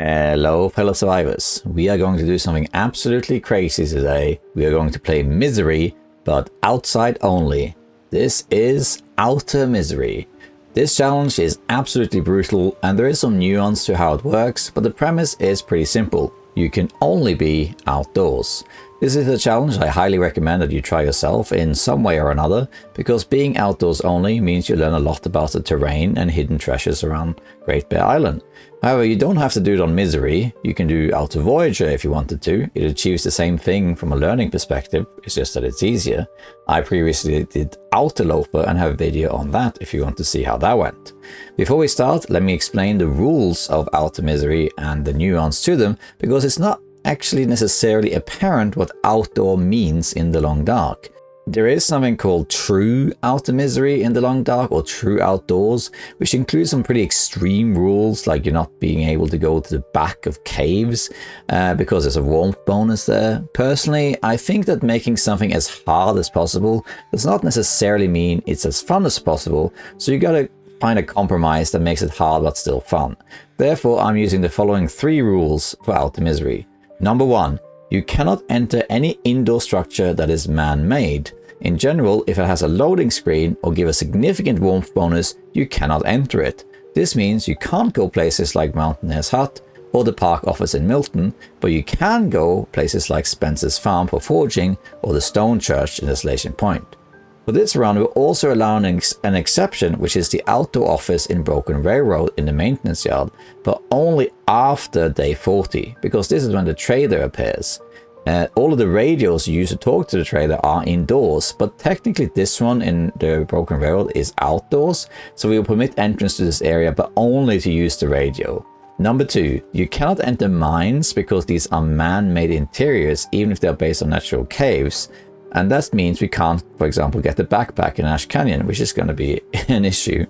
Hello fellow survivors, we are going to do something absolutely crazy today. We are going to play Misery, but outside only. This is OuterMisery. This challenge is absolutely brutal and there is some nuance to how it works, but the premise is pretty simple. You can only be outdoors. This is a challenge I highly recommend that you try yourself in some way or another, because being outdoors only means you learn a lot about the terrain and hidden treasures around Great Bear Island. However, you don't have to do it on Misery. You can do Outer Voyager if you wanted to. It achieves the same thing from a learning perspective, it's just that it's easier. I previously did Outer Loper and have a video on that if you want to see how that went. Before we start, let me explain the rules of Outer Misery and the nuance to them, because it's not actually necessarily apparent what outdoor means in the long dark. There is something called true outer misery in the long dark, or true outdoors, which includes some pretty extreme rules, like you're not being able to go to the back of caves because there's a warmth bonus there. Personally, I think that making something as hard as possible does not necessarily mean it's as fun as possible, so you gotta find a compromise that makes it hard but still fun. Therefore, I'm using the following 3 rules for outer misery. Number 1. You cannot enter any indoor structure that is man-made. In general, if it has a loading screen or give a significant warmth bonus, you cannot enter it. This means you can't go places like Mountaineer's Hut or the park office in Milton, but you can go places like Spencer's Farm for forging or the Stone Church in Desolation Point. For this round, we're also allowing an exception, which is the outdoor office in Broken Railroad in the maintenance yard, but only after day 40, because this is when the trader appears. All of the radios you use to talk to the trader are indoors, but technically this one in the Broken Railroad is outdoors, so we will permit entrance to this area, but only to use the radio. Number 2, you cannot enter mines because these are man-made interiors, even if they are based on natural caves. And that means we can't, for example, get the backpack in Ash Canyon, which is going to be an issue.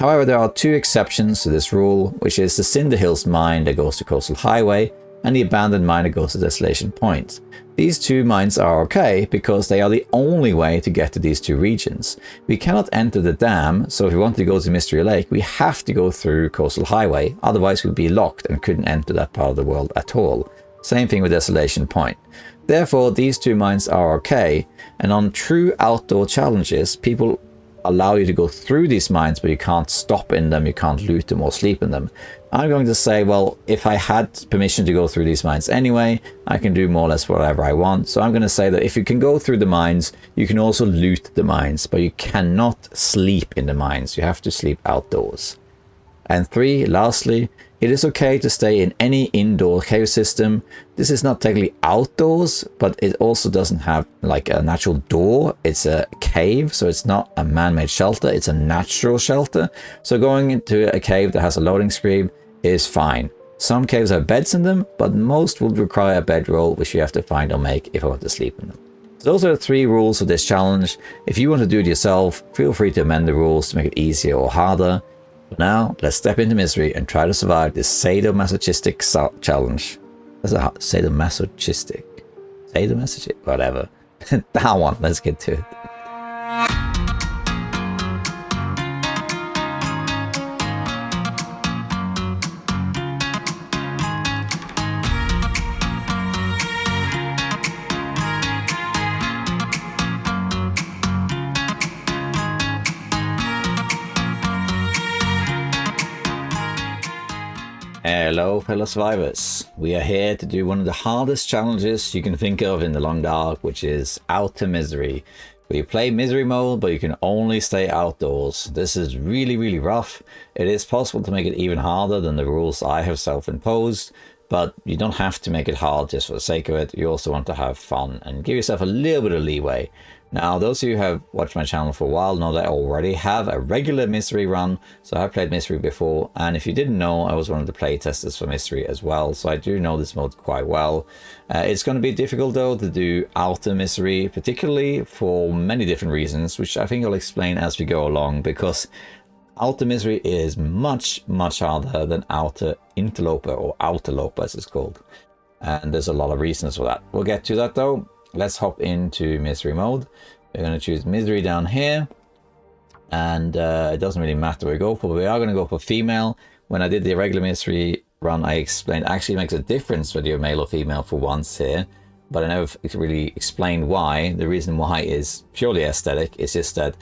However, there are 2 exceptions to this rule, which is the Cinder Hills mine that goes to Coastal Highway and the abandoned mine that goes to Desolation Point. These 2 mines are okay because they are the only way to get to these 2 regions. We cannot enter the dam, so if we want to go to Mystery Lake, we have to go through Coastal Highway, otherwise we'd be locked and couldn't enter that part of the world at all. Same thing with Desolation Point. Therefore, these 2 mines are okay, and on true outdoor challenges, people allow you to go through these mines, but you can't stop in them, you can't loot them or sleep in them. I'm going to say, well, if I had permission to go through these mines anyway, I can do more or less whatever I want. So I'm going to say that if you can go through the mines, you can also loot the mines, but you cannot sleep in the mines. You have to sleep outdoors. And 3, lastly, it is okay to stay in any indoor cave system. This is not technically outdoors, but it also doesn't have like a natural door. It's a cave, so it's not a man-made shelter, it's a natural shelter. So going into a cave that has a loading screen is fine. Some caves have beds in them, but most would require a bedroll, which you have to find or make if I want to sleep in them. So those are the 3 rules of this challenge. If you want to do it yourself, feel free to amend the rules to make it easier or harder. But now, let's step into misery and try to survive this sadomasochistic challenge. That's a sadomasochistic. Sadomasochistic? Whatever. That one, let's get to it. Hello fellow survivors, we are here to do one of the hardest challenges you can think of in the long dark, which is Outer Misery. We play Misery mode, but you can only stay outdoors. This is really rough. It is possible to make it even harder than the rules I have self-imposed, but you don't have to make it hard just for the sake of it. You also want to have fun and give yourself a little bit of leeway. Now, those of you who have watched my channel for a while know that I already have a regular Misery run, so I've played Misery before, and if you didn't know, I was one of the play testers for Misery as well, so I do know this mode quite well. It's going to be difficult though to do Outer Misery, particularly for many different reasons, which I think I'll explain as we go along, because Outer Misery is much harder than Outer Interloper, or Outer Loper as it's called, and there's a lot of reasons for that. We'll get to that though. Let's hop into Misery mode. We're going to choose Misery down here, and it doesn't really matter what we go for, but we are going to go for female. When I did the regular Misery, run I explained actually makes a difference whether you're male or female for once here, but I never really explained why. The reason why is purely aesthetic. It's just that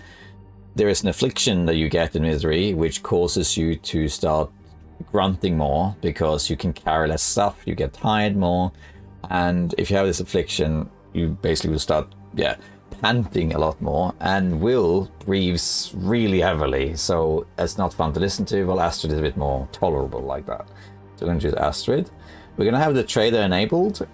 there is an affliction that you get in Misery which causes you to start grunting more because you can carry less stuff, you get tired more, and if you have this affliction, you basically will start, panting a lot more, and Will breathes really heavily, so it's not fun to listen to. Well, Astrid is a bit more tolerable like that. So we're going to choose Astrid. We're going to have the trader enabled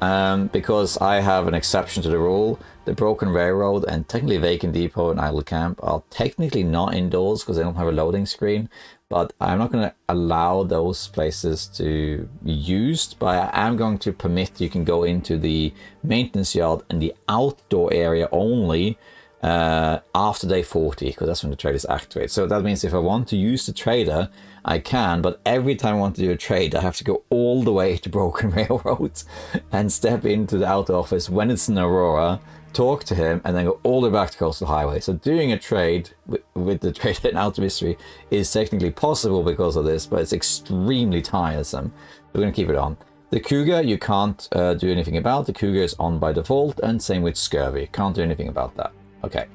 because I have an exception to the rule. The Broken Railroad and technically Vacant Depot and Idle Camp are technically not indoors because they don't have a loading screen, but I'm not going to allow those places to be used, but I am going to permit you can go into the maintenance yard and the outdoor area only after day 40, because that's when the traders activate. So that means if I want to use the trader, I can, but every time I want to do a trade, I have to go all the way to Broken Railroads and step into the outer office when it's in Aurora, talk to him, and then go all the way back to Coastal Highway. So doing a trade with the trader in OuterMisery is technically possible because of this, but it's extremely tiresome. We're going to keep it on. The Cougar, you can't do anything about. The Cougar is on by default, and same with Scurvy. Can't do anything about that. Okay.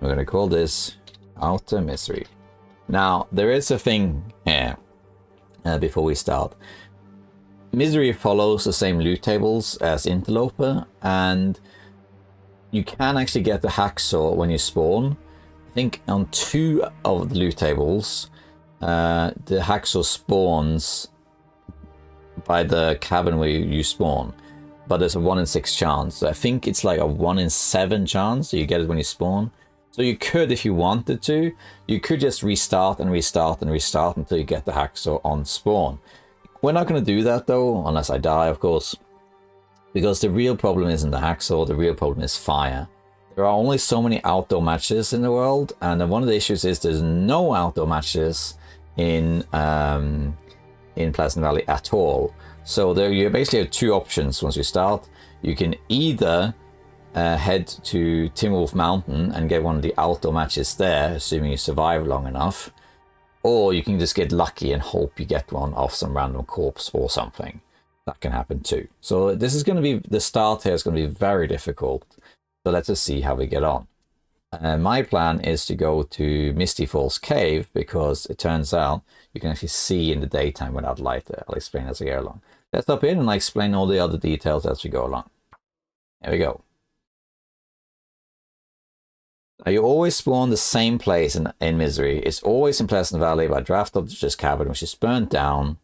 We're going to call this OuterMisery. Now, there is a thing here before we start. Misery follows the same loot tables as Interloper, and you can actually get the hacksaw when you spawn. I think on 2 of the loot tables, the hacksaw spawns by the cabin where you spawn, but there's a 1 in 6 chance. So I think it's like a 1 in 7 chance that you get it when you spawn. So you could, if you wanted to, you could just restart and restart and restart until you get the hacksaw on spawn. We're not going to do that though, unless I die, of course, because the real problem isn't the hacksaw, the real problem is fire. There are only so many outdoor matches in the world, and one of the issues is there's no outdoor matches in Pleasant Valley at all. So there you basically have 2 options once you start. You can either head to Timberwolf Mountain and get one of the outdoor matches there, assuming you survive long enough, or you can just get lucky and hope you get one off some random corpse or something. That can happen too. So this is going to be, the start here is going to be very difficult. So let's just see how we get on. My plan is to go to Misty Falls Cave because it turns out you can actually see in the daytime without light there. I'll explain as I go along. Let's stop in and I explain all the other details as we go along. Here we go. Now you always spawn the same place in Misery. It's always in Pleasant Valley by Draft Dodger's Cabin, which is burnt down.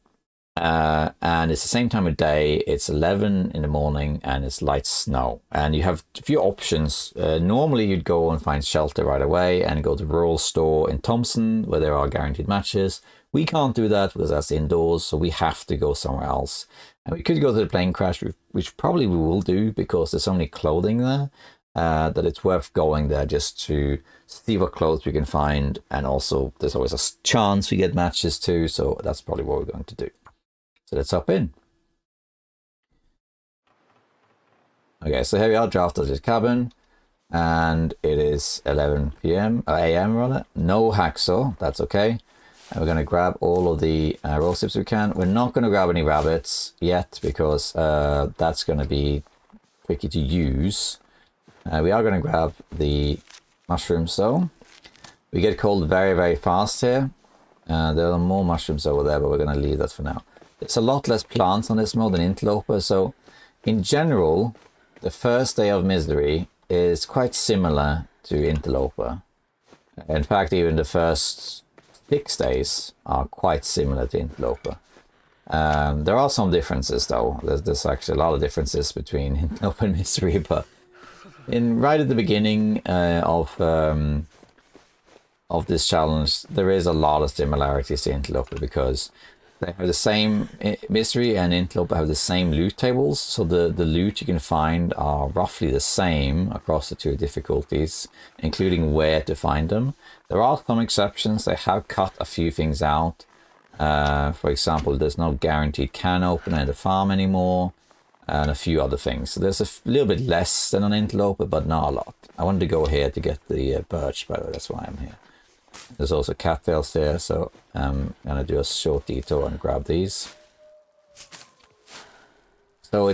And it's the same time of day. It's 11 in the morning and it's light snow. And you have a few options. Normally you'd go and find shelter right away and go to Rural Store in Thompson where there are guaranteed matches. We can't do that because that's indoors, so we have to go somewhere else. And we could go to the plane crash, which probably we will do because there's so many clothing there. That it's worth going there just to see what clothes we can find, and also there's always a chance we get matches too, so that's probably what we're going to do. So let's hop in. Okay, so here we are, Draft Dodger's Cabin, and it is 11 p.m. a.m. rather. No hacksaw, that's okay. And we're going to grab all of the raw sips we can. We're not going to grab any rabbits yet because that's going to be tricky to use. We are going to grab the mushrooms though. We get cold very, very fast here. There are more mushrooms over there, but we're going to leave that for now. There's a lot less plants on this mode than Interloper, so in general, the first day of Misery is quite similar to Interloper. In fact, even the first 6 days are quite similar to Interloper. There are some differences though. There's actually a lot of differences between Interloper and Misery, but right at the beginning of this challenge, there is a lot of similarities to Interloper because they have the same, Misery and Interloper have the same loot tables, so the loot you can find are roughly the same across the 2 difficulties, including where to find them. There are some exceptions. They have cut a few things out. For example, there's no guaranteed can opener in the farm anymore, and a few other things. So there's a little bit less than on Interloper, but not a lot. I wanted to go here to get the Birch, by the way, that's why I'm here. There's also cattails there, so I'm going to do a short detour and grab these. So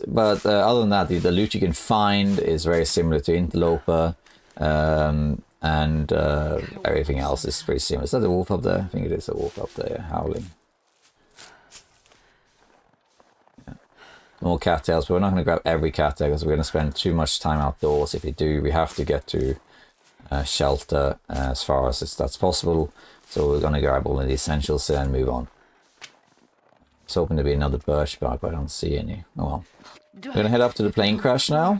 but other than that, the loot you can find is very similar to Interloper, and everything else is pretty similar. Is that a wolf up there? I think it is a wolf up there howling. Yeah. More cattails, but we're not going to grab every cattail because we're going to spend too much time outdoors. If we do, we have to get to shelter as far as that's possible. So we're going to grab all of the essentials and move on. It's hoping to be another birch bark, but I don't see any. Oh well. We're going to head up to the plane crash now,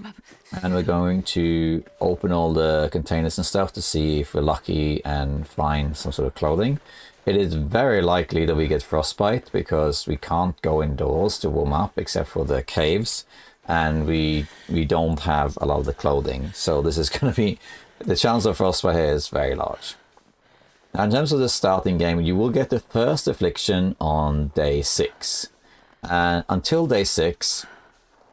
and we're going to open all the containers and stuff to see if we're lucky and find some sort of clothing. It is very likely that we get frostbite because we can't go indoors to warm up except for the caves, and we don't have a lot of the clothing. So this is going to be, the chance of frostbite here is very large. Now, in terms of the starting game, you will get the first affliction on day 6. And until day 6,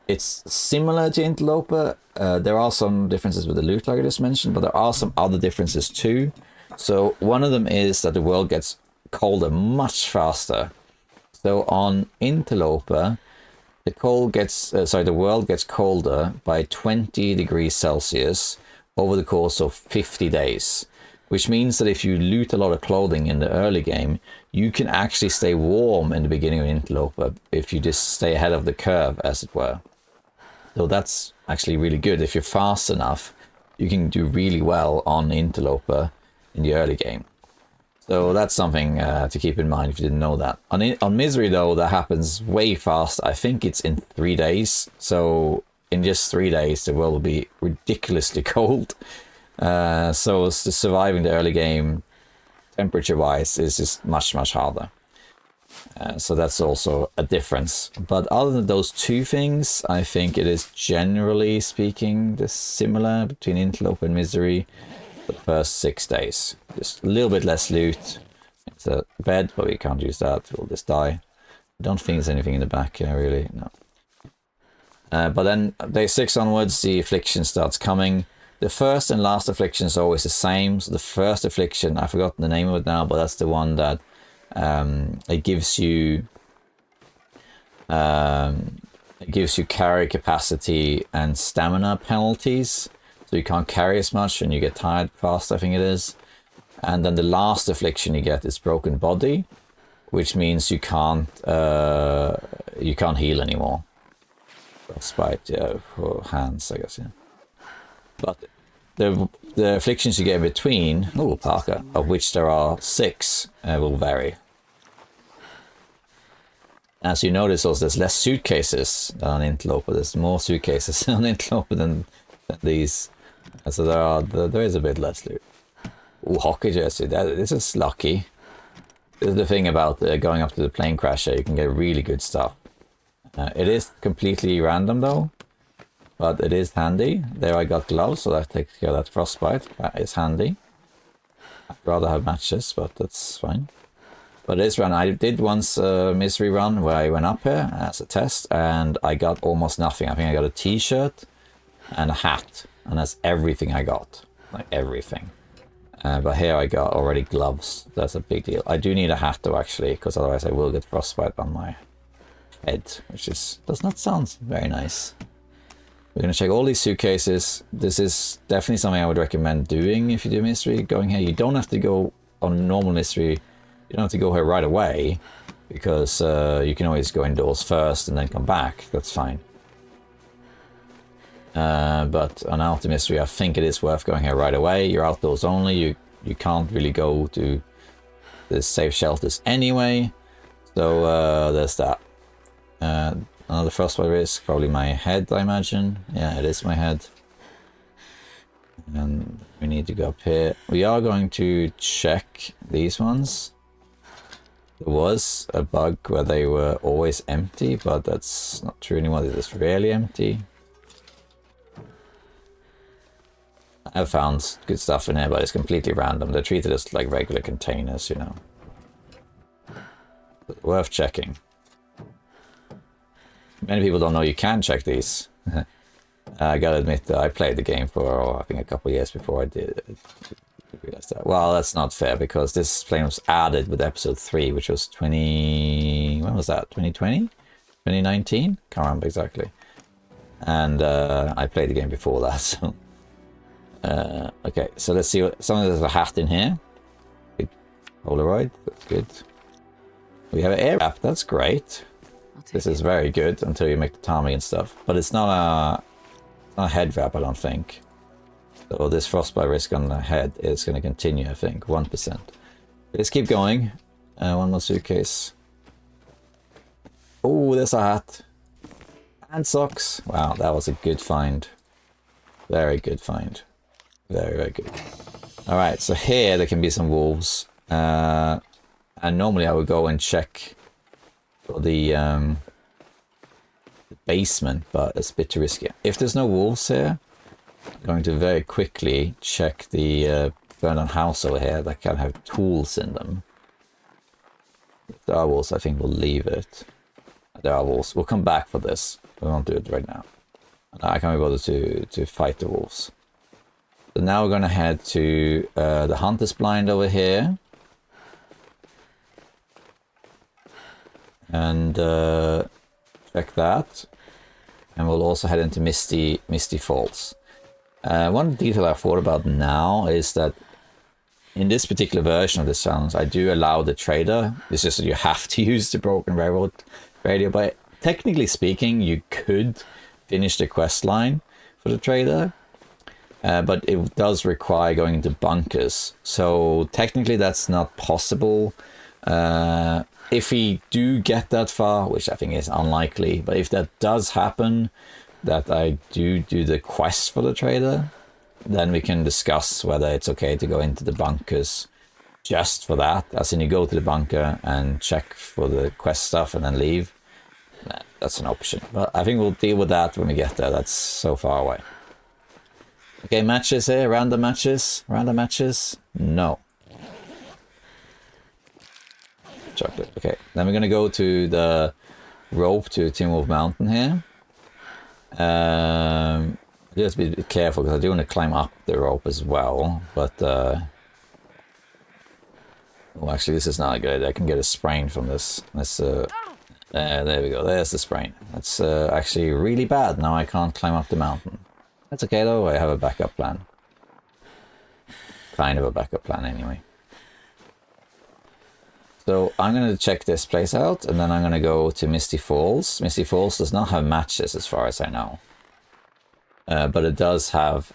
it's similar to Interloper. There are some differences with the loot, like I just mentioned, but there are some other differences too. So one of them is that the world gets colder much faster. So on Interloper, the world gets colder by 20 degrees Celsius over the course of 50 days. Which means that if you loot a lot of clothing in the early game, you can actually stay warm in the beginning of Interloper if you just stay ahead of the curve, as it were. So that's actually really good. If you're fast enough, you can do really well on Interloper in the early game. So that's something to keep in mind if you didn't know that. On Misery, though, that happens way fast. I think it's in 3 days. So in just 3 days, the world will be ridiculously cold. So surviving the early game temperature wise is just much harder. So that's also a difference. But other than those two things, I think it is generally speaking similar between Interloper and Misery for the first 6 days. Just a little bit less loot. It's a bed, but we can't use that. We'll just die. I don't think there's anything in the back here, really. No. But then day 6 onwards, the affliction starts coming. The first and last affliction is always the same. So the first affliction, I've forgotten the name of it now, but that's the one that it gives you carry capacity and stamina penalties. So you can't carry as much and you get tired fast, I think it is. And then the last affliction you get is broken body, which means you can't heal anymore. Frostbite, yeah, for hands, I guess, yeah. But the afflictions you get in between, Parker, of which there are 6, will vary. As you notice, also there's less suitcases than on Interloper. There's more suitcases on Interloper than these. So there is a bit less loot. Hockey jersey. This is lucky. This is the thing about going up to the plane crasher. You can get really good stuff. It is completely random though. But it is handy. There I got gloves, so that takes care of that frostbite. That is handy. I'd rather have matches, but that's fine. But it is run. I did once a Misery run where I went up here as a test, and I got almost nothing. I think I got a t-shirt and a hat, and that's everything I got. Like everything. But here I got already gloves. That's a big deal. I do need a hat though, actually, because otherwise I will get frostbite on my head, which does not sound very nice. We're going to check all these suitcases. This is definitely something I would recommend doing if you do Misery. Going here, you don't have to go on normal Misery. You don't have to go here right away because you can always go indoors first and then come back. That's fine. But on OuterMisery, I think it is worth going here right away. You're outdoors only. You can't really go to the safe shelters anyway. So there's that. Another frostbite risk, probably my head, I imagine. Yeah, it is my head. And we need to go up here. We are going to check these ones. There was a bug where they were always empty, but that's not true anymore. They're just rarely empty. I've found good stuff in here, but it's completely random. They're treated as like regular containers, you know. But worth checking. Many people don't know you can check these. I gotta admit that I played the game for, I think, a couple of years before I did realize that. Well, that's not fair because this plane was added with episode 3, which was when was that? 2020? 2019? Can't remember exactly. And I played the game before that, so... okay, so let's see what... There's a hat in here. Polaroid, that's good. We have an air wrap, that's great. This is very good until you make the Tommy and stuff. But it's not a head wrap, I don't think. So this frostbite risk on the head is going to continue, I think. 1%. Let's keep going. One more suitcase. Oh, there's a hat. And socks. Wow, that was a good find. Very good find. Very, very good. Alright, so here there can be some wolves. And normally I would go and check for the basement, but it's a bit too risky. If there's no wolves here, I'm going to very quickly check the burned-down house over here that can have tools in them. If there are wolves, I think we'll leave it. There are wolves. We'll come back for this. We won't do it right now. I can't be bothered to fight the wolves. So now we're going to head to the hunter's blind over here. And check that. And we'll also head into Misty Falls. One detail I thought about now is that in this particular version of this challenge, I do allow the trader. It's just that you have to use the broken railroad radio. But technically speaking, you could finish the quest line for the trader. But it does require going into bunkers. So technically that's not possible. If we do get that far, which I think is unlikely, but if that does happen, that I do the quest for the trader, then we can discuss whether it's okay to go into the bunkers just for that. As in, you go to the bunker and check for the quest stuff and then leave. That's an option. But I think we'll deal with that when we get there. That's so far away. Okay, matches here. Random matches. Random matches. No. Chocolate. Okay, then we're going to go to the rope to Tin Wolf Mountain here. Just be careful because I do want to climb up the rope as well. But, oh, actually, this is not good. I can get a sprain from this. Let's, there we go. There's the sprain. That's actually really bad. Now I can't climb up the mountain. That's okay though. I have a backup plan. Kind of a backup plan anyway. So I'm going to check this place out, and then I'm going to go to Misty Falls. Misty Falls does not have matches as far as I know. But it does have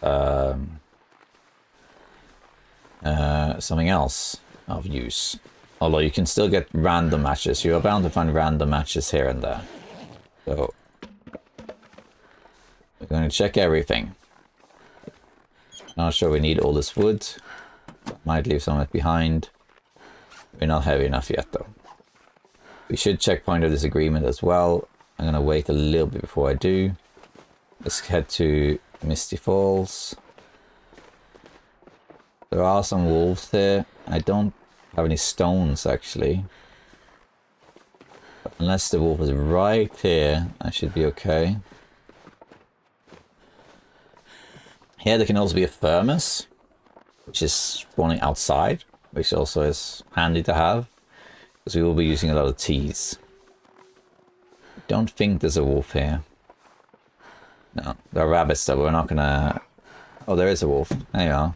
something else of use. Although you can still get random matches. You are bound to find random matches here and there. So we're going to check everything. Not sure we need all this wood. Might leave some of it behind. We're not heavy enough yet though. We should check point of disagreement as well. I'm going to wait a little bit before I do. Let's head to Misty Falls. There are some wolves there. I don't have any stones actually. But unless the wolf is right here, I should be okay. Here there can also be a thermos, which is spawning outside, which also is handy to have, because we will be using a lot of teas. Don't think there's a wolf here. No, there are rabbits though, but we're not gonna... Oh, there is a wolf. There you are.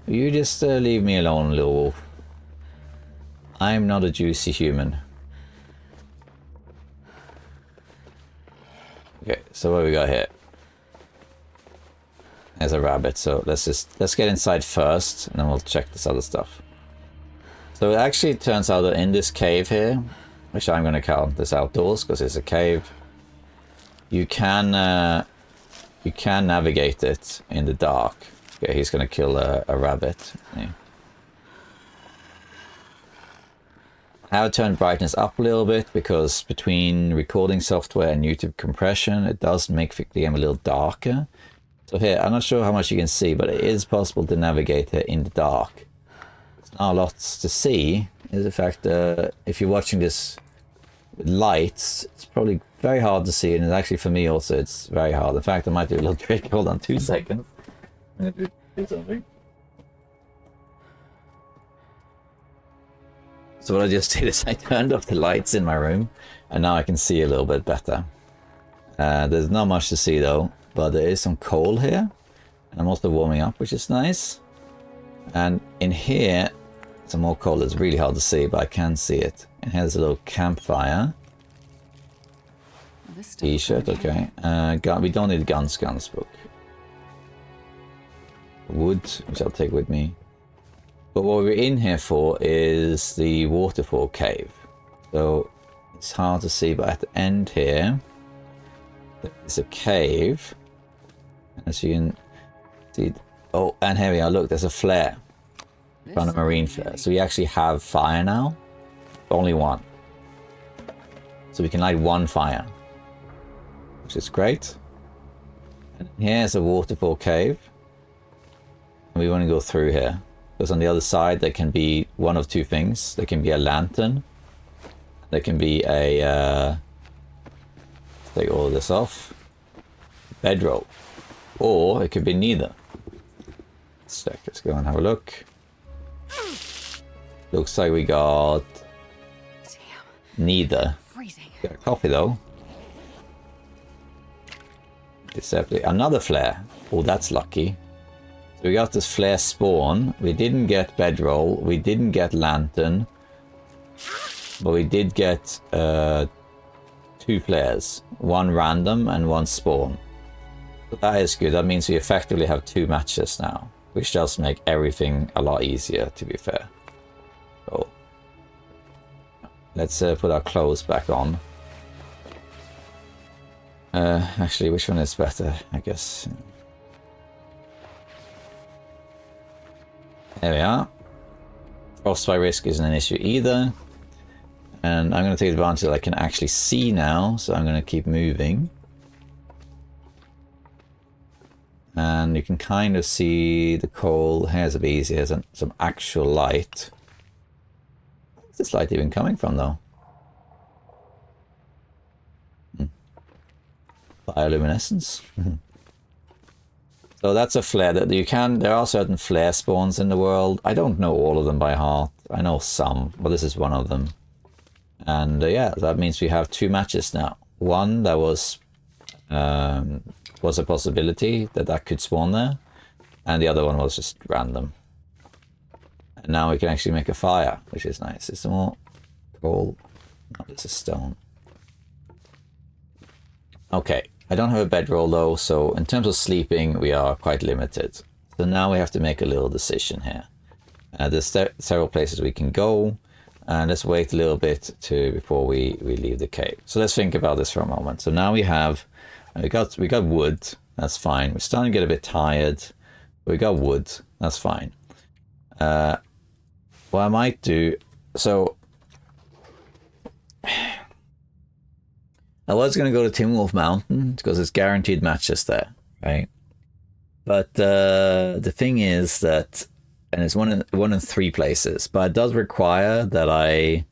You just leave me alone, little wolf. I'm not a juicy human. Okay, so what we got here? There's a rabbit, so let's get inside first, and then we'll check this other stuff. So it actually turns out that in this cave here, which I'm going to count this outdoors because it's a cave, you can navigate it in the dark. Okay, he's going to kill a rabbit. Yeah. I have turned brightness up a little bit because between recording software and YouTube compression, it does make the game a little darker. So here, I'm not sure how much you can see, but it is possible to navigate here in the dark. There's not a lot to see. Is the fact if you're watching this with lights, it's probably very hard to see, and actually for me also it's very hard. In fact, I might do a little trick. Hold on 2 seconds. I'm going to do something. So what I just did is I turned off the lights in my room, and now I can see a little bit better. There's not much to see though, but there is some coal here. And I'm also warming up, which is nice. And in here, some more coal. It's really hard to see, but I can see it. And here's a little campfire. T-shirt, okay. We don't need guns book. Wood, which I'll take with me. But what we're in here for is the waterfall cave. So it's hard to see, but at the end here, there's a cave. As you can see. Oh, and here we are. Look, there's a flare. Found a marine flare. So we actually have fire now. Only one. So we can light one fire, which is great. And here's a waterfall cave. And we want to go through here. Because on the other side, there can be one of two things. There can be a lantern. There can be a... take all of this off. Bedroll. Or it could be neither. Let's go and have a look. Looks like we got... neither. Got a coffee though. Deceptively. Another flare. Oh, that's lucky. So we got this flare spawn. We didn't get bedroll. We didn't get lantern. But we did get two flares. One random and one spawn. So that is good. That means we effectively have two matches now. Which does make everything a lot easier, to be fair. So let's put our clothes back on. Actually, which one is better? I guess. There we are. Frostbite risk isn't an issue either. And I'm going to take advantage that I can actually see now, so I'm going to keep moving. And you can kind of see the coal. Here's a bit easier. Here's some actual light. Where's this light even coming from, though? Bioluminescence. So that's a flare that you can. There are certain flare spawns in the world. I don't know all of them by heart. I know some, but this is one of them. And yeah, that means we have two matches now. One that was a possibility that could spawn there, and the other one was just random. And now we can actually make a fire, which is nice. It's more coal. No, this is stone. Okay, I don't have a bedroll though, so in terms of sleeping, we are quite limited. So now we have to make a little decision here. There's several places we can go, and let's wait a little bit before we leave the cave. So let's think about this for a moment. So now we have, we got wood, that's fine. We're starting to get a bit tired, but we got wood, that's fine. What I might do, so I was going to go to Tin Wolf Mountain because it's guaranteed matches there, right? But the thing is that, and it's one in three places, but it does require that I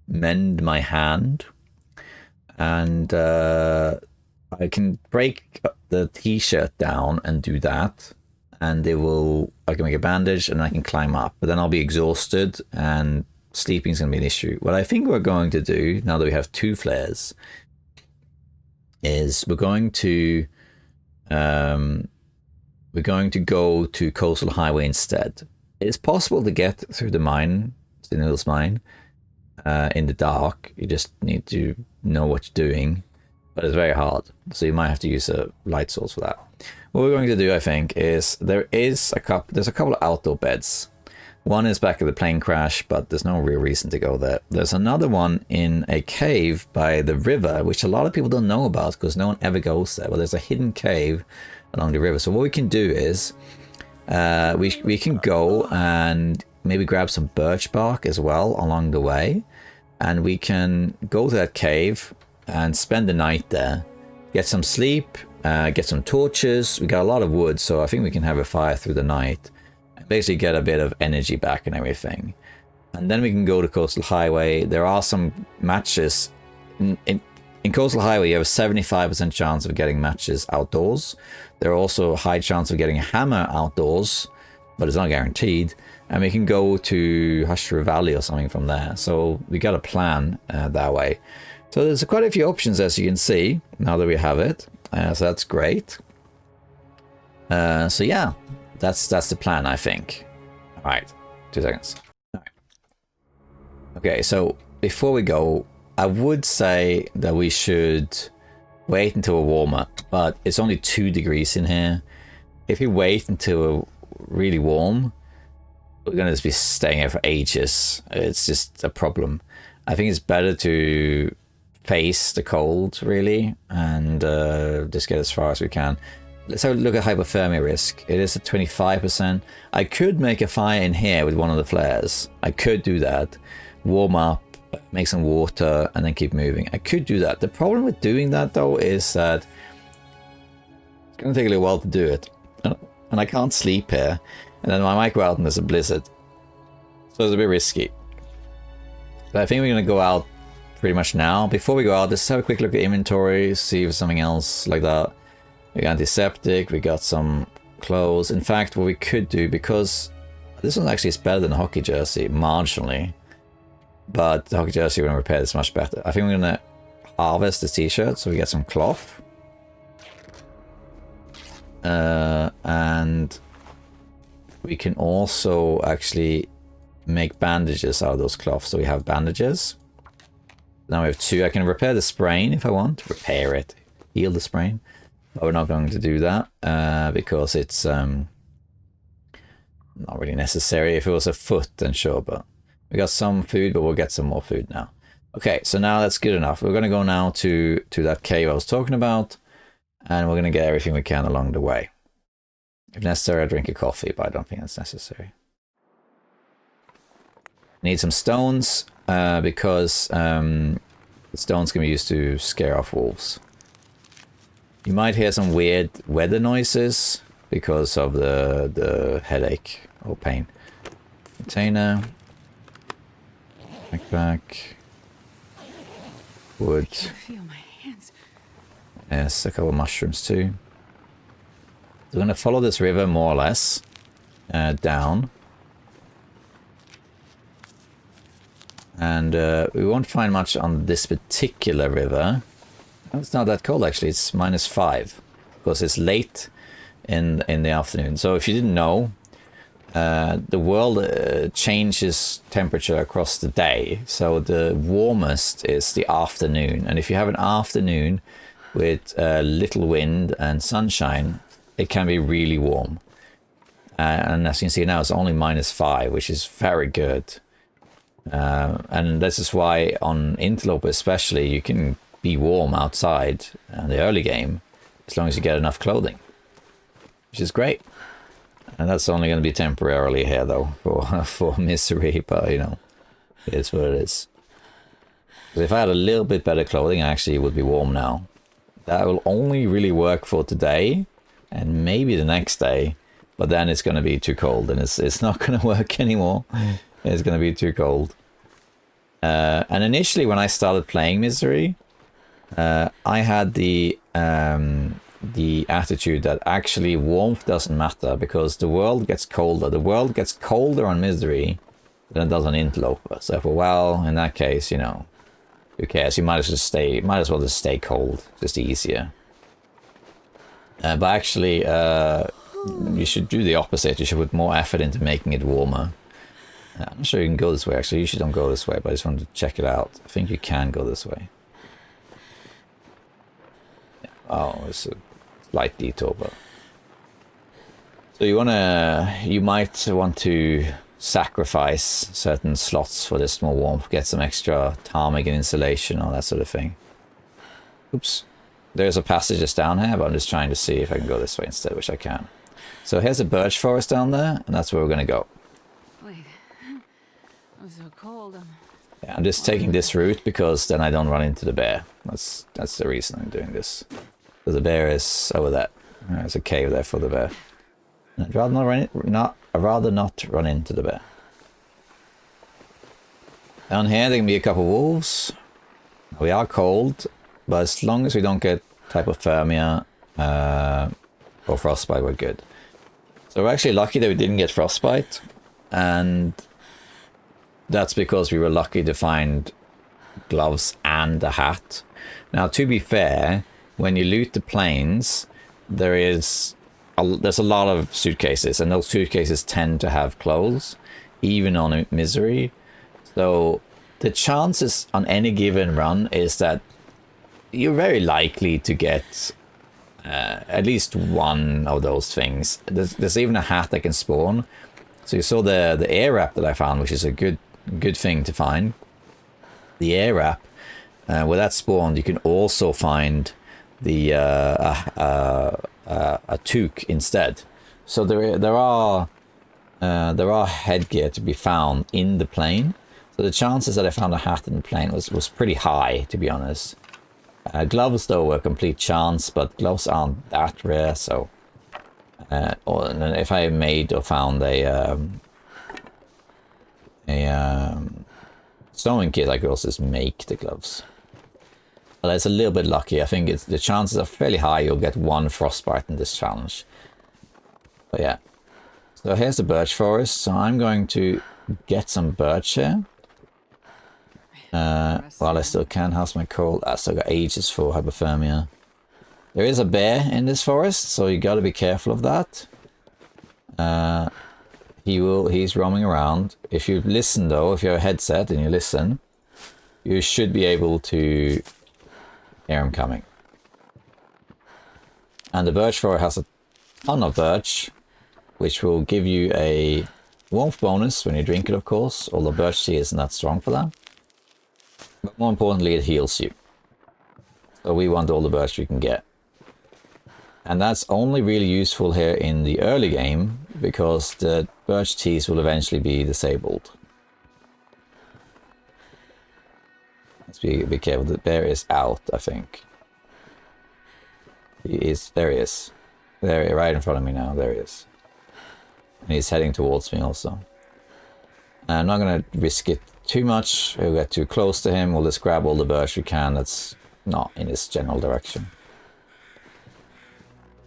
mend my hand, and I can break the t-shirt down and do that, and I can make a bandage and I can climb up, but then I'll be exhausted and sleeping's going to be an issue. What I think we're going to do, now that we have two flares, is we're going to go to Coastal Highway instead. It's possible to get through the mine, Tin Hills Mine, in the dark. You just need to know what you're doing, but it's very hard. So you might have to use a light source for that. What we're going to do, I think, is there's a couple of outdoor beds. One is back at the plane crash, but there's no real reason to go there. There's another one in a cave by the river, which a lot of people don't know about because no one ever goes there. But there's a hidden cave along the river. So what we can do is we can go and maybe grab some birch bark as well along the way. And we can go to that cave and spend the night there. Get some sleep, get some torches. We got a lot of wood, so I think we can have a fire through the night. Basically get a bit of energy back and everything, and then we can go to Coastal Highway. There are some matches in Coastal Highway. You have a 75% chance of getting matches outdoors. There are also a high chance of getting a hammer outdoors, but it's not guaranteed. and we can go to Hushru Valley or something from there. So we got a plan that way. So there's quite a few options, as you can see, now that we have it. So that's great. So yeah, that's the plan, I think. All right, 2 seconds. All right. Okay, so before we go, I would say that we should wait until we're warmer, but it's only 2 degrees in here. If we wait until we're really warm, we're going to just be staying here for ages. It's just a problem. I think it's better to face the cold, really, and just get as far as we can. Let's have a look at hypothermia risk. It is at 25%. I could make a fire in here with one of the flares. I could do that. Warm up, make some water, and then keep moving. I could do that. The problem with doing that, though, is that it's going to take a little while to do it. And I can't sleep here. And then I might go out and there's a blizzard. So it's a bit risky. But I think we're going to go out pretty much now. Before we go out, let's have a quick look at inventory, see if there's something else like that. We got antiseptic, we got some clothes. In fact, what we could do, because this one actually is better than the hockey jersey, marginally. But the hockey jersey, when repaired, is much better. I think we're going to harvest the t-shirt, so we get some cloth. And we can also actually make bandages out of those cloths. So we have bandages. Now we have 2. I can repair the sprain if I want. Repair it. Heal the sprain. But we're not going to do that because it's not really necessary. If it was a foot, then sure. But we got some food, but we'll get some more food now. Okay, so now that's good enough. We're going to go now to that cave I was talking about. And we're going to get everything we can along the way. If necessary, I'll drink a coffee, but I don't think that's necessary. Need some stones, because the stones can be used to scare off wolves. You might hear some weird weather noises because of the headache or pain. Container. Backpack. Wood. I feel my hands. Yes, a couple of mushrooms too. We're going to follow this river more or less down. And we won't find much on this particular river. It's not that cold actually, it's -5 because it's late in the afternoon. So if you didn't know, the world changes temperature across the day. So the warmest is the afternoon. And if you have an afternoon with little wind and sunshine, it can be really warm. And as you can see now, it's only -5, which is very good. And this is why on Interloper especially, you can be warm outside in the early game, as long as you get enough clothing, which is great. And that's only going to be temporarily here, though, for misery, but, you know, it is what it is. But if I had a little bit better clothing, I actually would be warm now. That will only really work for today, and maybe the next day, but then it's going to be too cold, and it's not going to work anymore. It's going to be too cold. And initially, when I started playing Misery, I had the attitude that actually warmth doesn't matter because the world gets colder. The world gets colder on Misery than it does on Interloper. So I thought, well, in that case, you know, who cares? You might as well just stay cold. Just easier. But actually, you should do the opposite. You should put more effort into making it warmer. I'm not sure you can go this way. Actually, you usually don't go this way, but I just wanted to check it out. I think you can go this way. Yeah. Oh, it's a slight detour, but so you might want to sacrifice certain slots for this more warmth, get some extra ptarmigan and insulation, all that sort of thing. Oops. There's a passage just down here, but I'm just trying to see if I can go this way instead, which I can. So here's a birch forest down there, and that's where we're going to go. Wait, I'm so cold. Yeah, I'm just taking this route because then I don't run into the bear. That's the reason I'm doing this. So the bear is over there. There's a cave there for the bear. And I'd rather not run into the bear. Down here there can be a couple of wolves. We are cold, but as long as we don't get hypothermia or frostbite, we're good. So we're actually lucky that we didn't get frostbite. and that's because we were lucky to find gloves and a hat. Now, to be fair, when you loot the planes, there's a lot of suitcases, and those suitcases tend to have clothes, even on Misery. So the chances on any given run is that you're very likely to get at least one of those things. There's even a hat that can spawn. So you saw the air wrap that I found, which is a good thing to find. The air wrap, where that spawned, you can also find the a toque instead. So there are headgear to be found in the plane. So the chances that I found a hat in the plane was pretty high, to be honest. Gloves though were a complete chance, but gloves aren't that rare. So, or if I made or found a sewing kit, I could also just make the gloves. But it's a little bit lucky. I think the chances are fairly high you'll get one frostbite in this challenge. But yeah. So here's the birch forest. So I'm going to get some birch here. While I still can. How's my cold? I still got ages for hypothermia. There is a bear in this forest, so you got to be careful of that. He's roaming around. If you listen though, if you have a headset and you listen, you should be able to hear him coming. And the birch forest has a ton of birch, which will give you a warmth bonus when you drink it, of course, although birch tea isn't that strong for that. But more importantly, it heals you. So we want all the birch we can get. And that's only really useful here in the early game, because the birch teas will eventually be disabled. Let's be careful. The bear is out, I think. There he is. There, right in front of me now. There he is. And he's heading towards me also. I'm not going to risk it too much. We'll get too close to him. We'll just grab all the birch we can that's not in his general direction.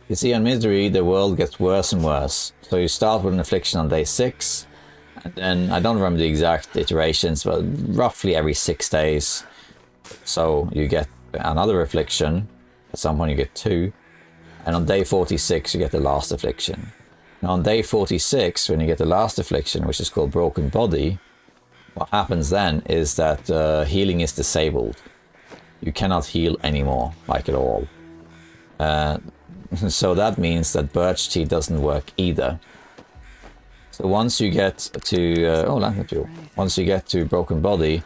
You see, on Misery, the world gets worse and worse. So you start with an affliction on day 6. And then, I don't remember the exact iterations, but roughly every 6 days. So you get another affliction. At some point you get 2. And on day 46, you get the last affliction. Now on day 46, when you get the last affliction, which is called Broken Body, what happens then is that healing is disabled. You cannot heal anymore, like at all. So that means that birch tea doesn't work either. So once you get to once you get to Broken Body,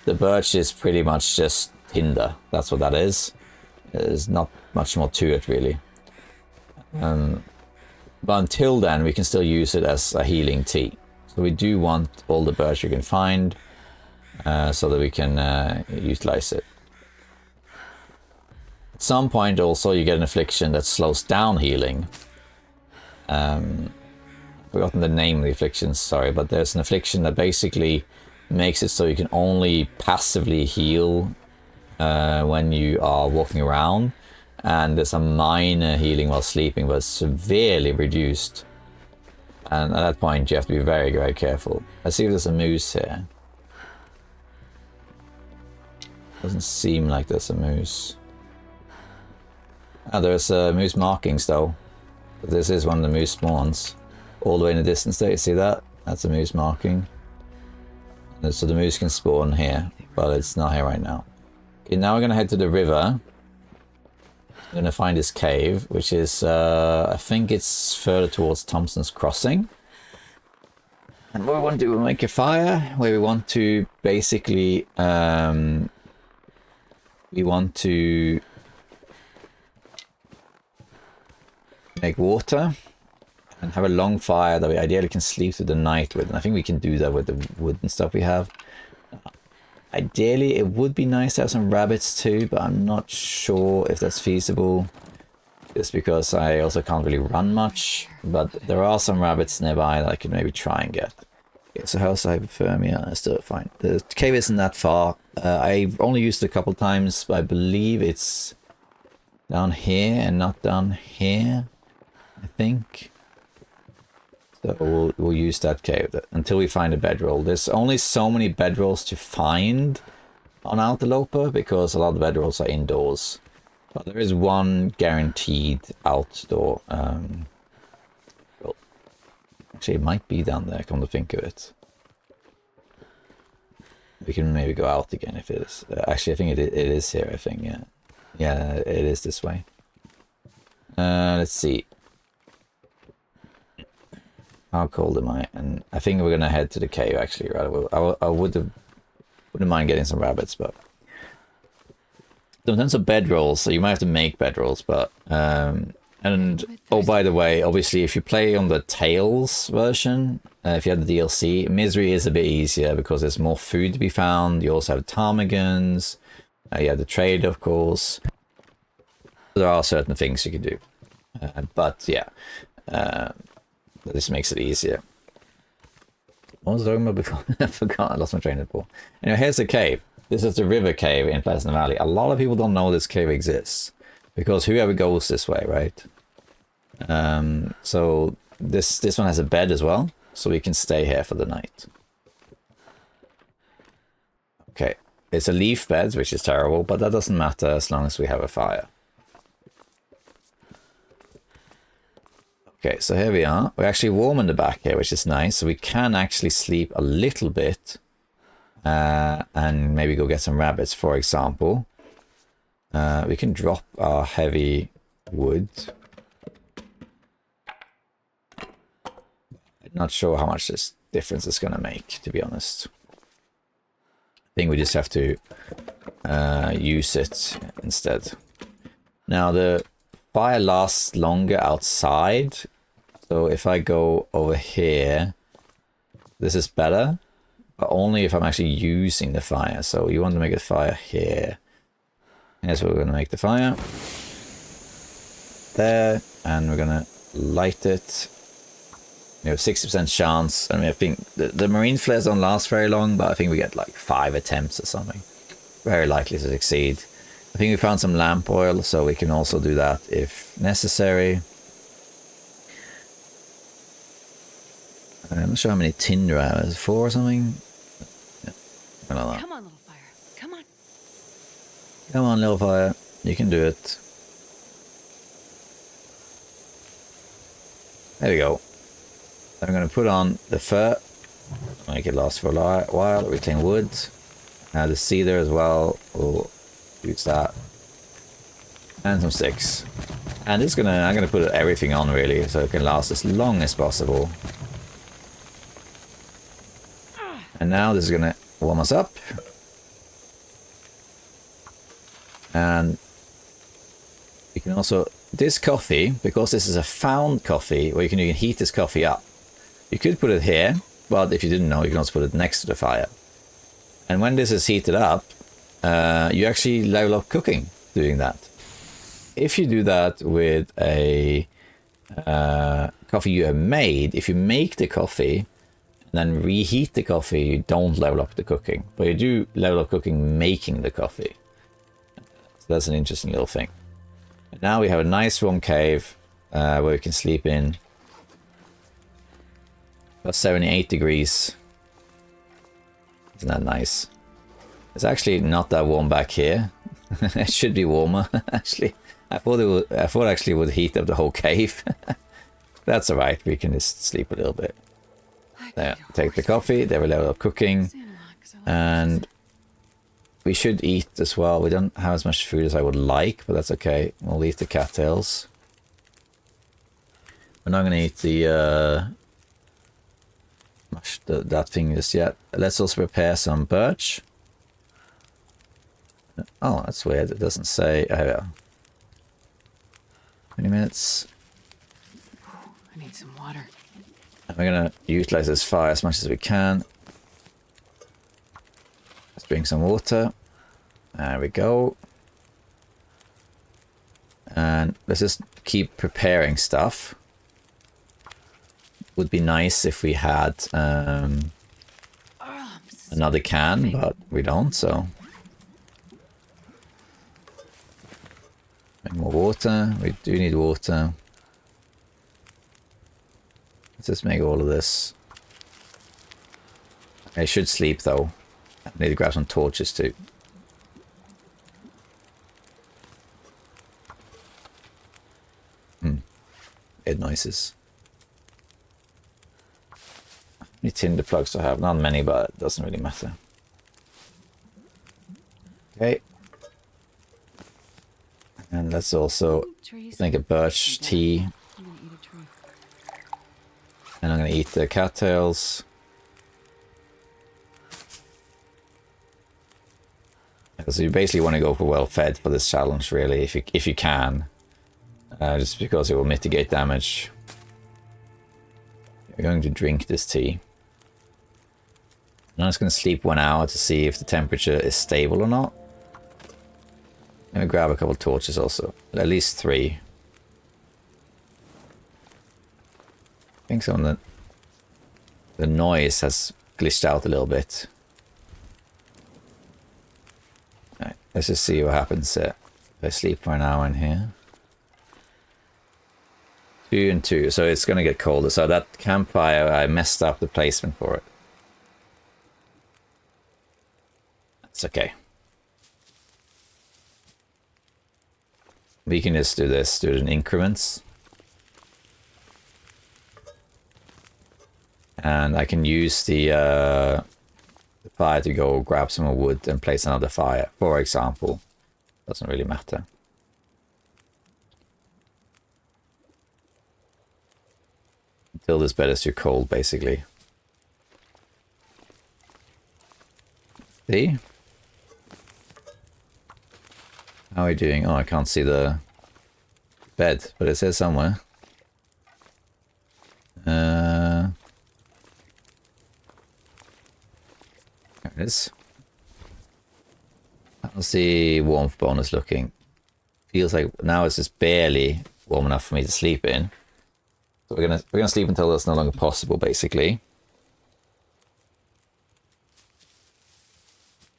the birch is pretty much just tinder. That's what that is. There's not much more to it really. But until then, we can still use it as a healing tea. So we do want all the birch we can find, so that we can utilize it. At some point also you get an affliction that slows down healing. I've forgotten the name of the affliction, sorry, but there's an affliction that basically makes it so you can only passively heal when you are walking around. And there's a minor healing while sleeping, but severely reduced. And at that point, you have to be very, very careful. Let's see if there's a moose here. Doesn't seem like there's a moose. There's moose markings though. But this is one of the moose spawns. All the way in the distance there, you see that? That's a moose marking. And so the moose can spawn here, but it's not here right now. Okay, now we're going to head to the river. I'm going to find this cave, which is, I think it's further towards Thompson's Crossing. And what we want to do, we'll make a fire, where we want to basically, we want to make water and have a long fire that we ideally can sleep through the night with. And I think we can do that with the wood and stuff we have. Ideally, it would be nice to have some rabbits too, but I'm not sure if that's feasible. Just because I also can't really run much. But there are some rabbits nearby that I could maybe try and get. Okay, so how's hypothermia? I still fine. The cave isn't that far. I've only used it a couple times, but I believe it's down here and not down here, I think. So we'll use that cave until we find a bedroll. There's only so many bedrolls to find on Outerloper because a lot of bedrolls are indoors. But there is one guaranteed outdoor. Well, actually, it might be down there, come to think of it. We can maybe go out again if it is. Actually, I think it is here, I think, yeah. Yeah, it is this way. Let's see. How cold am I? And I think we're gonna head to the cave, actually, right? I wouldn't mind getting some rabbits, but... So in terms of bedrolls, so you might have to make bedrolls, but... and, oh, by the way, obviously, if you play on the Tales version, if you had the DLC, Misery is a bit easier because there's more food to be found. You also have ptarmigans. You have the trade, of course. There are certain things you can do. But, yeah. This makes it easier. What was I talking about before? I forgot. I lost my train of thought. Anyway, here's the cave. This is the river cave in Pleasant Valley. A lot of people don't know this cave exists. Because whoever goes this way, right? So this one has a bed as well, so we can stay here for the night. Okay, it's a leaf bed, which is terrible, but that doesn't matter as long as we have a fire. Okay, so here we are. We're actually warm in the back here, which is nice. So we can actually sleep a little bit and maybe go get some rabbits, for example. We can drop our heavy wood. I'm not sure how much this difference is going to make, to be honest. I think we just have to use it instead. Now, the fire lasts longer outside. So if I go over here, this is better, but only if I'm actually using the fire. So you want to make a fire here. Here's where we're going to make the fire. There, and we're going to light it. We have 60% chance. I mean, I think the marine flares don't last very long, but I think we get like 5 attempts or something. Very likely to succeed. I think we found some lamp oil, so we can also do that if necessary. I'm not sure how many tinder I have. 4 or something? Yeah, I don't know. Come on, little fire. Come on. Come on, little fire. You can do it. There we go. I'm going to put on the fur. Make it last for a while. Reclaim wood. The cedar as well. We'll use that. And some sticks. And I'm gonna put everything on really, so it can last as long as possible. And now this is gonna warm us up. And you can also, this coffee, because this is a found coffee, where you can heat this coffee up. You could put it here, but if you didn't know, you can also put it next to the fire. And when this is heated up, you actually level up cooking doing that. If you do that with a coffee you have made, if you make the coffee and then reheat the coffee, you don't level up the cooking. But you do level up cooking making the coffee. So that's an interesting little thing. And now we have a nice warm cave where we can sleep in. About 78 degrees. Isn't that nice? It's actually not that warm back here. It should be warmer, actually. I thought actually it would heat up the whole cave. That's alright, we can just sleep a little bit. There, take the coffee, there we level up cooking. And we should eat as well. We don't have as much food as I would like, but that's okay. We'll eat the cattails. We're not going to eat that thing just yet. Let's also prepare some birch. Oh, that's weird. It doesn't say. Oh, yeah. 20 minutes. I need some water. And we're going to utilize this fire as much as we can. Let's drink some water. There we go. And let's just keep preparing stuff. Would be nice if we had another can, but we don't, so. Make more water. We do need water. Let's just make all of this. I should sleep though. I need to grab some torches too. Bed noises. How many tinder plugs do I have? Not many, but it doesn't really matter. Okay. And let's also make a birch tea. And I'm going to eat the cattails. So you basically want to go for well fed for this challenge, really, if you can. Just because it will mitigate damage. We're going to drink this tea. I'm just going to sleep 1 hour to see if the temperature is stable or not. I'm going to grab a couple of torches also. At least 3. I think some of the noise has glitched out a little bit. Alright, let's just see what happens if I sleep for an hour in here. 2 and 2, so it's going to get colder. So that campfire, I messed up the placement for it. It's okay. We can just do this, do it in increments. And I can use the fire to go grab some more wood and place another fire, for example. Doesn't really matter. Until this bed is too cold, basically. See? How are we doing? Oh, I can't see the bed, but it says somewhere. There it is. How's the warmth bonus looking? Feels like now it's just barely warm enough for me to sleep in. So we're gonna sleep until that's no longer possible, basically.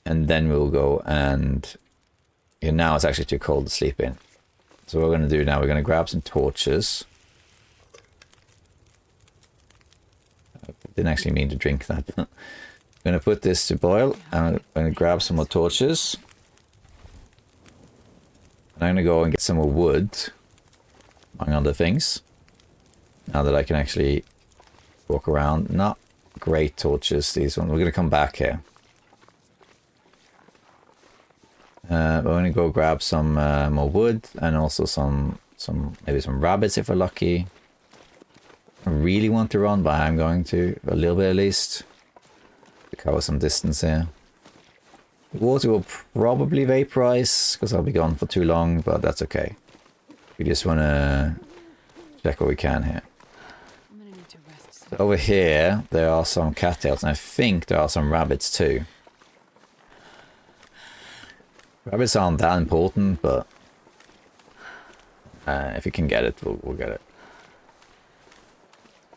And then we'll go and... Yeah, now it's actually too cold to sleep in. So what we're going to do now, we're going to grab some torches. I didn't actually mean to drink that. I'm going to put this to boil, and I'm going to grab some more torches. And I'm going to go and get some more wood, among other things. Now that I can actually walk around. Not great torches, these ones. We're going to come back here. We're going to go grab some more wood and also maybe some rabbits if we're lucky. I really want to run, but I'm going to, a little bit at least, to cover some distance here. The water will probably vaporize because I'll be gone for too long, but that's okay. We just want to check what we can here. So over here, there are some cattails, and I think there are some rabbits too. Rabbits aren't that important, but if you can get it, we'll get it.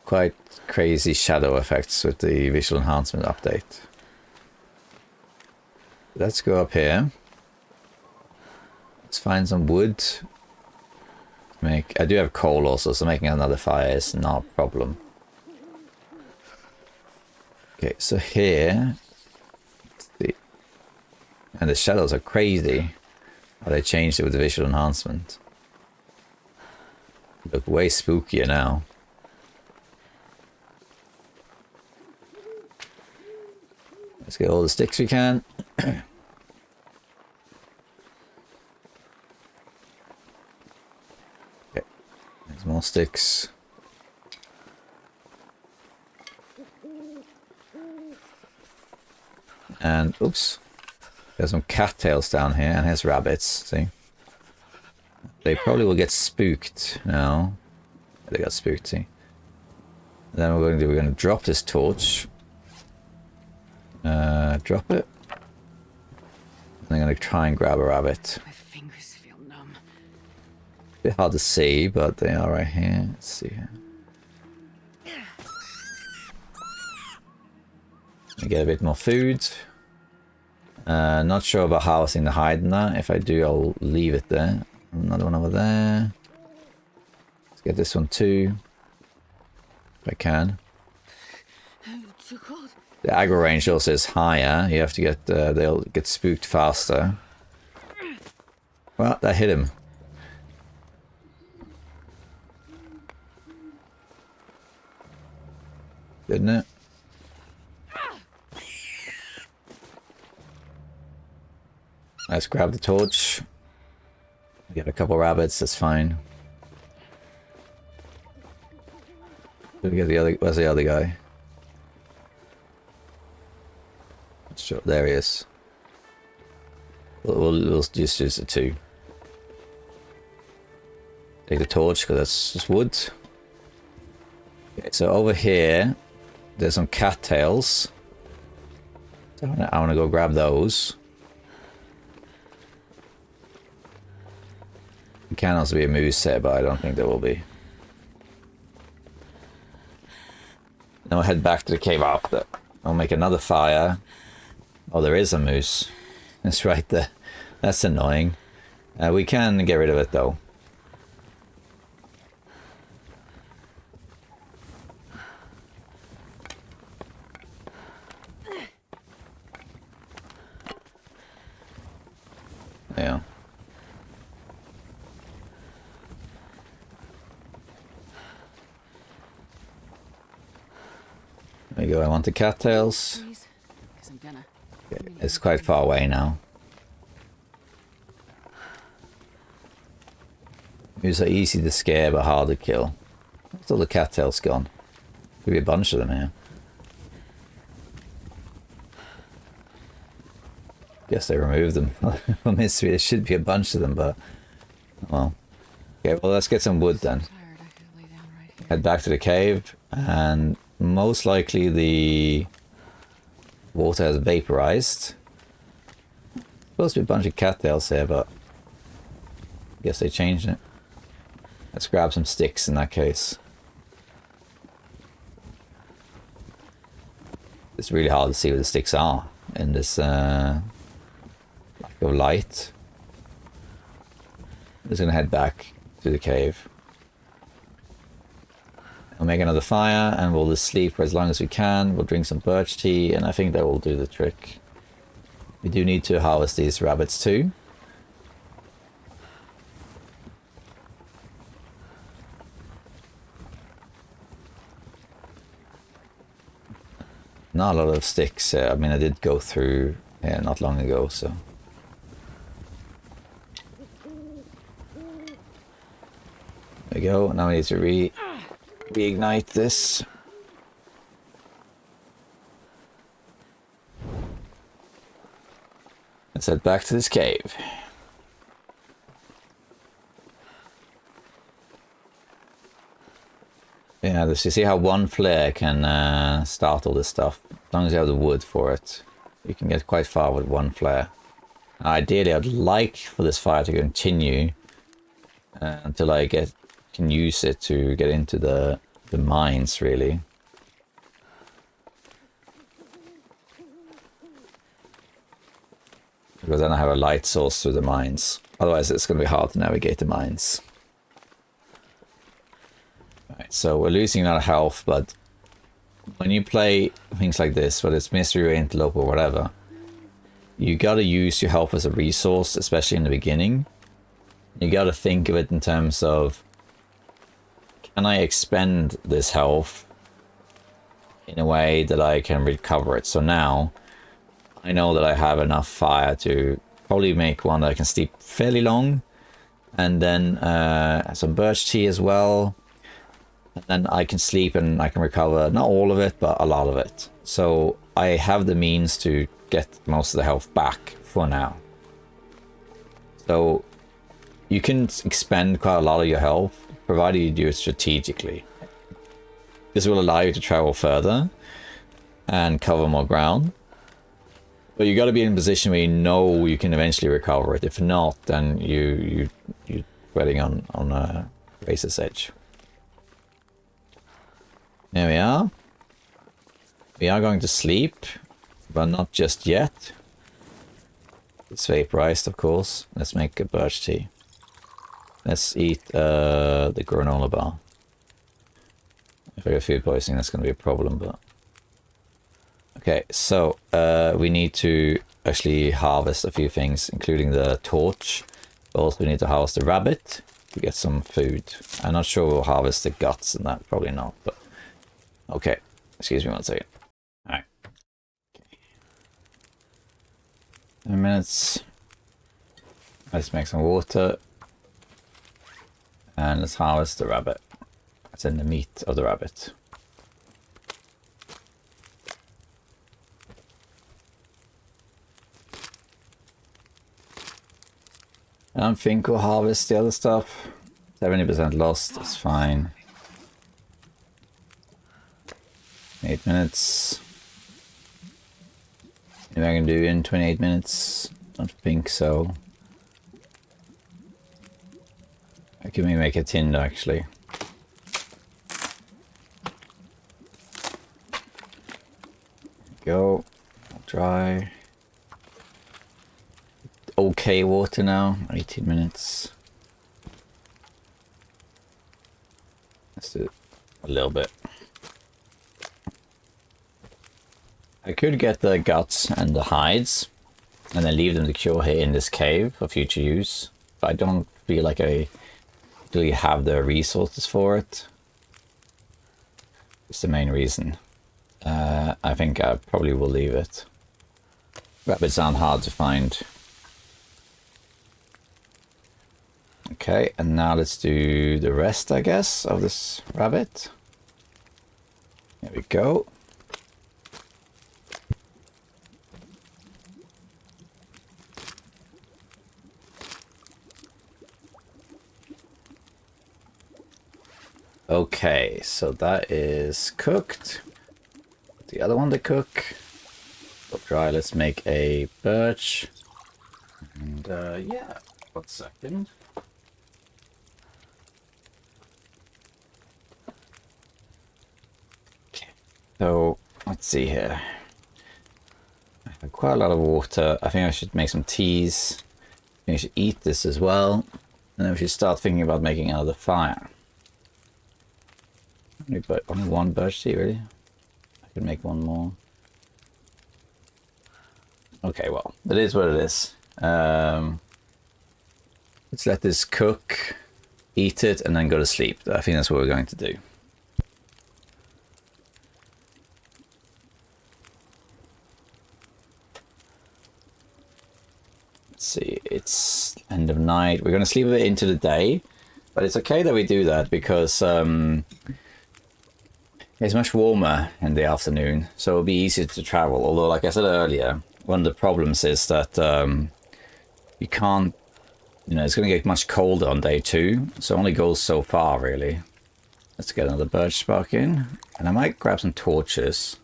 Quite crazy shadow effects with the visual enhancement update. Let's go up here. Let's find some wood. I do have coal also, so making another fire is not a problem. Okay, so here... And the shadows are crazy. How they changed it with the visual enhancement. Look way spookier now. Let's get all the sticks we can. Okay, there's more sticks. And, oops. There's some cattails down here, and here's rabbits, see? They probably will get spooked now. They got spooked, see? And then we're going to drop this torch. Drop it. And I'm going to try and grab a rabbit. My fingers feel numb. A bit hard to see, but they are right here. Let's see here. Get a bit more food. Not sure about housing the hyena. If I do, I'll leave it there. Another one over there. Let's get this one too. if I can. It's too cold. The aggro range also is higher. You have to get, they'll get spooked faster. Well, that hit him. Didn't it? Let's grab the torch. Get a couple rabbits, that's fine. Did we get the other, where's the other guy? Sure, there he is. We'll just use the two. Take the torch, because that's just wood. Okay, so over here, there's some cattails. So I want to go grab those. There can also be a moose here, but I don't think there will be. Then we'll head back to the cave after. I'll make another fire. Oh, there is a moose. It's right there. That's annoying. We can get rid of it though. Yeah. There you go, I want the cattails. Okay, it's quite far away now. These are easy to scare but hard to kill. Where's all the cattails gone? Could be a bunch of them here. Guess they removed them. From history, there should be a bunch of them, but... well. Okay, well let's get some wood then. Head back to the cave, and most likely the water has vaporized. Supposed to be a bunch of cattails here, but I guess they changed it. Let's grab some sticks in that case. It's really hard to see where the sticks are in this lack of light. I'm just gonna head back to the cave. I'll make another fire and we'll just sleep for as long as we can. We'll drink some birch tea and I think that will do the trick. We do need to harvest these rabbits too. Not a lot of sticks. I mean, I did go through here not long ago, so. There we go. Now we need to reignite this. Let's head back to this cave. Yeah, you see how one flare can start all this stuff. As long as you have the wood for it, you can get quite far with one flare. Ideally, I'd like for this fire to continue until I can use it to get into the mines, really. Because then I have a light source through the mines. Otherwise, it's going to be hard to navigate the mines. Right, so we're losing a lot of health, but when you play things like this, whether it's mystery or interlope or whatever, you gotta use your health as a resource, especially in the beginning. You gotta think of it in terms of, can I expend this health in a way that I can recover it? So now, I know that I have enough fire to probably make one that I can sleep fairly long, and then some birch tea as well. And then I can sleep and I can recover, not all of it, but a lot of it. So I have the means to get most of the health back for now. So you can expend quite a lot of your health, provided you do it strategically. This will allow you to travel further and cover more ground. But you got to be in a position where you know you can eventually recover it. If not, then you're treading on a razor's edge. There we are. We are going to sleep, but not just yet. It's vaporized, of course. Let's make a birch tea. Let's eat the granola bar. If I get food poisoning, that's going to be a problem, but... Okay, so we need to actually harvest a few things, including the torch. Also, we need to harvest the rabbit to get some food. I'm not sure we'll harvest the guts and that, probably not, but... Okay, excuse me one second. Alright. 10 minutes. Let's make some water. And let's harvest the rabbit. That's in the meat of the rabbit. I don't think we'll harvest the other stuff. 70% lost, that's fine. 8 minutes. Anything I can do in 28 minutes? Don't think so. I can maybe make a tinder actually. Go. Dry. Okay water now. 18 minutes. Let's do a little bit. I could get the guts and the hides and then leave them to cure here in this cave for future use. But I don't feel like I really have the resources for it. It's the main reason. I think I probably will leave it. Rabbits aren't hard to find. Okay, and now let's do the rest, I guess, of this rabbit. There we go. Okay, so that is cooked. The other one to cook. We'll dry. Let's make a birch. And yeah, 1 second. Okay, so let's see here. I have quite a lot of water. I think I should make some teas. I think I should eat this as well. And then we should start thinking about making another fire. Only one birch tea, really? I could make one more. Okay, well, it is what it is. Let's let this cook, eat it, and then go to sleep. I think that's what we're going to do. Let's see, it's end of night. We're going to sleep a bit into the day, but it's okay that we do that because... it's much warmer in the afternoon, so it'll be easier to travel. Although, like I said earlier, one of the problems is that you can't, it's going to get much colder on day 2, so it only goes so far, really. Let's get another birch spark in, and I might grab some torches.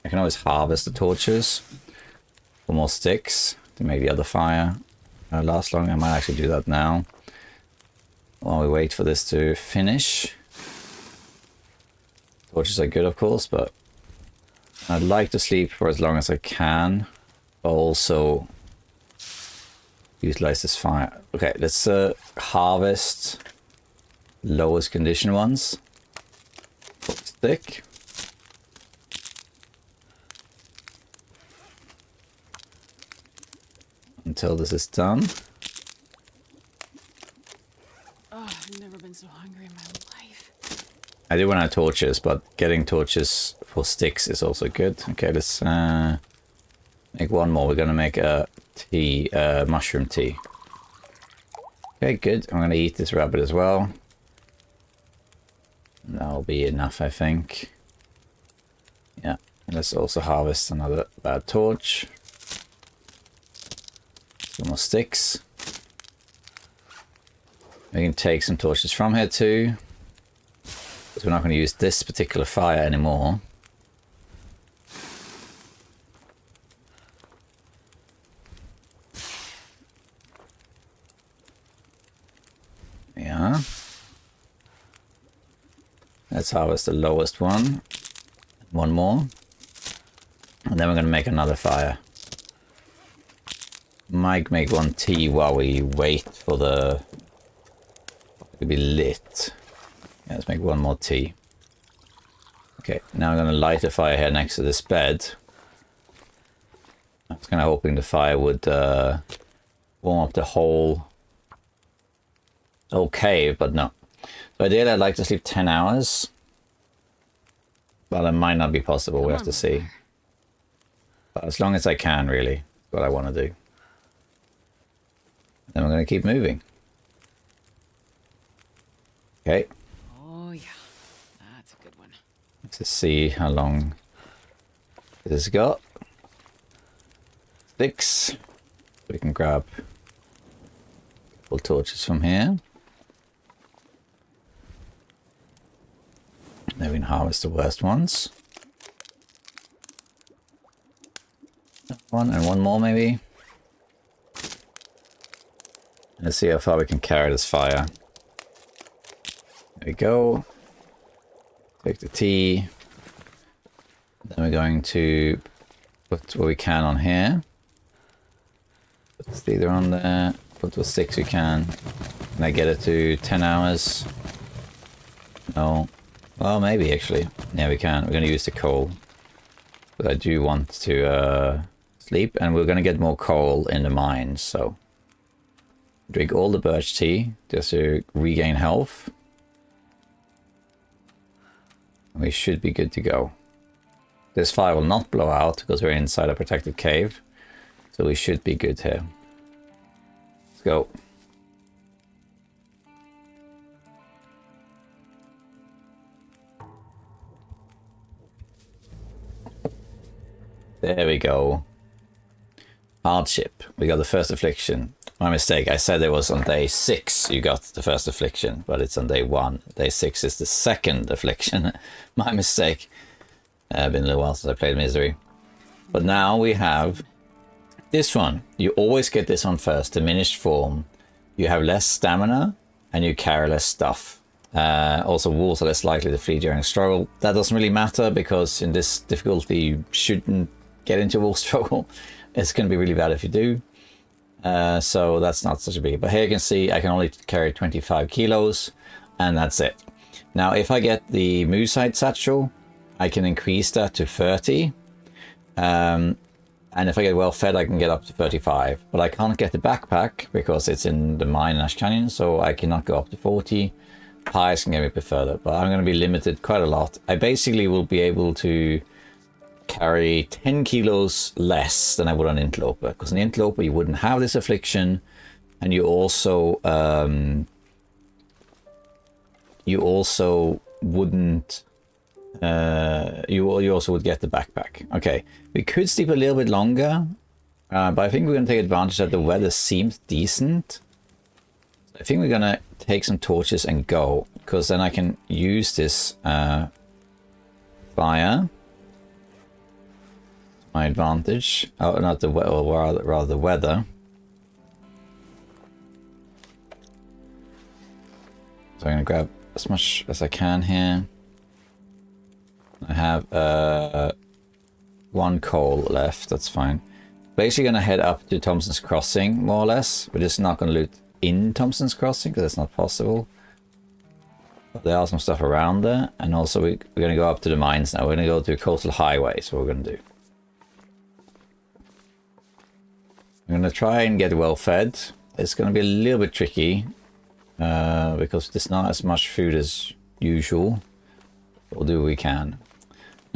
I can always harvest the torches for more sticks to make the other fire last long. I might actually do that now while we wait for this to finish. Torches are good, of course, but I'd like to sleep for as long as I can, but also utilize this fire. Okay, let's harvest lowest condition ones. Stick. Until this is done. Oh, I've never been so hungry in my life. I do want to have torches, but getting torches for sticks is also good. Okay, let's make one more. We're going to make a tea, mushroom tea. Okay, good. I'm going to eat this rabbit as well. That'll be enough, I think. Yeah, let's also harvest another bad torch. Some more sticks. We can take some torches from here too. Because we're not going to use this particular fire anymore. Yeah. Let's harvest the lowest one. One more. And then we're going to make another fire. Might make one tea while we wait for the... to be lit. Yeah, let's make one more tea. Okay, now I'm going to light a fire here next to this bed. I was kind of hoping the fire would warm up the whole cave, but no. So ideally I'd like to sleep 10 hours. But it might not be possible, we have to see. But as long as I can, really, is what I want to do. Then we're going to keep moving. Okay. Oh yeah, that's a good one. Let's just see how long this has got. Sticks. We can grab a couple torches from here. Then we can harvest the worst ones. One and one more maybe. Let's see how far we can carry this fire. There we go. Take the tea. Then we're going to put what we can on here. Put the stealer on there. Put what sticks we can. Can I get it to 10 hours? No. Well, maybe actually. Yeah, we can. We're going to use the coal. But I do want to sleep. And we're going to get more coal in the mines, so... Drink all the birch tea just to regain health. We should be good to go. This fire will not blow out because we're inside a protected cave. So we should be good here. Let's go. There we go. Hardship. We got the first affliction. My mistake. I said it was on day 6 you got the first affliction, but it's on day 1. Day 6 is the second affliction. My mistake. Been a little while since I played Misery. But now we have this one. You always get this one first. Diminished form. You have less stamina and you carry less stuff. Also, wolves are less likely to flee during a struggle. That doesn't really matter because in this difficulty you shouldn't get into a wolf struggle. It's going to be really bad if you do. So that's not such a big... But here you can see I can only carry 25 kilos and that's it. Now if I get the moosehide satchel, I can increase that to 30. And if I get well fed, I can get up to 35. But I can't get the backpack because it's in the mine in Ash Canyon, so I cannot go up to 40. Pies can get me a bit further, but I'm going to be limited quite a lot. I basically will be able to carry 10 kilos less than I would on Interloper, because in Interloper you wouldn't have this affliction, and you also wouldn't you also would get the backpack. Okay, we could sleep a little bit longer, but I think we're going to take advantage that the weather seems decent. I think we're going to take some torches and go, because then I can use this fire. My advantage. Oh, not the weather, or rather the weather. So I'm going to grab as much as I can here. I have 1 coal left, that's fine. Basically going to head up to Thompson's Crossing, more or less. We're just not going to loot in Thompson's Crossing, because that's not possible. But there are some stuff around there. And also we're going to go up to the mines now. We're going to go to Coastal Highway, so what we're going to do. I'm going to try and get well fed. It's going to be a little bit tricky, because there's not as much food as usual. We'll do what we can.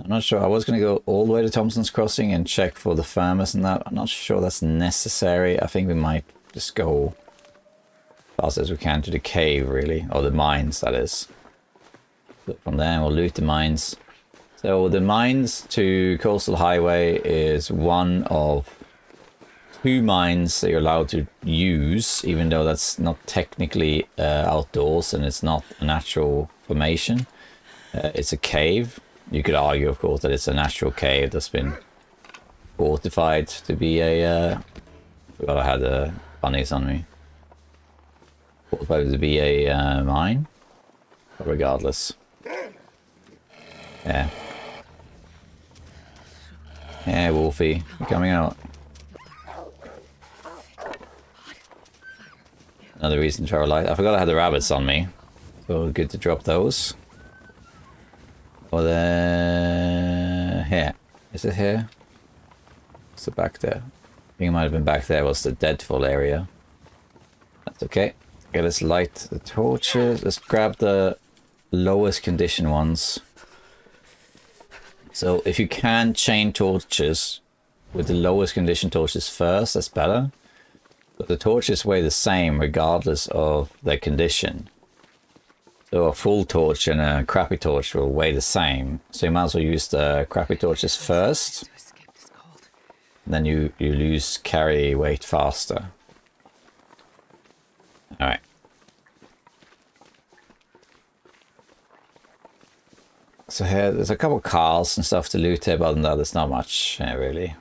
I'm not sure. I was going to go all the way to Thompson's Crossing and check for the farmers and that. I'm not sure that's necessary. I think we might just go fast as we can to the cave, really. Or the mines, that is. So from there, we'll loot the mines. So the mines to Coastal Highway is one of 2 mines that you're allowed to use, even though that's not technically outdoors and it's not a natural formation. It's a cave. You could argue, of course, that it's a natural cave that's been fortified to be a... I forgot I had bunnies on me. Fortified to be a mine. But regardless. Yeah. Yeah, Wolfie. You're coming out. Another reason to travel light. I forgot I had the rabbits on me. So good to drop those. Or the... here. Is it here? What's it back there? I think it might have been back there was the deadfall area. That's okay. Okay, let's light the torches. Let's grab the lowest condition ones. So if you can chain torches with the lowest condition torches first, that's better. But the torches weigh the same regardless of their condition. So a full torch and a crappy torch will weigh the same. So you might as well use the crappy torches first. Then you lose carry weight faster. Alright. So here, there's a couple of cars and stuff to loot here, but other than that, there's not much really.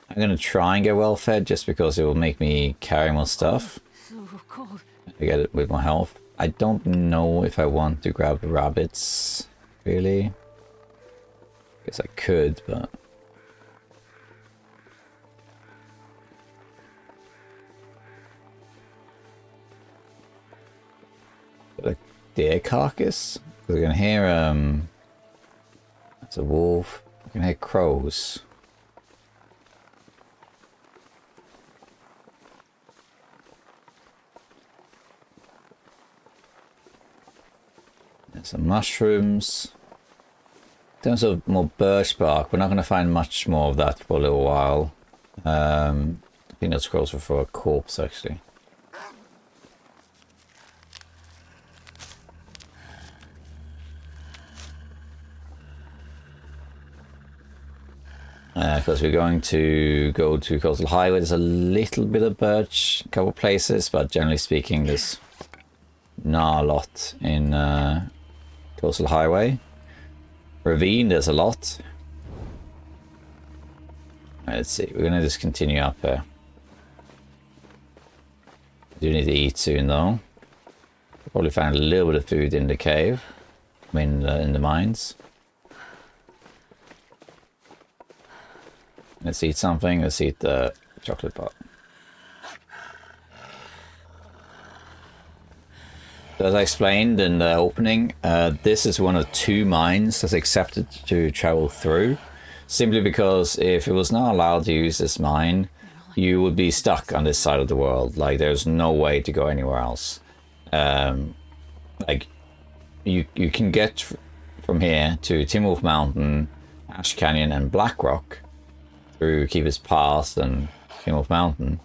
I'm going to try and get well fed just because it will make me carry more stuff. I get it with my health. I don't know if I want to grab the rabbits, really. Guess I could, but... a deer carcass? Because I can hear, that's a wolf. I can hear crows. There's some mushrooms. In terms of more birch bark, we're not going to find much more of that for a little while. I think that's closer for a corpse, actually. Because we're going to go to Coastal Highway. There's a little bit of birch, a couple places, but generally speaking, there's not a lot in Coastal Highway. Ravine, there's a lot. Let's see, we're going to just continue up here. Do need to eat soon, though. Probably found a little bit of food in the cave. I mean, in the mines. Let's eat something. Let's eat the chocolate bar. So as I explained in the opening, this is one of 2 mines that's accepted to travel through. Simply because if it was not allowed to use this mine, you would be stuck on this side of the world. Like, there's no way to go anywhere else. Like, you can get from here to Timwolf Mountain, Ash Canyon, and Blackrock through Keeper's Pass and Timwolf Mountain,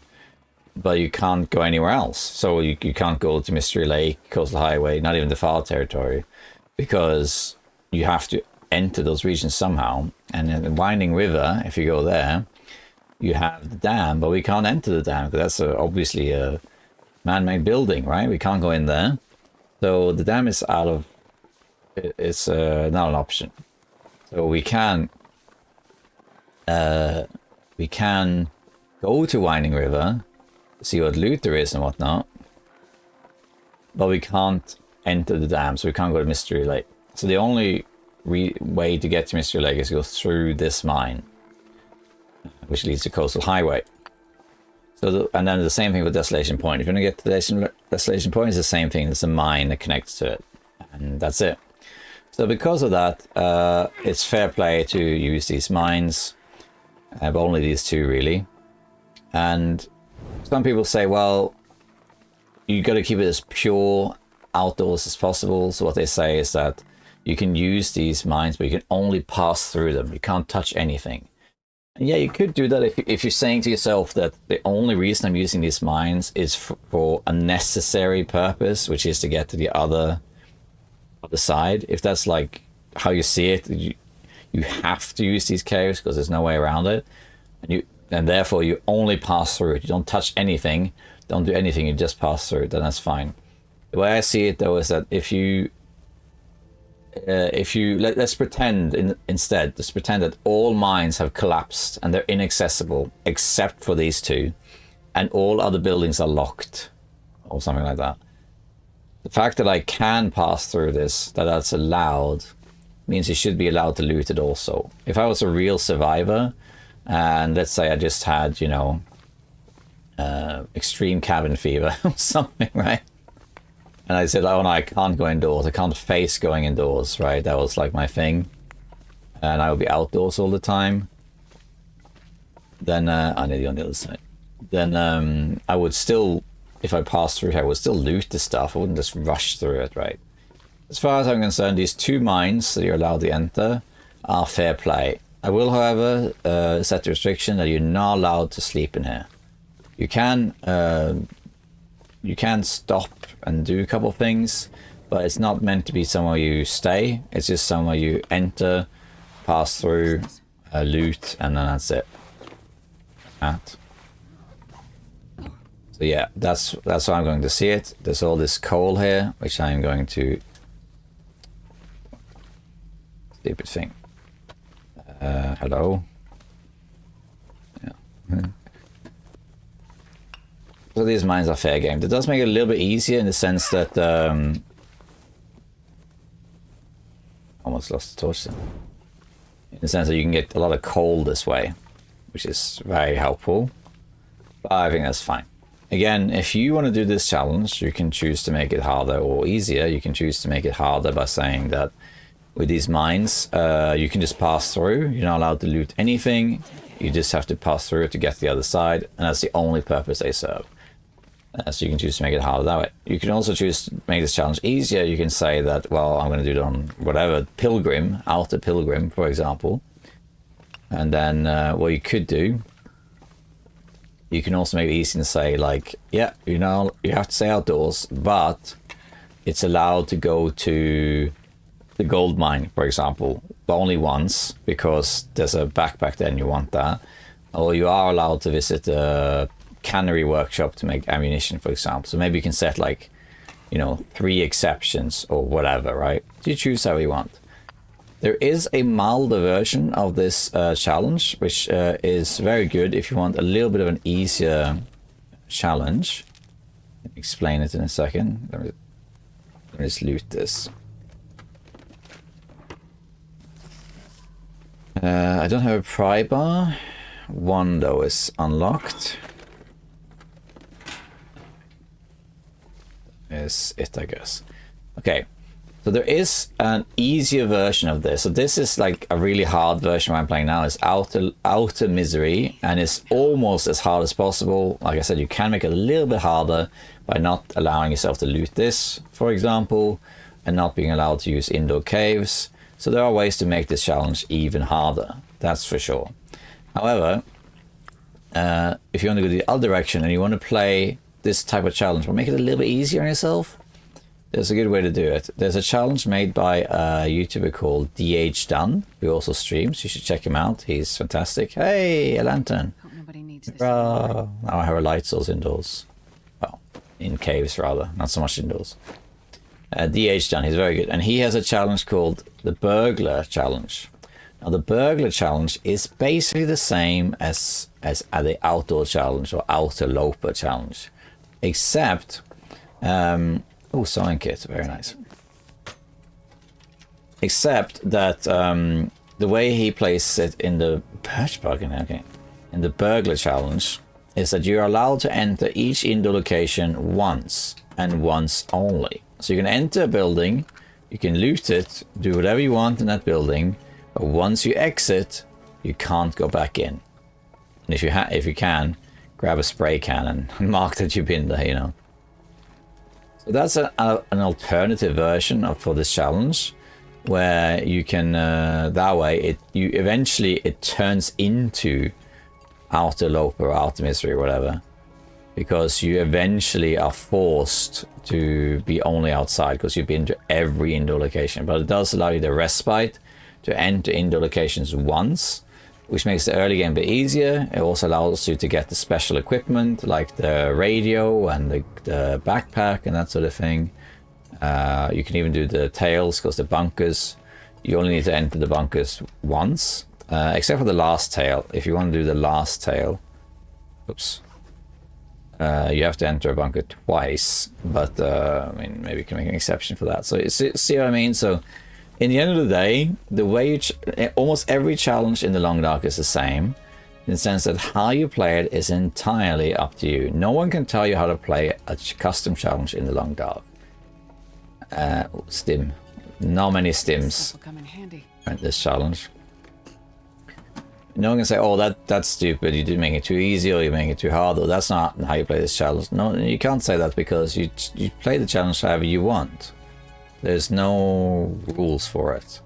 but you can't go anywhere else. So you can't go to Mystery Lake, Coastal Highway, not even the Far Territory, because you have to enter those regions somehow. And in the Winding River, if you go there, you have the dam, but we can't enter the dam because that's obviously a man-made building, right? We can't go in there. So the dam is out of... it's not an option. So we can go to Winding River, see what loot there is and whatnot, but we can't enter the dam, so we can't go to Mystery Lake. So the only way to get to Mystery Lake is to go through this mine, which leads to Coastal Highway. So and then the same thing with Desolation Point. If you want to get to Desolation Point, it's the same thing. There's a mine that connects to it, and that's it. So because of that, it's fair play to use these mines. But only these 2 really. And some people say, well, you got to keep it as pure outdoors as possible. So what they say is that you can use these mines, but you can only pass through them. You can't touch anything. And yeah, you could do that if you're saying to yourself that the only reason I'm using these mines is for a necessary purpose, which is to get to the other side. If that's like how you see it, you have to use these caves because there's no way around it, and therefore you only pass through it. You don't touch anything, don't do anything, you just pass through it, then that's fine. The way I see it though is that if you let's pretend instead, let's pretend that all mines have collapsed and they're inaccessible except for these 2, and all other buildings are locked or something like that. The fact that I can pass through this, that's allowed, means you should be allowed to loot it also. If I was a real survivor, and let's say I just had, you know, extreme cabin fever or something, right? And I said, oh no, I can't go indoors. I can't face going indoors, right? That was like my thing. And I would be outdoors all the time. Then, I need to be on the other side. Then I would still, if I passed through here, I would still loot the stuff. I wouldn't just rush through it, right? As far as I'm concerned, these 2 mines that you're allowed to enter are fair play. I will, however, set the restriction that you're not allowed to sleep in here. You can stop and do a couple of things, but it's not meant to be somewhere you stay. It's just somewhere you enter, pass through, loot, and then that's it. So yeah, that's how I'm going to see it. There's all this coal here, which I'm going to... Stupid thing. Hello? Yeah. So these mines are fair game. It does make it a little bit easier in the sense that... almost lost the torch then. In the sense that you can get a lot of coal this way, which is very helpful. But I think that's fine. Again, if you want to do this challenge, you can choose to make it harder or easier. You can choose to make it harder by saying that with these mines, you can just pass through. You're not allowed to loot anything. You just have to pass through to get to the other side, and that's the only purpose they serve. So you can choose to make it harder that way. You can also choose to make this challenge easier. You can say that, well, I'm going to do it on whatever, Pilgrim, Outer Pilgrim, for example. And then what you could do, you can also make it easy to say, like, yeah, you know, you have to stay outdoors, but it's allowed to go to the gold mine, for example, but only once, because there's a backpack there and you want that. Or you are allowed to visit a cannery workshop to make ammunition, for example. So maybe you can set, like, you know, 3 exceptions or whatever, right? So you choose how you want. There is a milder version of this challenge, which is very good if you want a little bit of an easier challenge. Let me explain it in a second. Let me just loot this. I don't have a pry bar. 1 though is unlocked. Is it, I guess. Okay. So there is an easier version of this. So this is like a really hard version I'm playing now. It's OuterMisery, and it's almost as hard as possible. Like I said, you can make it a little bit harder by not allowing yourself to loot this, for example, and not being allowed to use indoor caves. So there are ways to make this challenge even harder. That's for sure. However, if you want to go the other direction and you want to play this type of challenge, but make it a little bit easier on yourself, there's a good way to do it. There's a challenge made by a YouTuber called DH Dunn, who also streams. You should check him out. He's fantastic. Hey, a lantern. Hope nobody needs this. Now I have a light source indoors. Well, in caves rather, not so much indoors. DH Dunn, he's very good. And he has a challenge called the Burglar Challenge. Now the Burglar Challenge is basically the same as the Outdoor Challenge or Outer Loper Challenge. Except... oh, sewing kit, very nice. Except that the way he plays it in the Birch plugin, okay, in the Burglar Challenge, is that you're allowed to enter each indoor location once and once only. So you can enter a building, you can loot it, do whatever you want in that building, but once you exit, you can't go back in. And if you can, grab a spray can and mark that you've been there, you know. So that's an alternative version for this challenge, where you can that way it turns into Outer Loper or OuterMisery or whatever, because you eventually are forced to be only outside because you've been to every indoor location. But it does allow you the respite to enter indoor locations once, which makes the early game a bit easier. It also allows you to get the special equipment like the radio and the backpack and that sort of thing. You can even do the tails, because the bunkers, you only need to enter the bunkers once, except for the last tail. If you want to do the last tail, oops, you have to enter a bunker twice, but I mean, maybe you can make an exception for that. So see what I mean? So in the end of the day, the way almost every challenge in the Long Dark is the same, in the sense that how you play it is entirely up to you. No one can tell you how to play a custom challenge in the Long Dark. stim. Not many stims Stuff will come in handy. in this challenge. No one can say, oh, that's stupid, you did make it too easy, or you make it too hard, or that's not how you play this challenge. No, you can't say that, because you play the challenge however you want. There's no rules for it.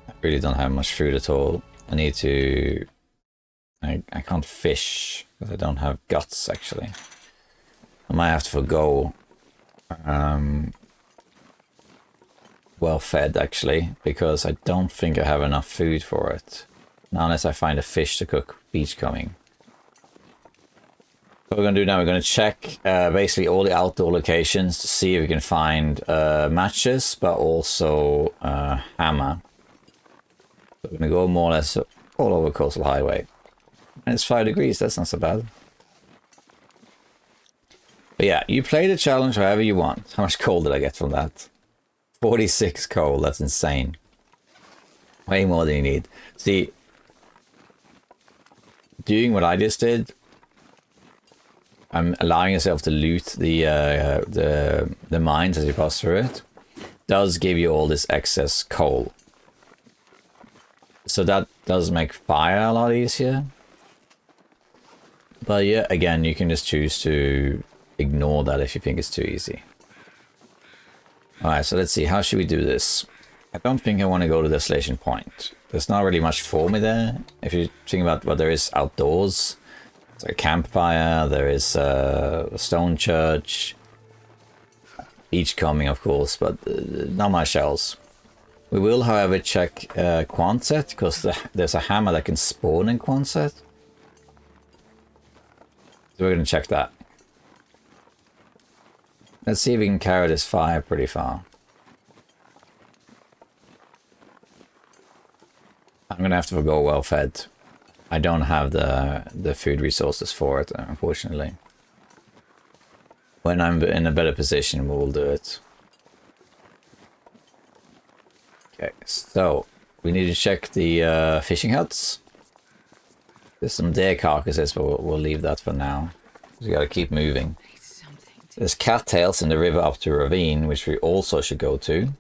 I really don't have much food at all. I need to... I can't fish, because I don't have guts, actually. I might have to forgo well fed, actually, because I don't think I have enough food for it. Not unless I find a fish to cook beach coming. What we're going to do now, we're going to check basically all the outdoor locations to see if we can find matches, but also hammer. So we're going to go more or less all over Coastal Highway. And it's 5 degrees, that's not so bad. But yeah, you play the challenge however you want. How much coal did I get from that? 46 coal, that's insane. Way more than you need. See, doing what I just did, I'm allowing yourself to loot the mines as you pass through it, does give you all this excess coal. So that does make fire a lot easier. But yeah, again, you can just choose to ignore that if you think it's too easy. Alright, so let's see, how should we do this? I don't think I want to go to Desolation Point. There's not really much for me there. If you think about what there is outdoors, there's a campfire, there is a stone church, beach coming, of course, but not much else. We will, however, check Quonset, because there's a hammer that can spawn in Quonset. So we're going to check that. Let's see if we can carry this fire pretty far. I'm going to have to go well fed. I don't have the food resources for it, unfortunately. When I'm in a better position, we'll do it. Okay, so we need to check the fishing huts. There's some deer carcasses, but we'll leave that for now. We gotta keep moving. There's cattails in the river up to ravine, which we also should go to.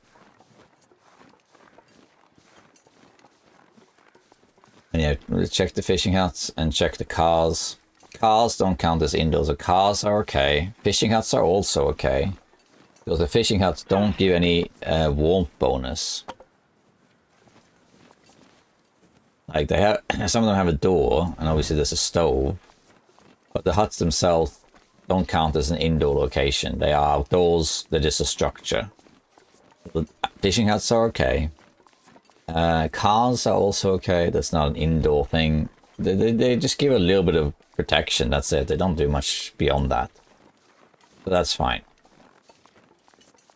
And yeah, we'll check the fishing huts and check the cars. Cars don't count as indoors, so cars are okay. Fishing huts are also okay, because the fishing huts don't give any warmth bonus. Like they have, some of them have a door, and obviously there's a stove, but the huts themselves don't count as an indoor location. They are outdoors, they're just a structure. But fishing huts are okay. Cars are also okay, that's not an indoor thing. They just give a little bit of protection, that's it. They don't do much beyond that. So that's fine.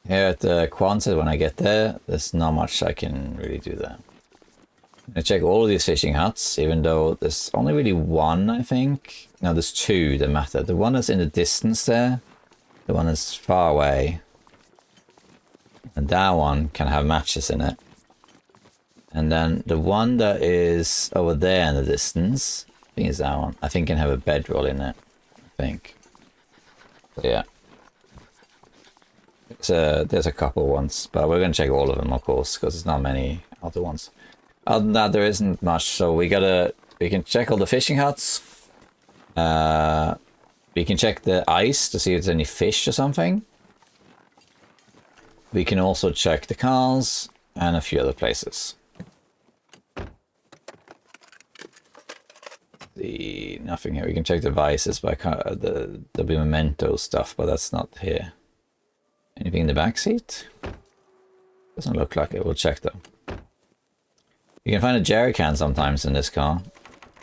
Here at the Quonset, when I get there, there's not much I can really do there. I check all of these fishing huts, even though there's only really one, I think. No, there's two that matter. The one that's in the distance there, the one that's far away, and that one can have matches in it. And then the one that is over there in the distance, I think it's that one. I think can have a bedroll in it, I think. So yeah. There's a couple ones, but we're going to check all of them, of course, because there's not many other ones. Other than that, there isn't much, so we can check all the fishing huts. We can check the ice to see if there's any fish or something. We can also check the cars and a few other places. Nothing here. We can check the vices, but there'll be memento stuff, but that's not here. Anything in the back seat? Doesn't look like it. We'll check though. You can find a jerry can sometimes in this car,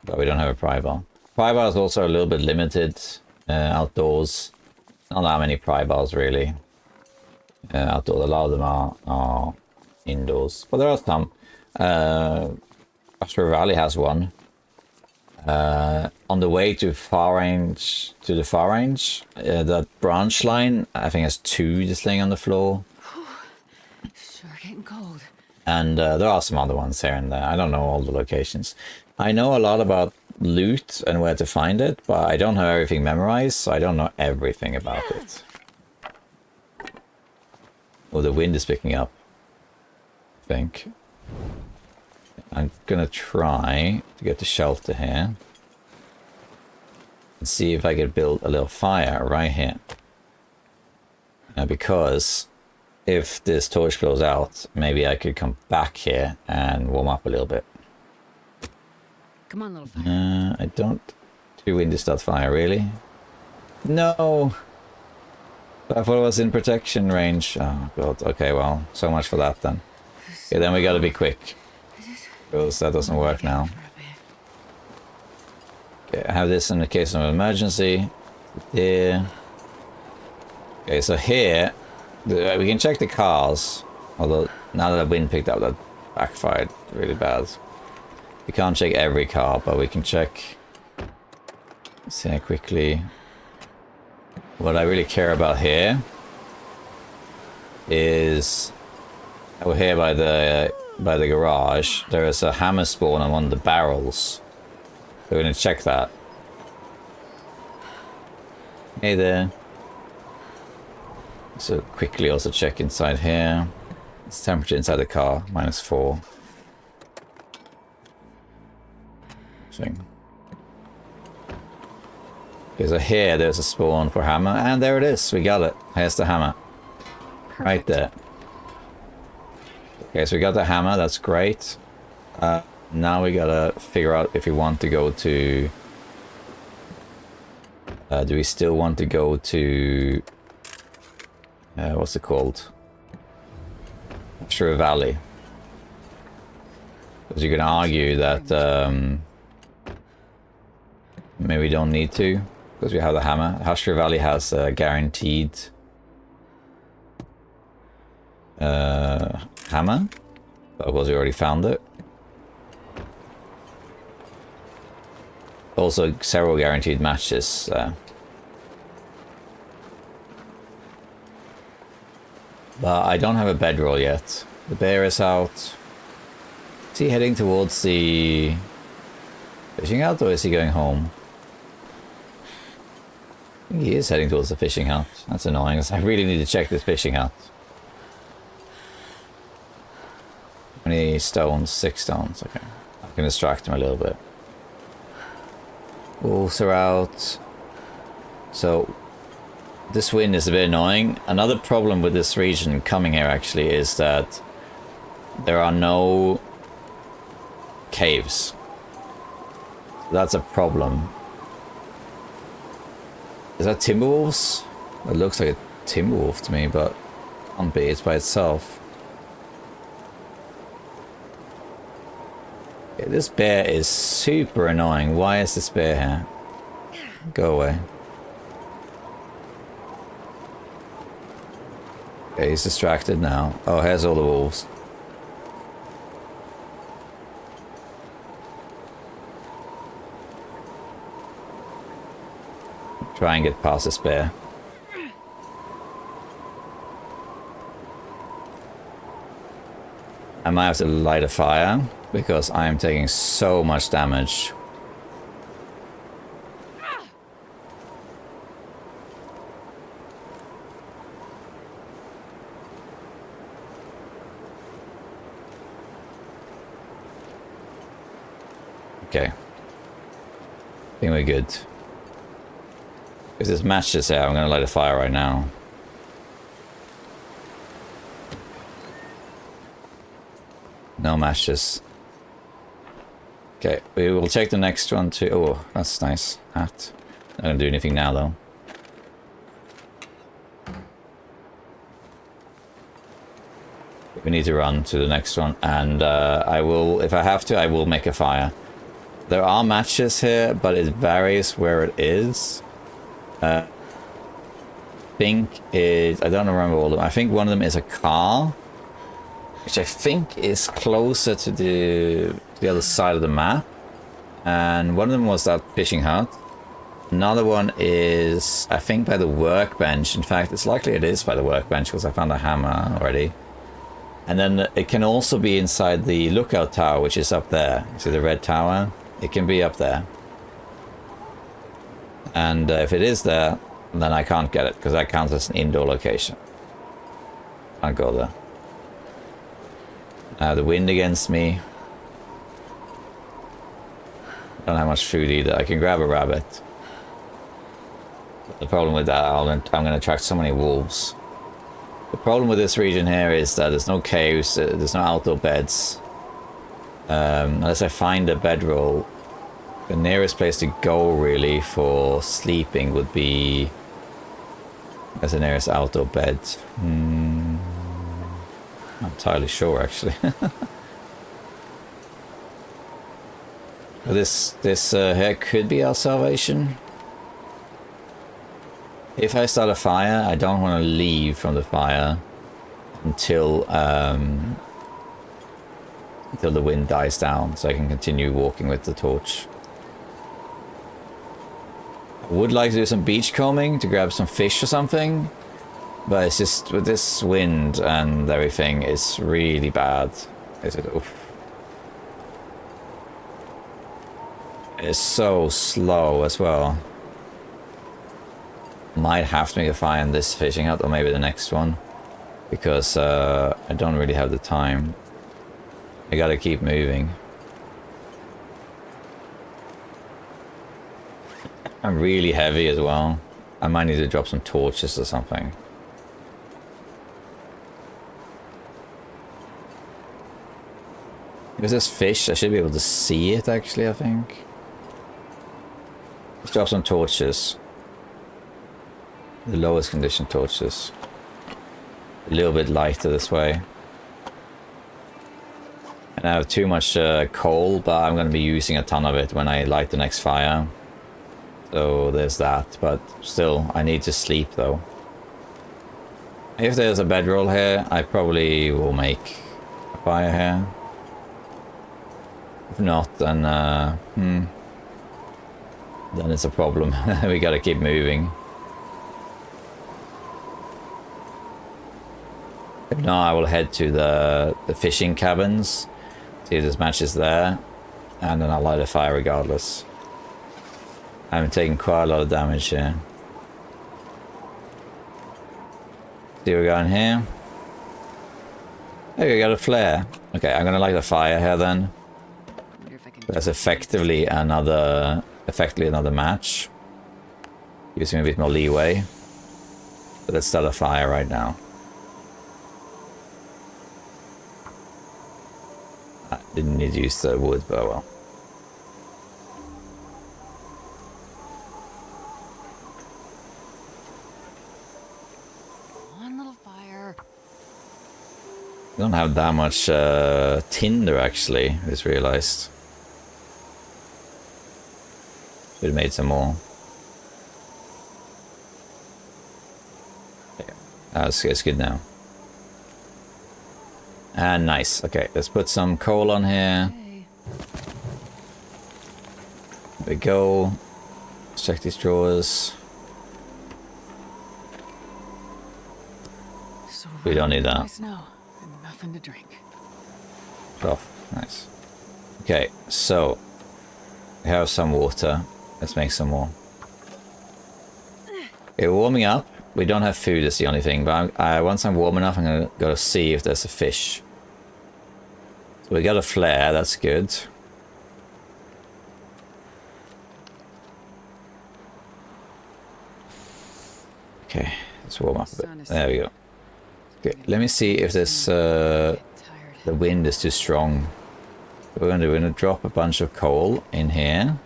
but we don't have a pry bar. Pry bar is also a little bit limited outdoors. Not that many pry bars really. Outdoors, a lot of them are indoors, but there are some. Astro Valley has one. On the way to the far range, that branch line, I think has two just laying on the floor. Sure getting cold. And there are some other ones here and there. I don't know all the locations. I know a lot about loot and where to find it, but I don't have everything memorized, so I don't know everything about it. Oh, the wind is picking up, I think. I'm gonna try to get to shelter here. And see if I can build a little fire right here. Because if this torch blows out, maybe I could come back here and warm up a little bit. Come on, little fire. I don't... Too windy to start fire, really? No! I thought it was in protection range. Oh, God. Okay, well, so much for that, then. Okay, then we gotta be quick. Because that doesn't work now. Okay, I have this in the case of emergency. There. Okay, so here, we can check the cars. Although, now that the wind picked up, that backfired really bad. We can't check every car, but we can check... Let's see how quickly... What I really care about here is over here by the garage. There is a hammer spawn on one of the barrels. So we're gonna check that. Hey there. So quickly also check inside here. It's temperature inside the car, -4. Thing. Okay, so here there's a spawn for hammer, and there it is. We got it. Here's the hammer. Perfect. Right there. Okay, so we got the hammer. That's great. Now we gotta figure out if we want to go to... do we still want to go to... what's it called? True Valley. Because you can argue that maybe we don't need to, because we have the hammer. True Valley has a guaranteed hammer, but of course we already found it. Also several guaranteed matches. But I don't have a bedroll yet. The bear is out. Is he heading towards the fishing hut, or is he going home? I think he is heading towards the fishing hut. That's annoying, because I really need to check this fishing hut. How many stones? 6 stones. Okay. I can distract him a little bit. Wolves are out. So this wind is a bit annoying. Another problem with this region coming here actually is that there are no caves. That's a problem. Is that Timberwolves? It looks like a Timberwolf to me, but can't be. It's by itself. Okay, this bear is super annoying. Why is this bear here? Go away. Okay, he's distracted now. Oh, here's all the wolves. Try and get past this bear. I might have to light a fire because I am taking so much damage. Okay. I think we're good. If there's matches there, I'm going to light a fire right now. No matches. Okay, we will take the next one to... Oh, that's nice. Hat. Not going to do anything now, though. We need to run to the next one, and I will, if I have to, I will make a fire. There are matches here, but it varies where it is. I think is... I don't remember all of them. I think one of them is a car, which I think is closer to the other side of the map. And one of them was that fishing hut. Another one is, I think, by the workbench. In fact, it's likely it is by the workbench because I found a hammer already. And then it can also be inside the lookout tower, which is up there. See the red tower? It can be up there. And if it is there, then I can't get it because that counts as an indoor location. Can't go there. The wind against me. Don't have much food either. I can grab a rabbit. But the problem with that, I'm going to attract so many wolves. The problem with this region here is that there's no caves, there's no outdoor beds. Unless I find a bedroll, the nearest place to go really for sleeping would be as the nearest outdoor bed. I'm not entirely sure actually. But this here could be our salvation. If I start a fire, I don't want to leave from the fire until the wind dies down, so I can continue walking with the torch. I would like to do some beachcombing to grab some fish or something, but it's just with this wind and everything, it's really bad. It's so slow as well. Might have to make a fire in this fishing hut, or maybe the next one, because I don't really have the time. I gotta keep moving. I'm really heavy as well. I might need to drop some torches or something. If there's fish, I should be able to see it actually, I think. Let's drop some torches. The lowest condition torches. A little bit lighter this way. And I have too much coal, but I'm going to be using a ton of it when I light the next fire. So there's that, but still, I need to sleep though. If there's a bedroll here, I probably will make a fire here. If not, then it's a problem. We gotta keep moving. If not, I will head to the fishing cabins, see if there's matches there, and then I'll light a fire regardless. I'm taking quite a lot of damage here. See what we got in here? Hey, we got a flare. Okay, I'm gonna light a fire here then. That's effectively another match. Using a bit more leeway. But let's start a fire right now. I didn't need to use the wood, but oh well. One little fire. We don't have that much tinder actually, I just realized. Should have made some more. Yeah. It's good now. And nice. Okay, let's put some coal on here. Okay. There we go. Let's check these drawers. So We don't need that. nice now, and nothing to drink. Off. Nice. Okay, so we have some water. Let's make some more. Okay, we're warming up. We don't have food, that's the only thing. But once I'm warm enough, I'm going to go see if there's a fish. So we got a flare, that's good. Okay, let's warm up a bit. There we go. Okay, let me see if this the wind is too strong. What we're going to drop a bunch of coal in here.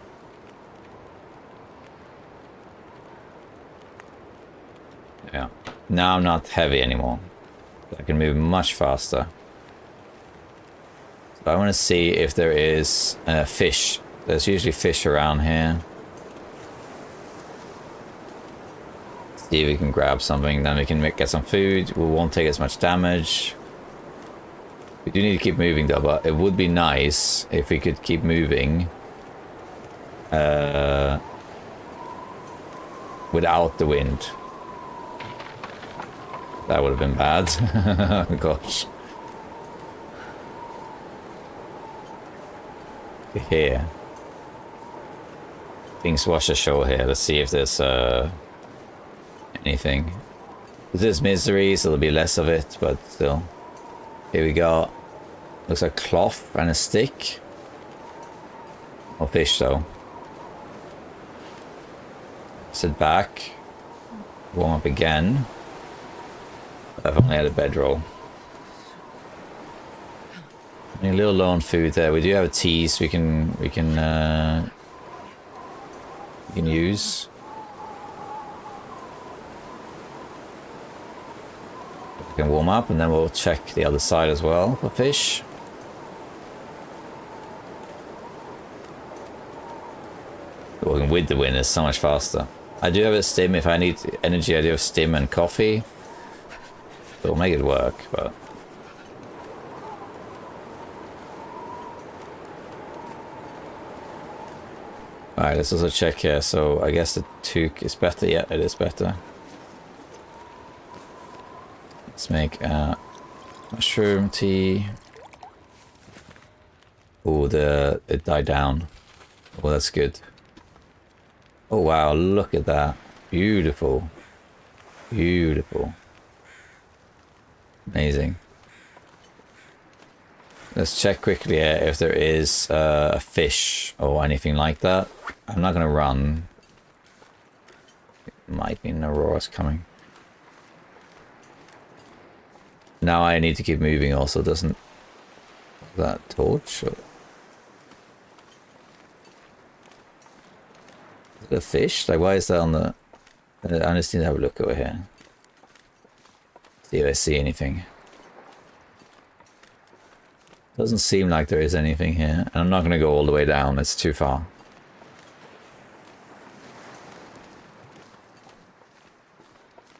Yeah. Now I'm not heavy anymore. I can move much faster. So I want to see if there is fish. There's usually fish around here. See if we can grab something, then we can get some food. We won't take as much damage. We do need to keep moving though, but it would be nice if we could keep moving without the wind. That would have been bad. Oh, gosh. Here. Things wash ashore here. Let's see if there's anything. This is misery, so there'll be less of it, but still. Here we go. Looks like cloth and a stick. Or fish, though. Sit back. Warm up again. I've only had a bedroll. A little low on food there. We do have a tease we can use. We can warm up and then we'll check the other side as well for fish. Working with the wind is so much faster. I do have a stim. If I need energy, I do have stim and coffee. It'll make it work, but... Alright, let's also check here. So I guess the toque is better. Yeah, it is better. Let's make mushroom tea. Oh, it died down. Oh, that's good. Oh wow, look at that. Beautiful. Beautiful. Amazing. Let's check quickly here if there is a fish or anything like that. I'm not going to run. It might be an Aurora's coming. Now I need to keep moving also, doesn't that torch? Or... Is it a fish? Like, why is that on the... I just need to have a look over here. See if I see anything. Doesn't seem like there is anything here. And I'm not going to go all the way down, it's too far.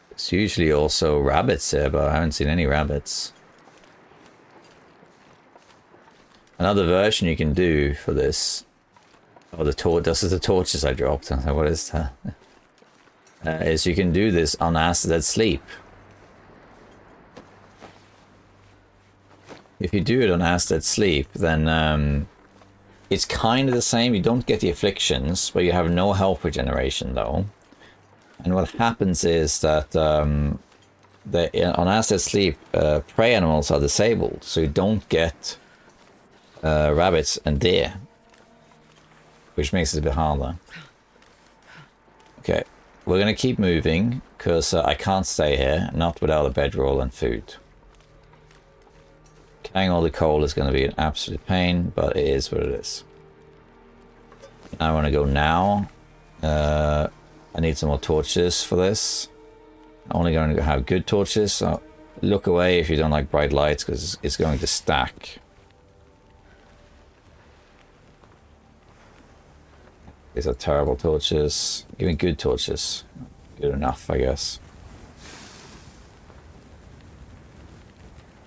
There's usually also rabbits here, but I haven't seen any rabbits. Another version you can do for this... Oh, the torch. This is the torches I dropped. I was like, what is that? Is you can do this on acid at sleep. If you do it on acid at sleep, then it's kind of the same. You don't get the afflictions, but you have no health regeneration though. And what happens is that on acid at sleep, prey animals are disabled, so you don't get rabbits and deer, which makes it a bit harder. Okay, we're gonna keep moving because I can't stay here, not without a bedroll and food. Carrying all the coal is going to be an absolute pain, but it is what it is. I want to go now. I need some more torches for this. I'm only going to have good torches, so look away if you don't like bright lights, because it's going to stack. These are terrible torches. Give me good torches. Good enough, I guess.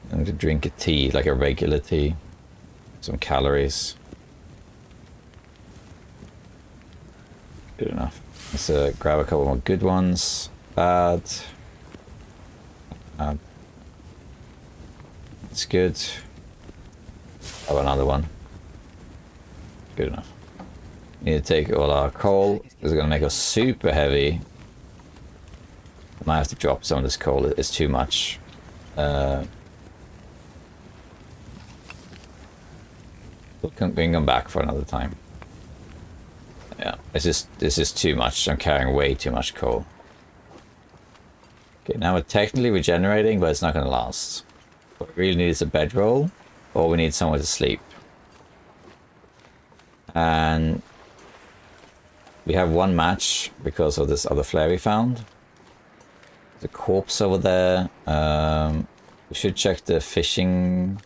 I'm going to drink a tea, like a regular tea. Some calories. Good enough. Let's grab a couple more good ones. Bad. It's good. Oh, another one. Good enough. Need to take all our coal. This is going to make us super heavy. I might have to drop some of this coal. It's too much. We can come back for another time. Yeah, this is too much. I'm carrying way too much coal. Okay, now we're technically regenerating, but it's not going to last. What we really need is a bedroll, or we need somewhere to sleep. And we have one match because of this other flare we found. There's a corpse over there. We should check the fishing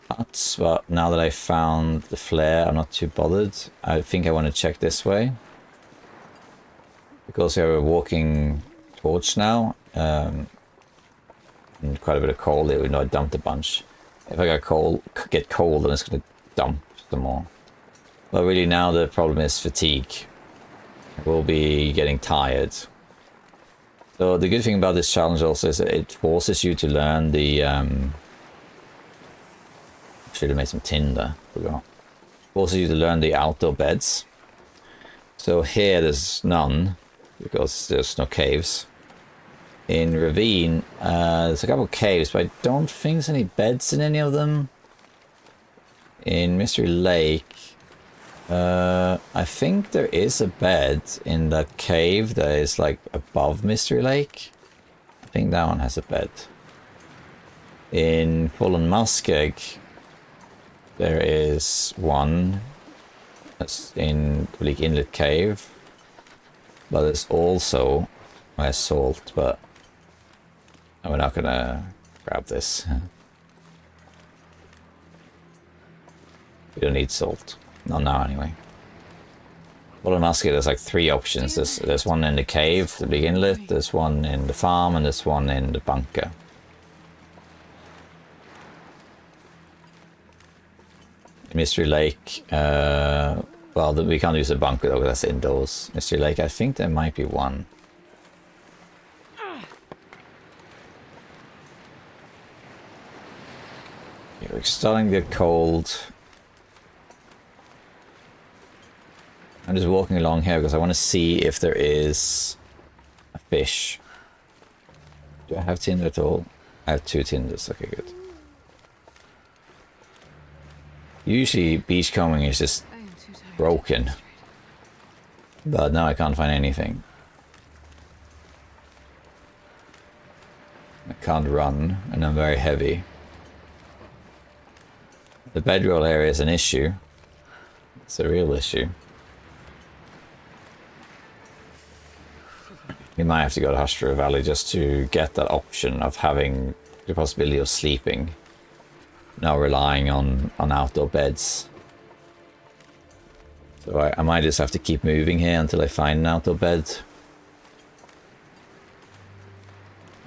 huts, but now that I found the flare, I'm not too bothered. I think I want to check this way. Because we have a walking torch now. And quite a bit of coal, even though I dumped a bunch. If I get coal, then it's going to dump some more. But really now the problem is fatigue. We'll be getting tired. So the good thing about this challenge also is that it forces you to learn the... should have made some tinder. Forgot. Forces you to learn the outdoor beds. So here there's none, because there's no caves. In Ravine, there's a couple of caves, but I don't think there's any beds in any of them. In Mystery Lake, I think there is a bed in that cave that is like above Mystery Lake. I think that one has a bed. In Fallen Muskeg, there is one that's in Bleak Inlet Cave, but there's also salt, but we're not gonna grab this. We don't need salt. Not now, anyway. Fallen Muskeg, there's like 3 options. There's one in the cave, the Bleak Inlet, there's one in the farm, and there's one in the bunker. Mystery Lake, well, we can't use a bunker though, that's indoors. Mystery Lake, I think there might be one. Okay, we're starting to get cold. I'm just walking along here because I want to see if there is a fish. Do I have tinder at all? I have 2 tinders, okay, good. Usually beachcombing is just broken, but now I can't find anything. I can't run, and I'm very heavy. The bedroll area is an issue. It's a real issue. We might have to go to Hushra Valley just to get that option of having the possibility of sleeping. Now relying on outdoor beds. So I might just have to keep moving here until I find an outdoor bed.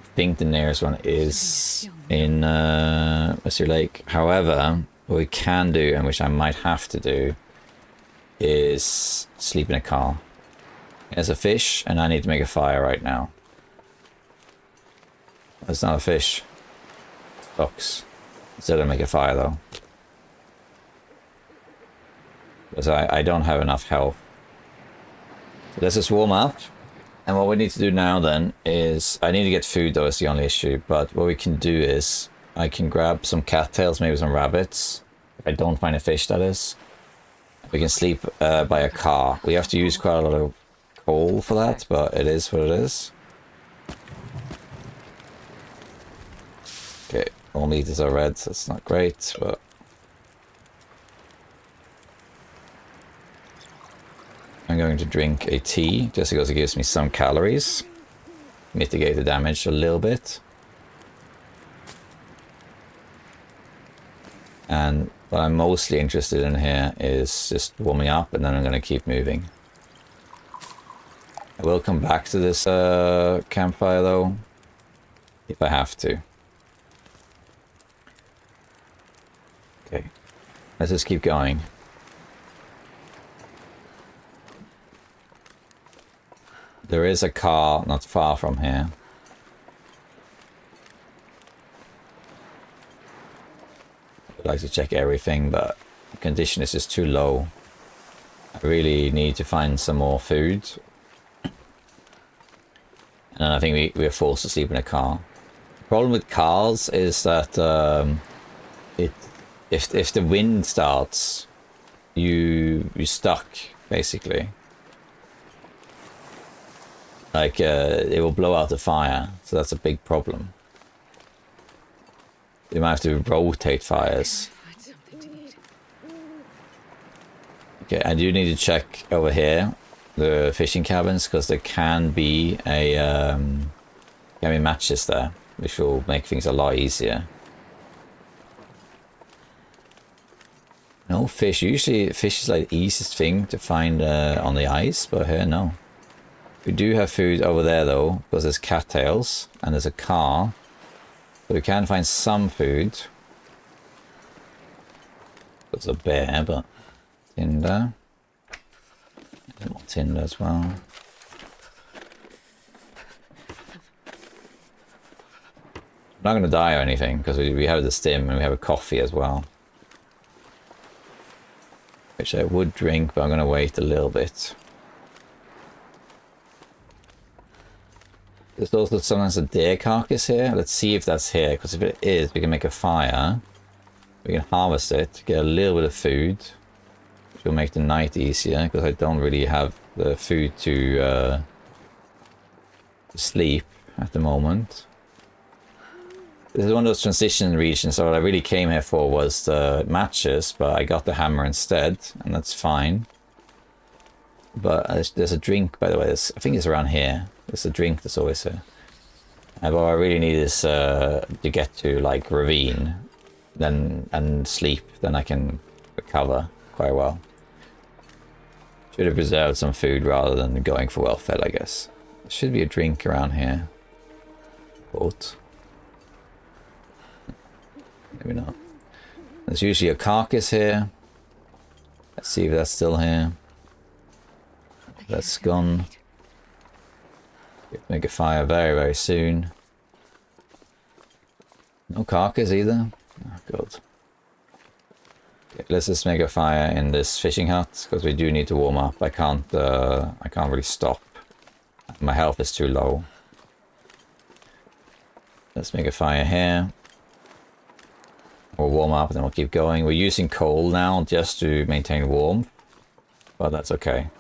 I think the nearest one is in Mystery Lake. However, what we can do, and which I might have to do, is sleep in a car. There's a fish, and I need to make a fire right now. It's not a fish. It's ducks. Instead of make a fire though. Because I don't have enough health. So let's just warm up. And what we need to do now then is, I need to get food though, is the only issue. But what we can do is, I can grab some cattails, maybe some rabbits. If I don't find a fish, that is. We can sleep by a car. We have to use quite a lot of coal for that, but it is what it is. Okay. All meters are red, so it's not great, but... I'm going to drink a tea, just because it gives me some calories. Mitigate the damage a little bit. And what I'm mostly interested in here is just warming up, and then I'm going to keep moving. I will come back to this campfire though, if I have to. Okay, let's just keep going. There is a car not far from here. I'd like to check everything, but the condition is just too low. I really need to find some more food. And I think we're forced to sleep in a car. The problem with cars is that if the wind starts, you're stuck, basically. Like, it will blow out the fire, so that's a big problem. You might have to rotate fires. Okay, I do need to check over here, the fishing cabins, because there can be matches there, which will make things a lot easier. No fish. Usually fish is like the easiest thing to find on the ice, but here no. We do have food over there though, because there's cattails and there's a car. So we can find some food. There's a bear, but tinder. I want tinder as well. I'm not going to die or anything, because we have the stim and we have a coffee as well. Which I would drink, but I'm going to wait a little bit. There's also sometimes a deer carcass here. Let's see if that's here, because if it is, we can make a fire. We can harvest it, get a little bit of food, which will make the night easier, because I don't really have the food to sleep at the moment. This is one of those transition regions, so what I really came here for was the matches, but I got the hammer instead, and that's fine. But there's a drink, by the way, I think it's around here. There's a drink that's always here. But what I really need is to get to, like, ravine, and sleep, then I can recover quite well. Should have preserved some food rather than going for well-fed, I guess. There should be a drink around here. Boat. Maybe not. There's usually a carcass here. Let's see if that's still here. That's gone. Make a fire very, very soon. No carcass either. Oh god. Okay, let's just make a fire in this fishing hut, because we do need to warm up. I can't really stop. My health is too low. Let's make a fire here. We'll warm up and then we'll keep going. We're using coal now just to maintain warmth, but that's okay.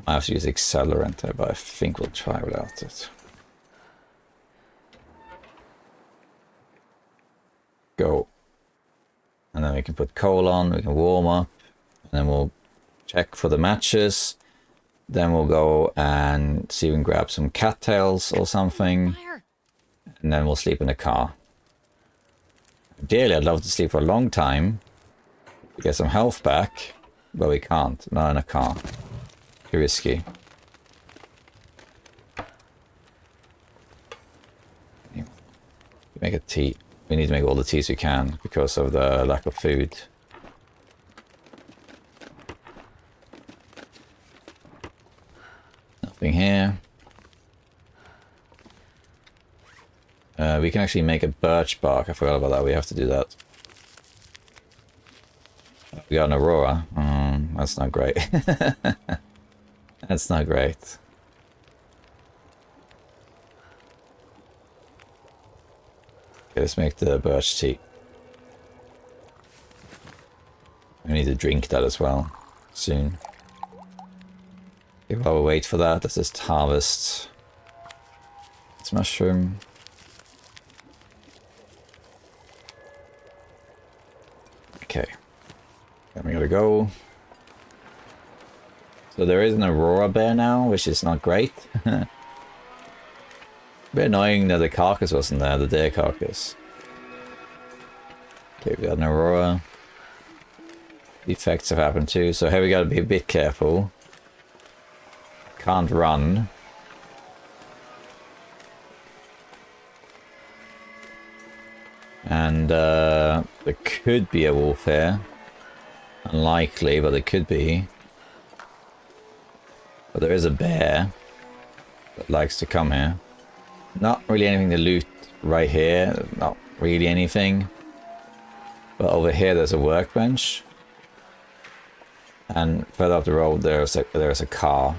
I have to use accelerant there, but I think we'll try without it. Go. And then we can put coal on, we can warm up, and then we'll check for the matches. Then we'll go and see if we can grab some cattails or something. Fire. And then we'll sleep in the car. Ideally, I'd love to sleep for a long time. To get some health back, but we can't. Not in a car. Too risky. Make a tea. We need to make all the teas we can because of the lack of food. Nothing here. We can actually make a birch bark. I forgot about that. We have to do that. We got an aurora. That's not great. That's not great. Okay, let's make the birch tea. We need to drink that as well soon. Okay, while we wait for that, let's just harvest this mushroom. Okay, then we gotta go. So there is an aurora bear now, which is not great. A bit annoying that the carcass wasn't there, the deer carcass. Okay, we got an aurora. The effects have happened too, so here we gotta be a bit careful. Can't run. And there could be a wolf here. Unlikely, but there could be. But there is a bear that likes to come here. Not really anything to loot right here. Not really anything. But over here there's a workbench. And further up the road there's a car.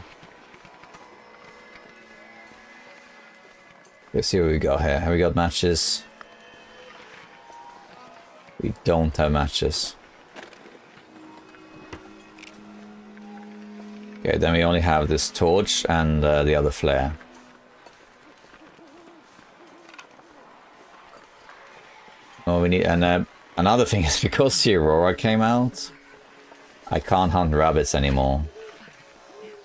Let's see what we got here. Have we got matches? We don't have matches. Okay, then we only have this torch and the other flare. Oh, we need, and another thing is because the aurora came out, I can't hunt rabbits anymore.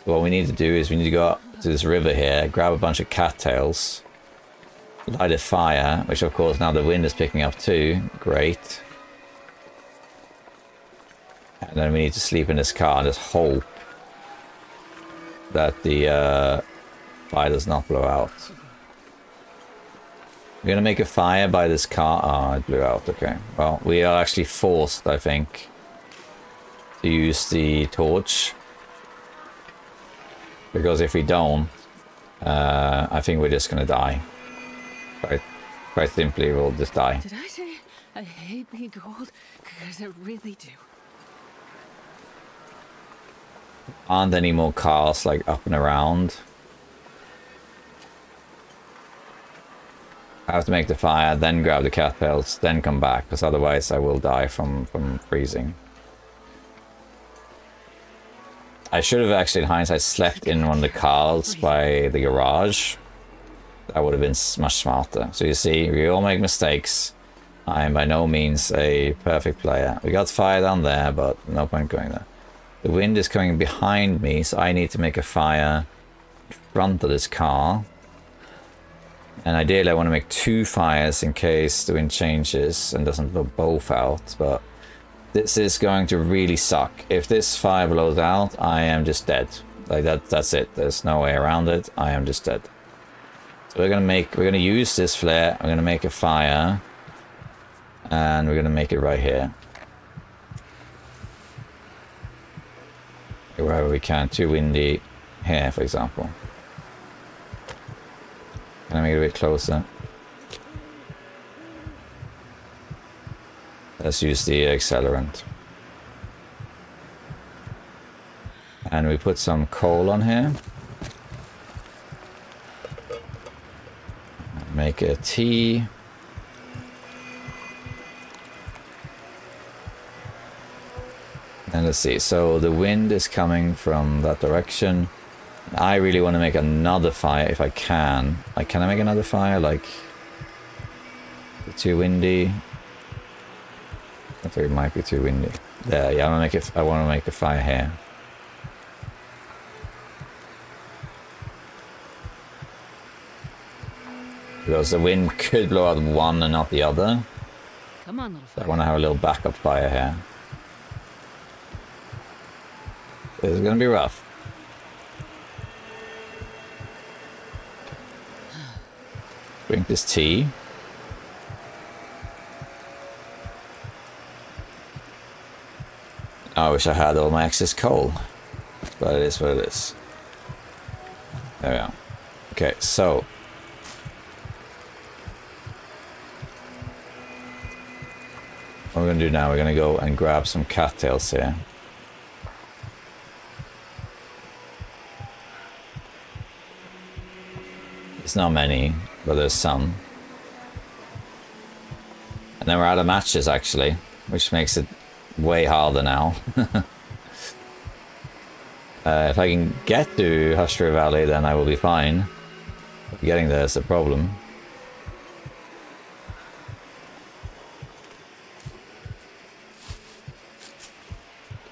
So what we need to do is we need to go up to this river here, grab a bunch of cattails, light a fire, which of course now the wind is picking up too. Great. And then we need to sleep in this car and just hope that the fire does not blow out. We're gonna make a fire by this car. Oh, it blew out. Okay. Well, we are actually forced, I think, to use the torch. Because if we don't, I think we're just gonna die. Quite simply, we'll just die. Did I say I hate being cold? Because I really do. Aren't any more cars like up and around. I have to make the fire, then grab the cattails, then come back, because otherwise I will die from freezing. I should have actually, in hindsight, slept in one of the cars by the garage. That would have been much smarter. So you see, we all make mistakes. I am by no means a perfect player. We got fire down there, but no point going there. The wind is coming behind me, so I need to make a fire in front of this car. And ideally I want to make 2 fires in case the wind changes and doesn't blow both out, but this is going to really suck. If this fire blows out, I am just dead. Like that's it. There's no way around it. I am just dead. So we're gonna use this flare, we're gonna make a fire, and we're gonna make it right here. Wherever we can, too windy here, for example. Can I make it a bit closer? Let's use the accelerant. And we put some coal on here. Make a T. And let's see, so the wind is coming from that direction. I really want to make another fire if I can. Like, can I make another fire? Like, too windy. I think it might be too windy. There, yeah, I want to make a fire here. Because the wind could blow out one and not the other. Come on, little So fire. I want to have a little backup fire here. This is going to be rough. Drink this tea. I wish I had all my excess coal. But it is what it is. There we are. Okay, so. What we're going to do now, we're going to go and grab some cattails here. It's not many, but there's some. And then we're out of matches, actually, which makes it way harder now. If I can get to Hushtree Valley, then I will be fine. But getting there is a problem.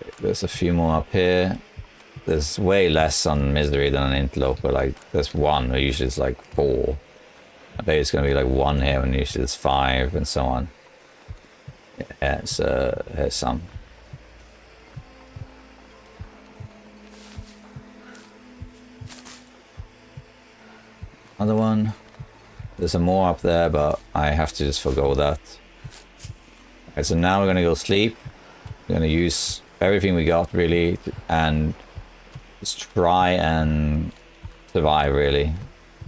Okay, there's a few more up here. There's way less on Misery than on Interloper. Like, there's 1, but usually it's like 4. I bet it's going to be like 1 here, and usually it's 5, and so on. Yeah, here's some. Another one. There's some more up there, but I have to just forgo that. Okay, so now we're going to go sleep. We're going to use everything we got, really, and just try and survive, really.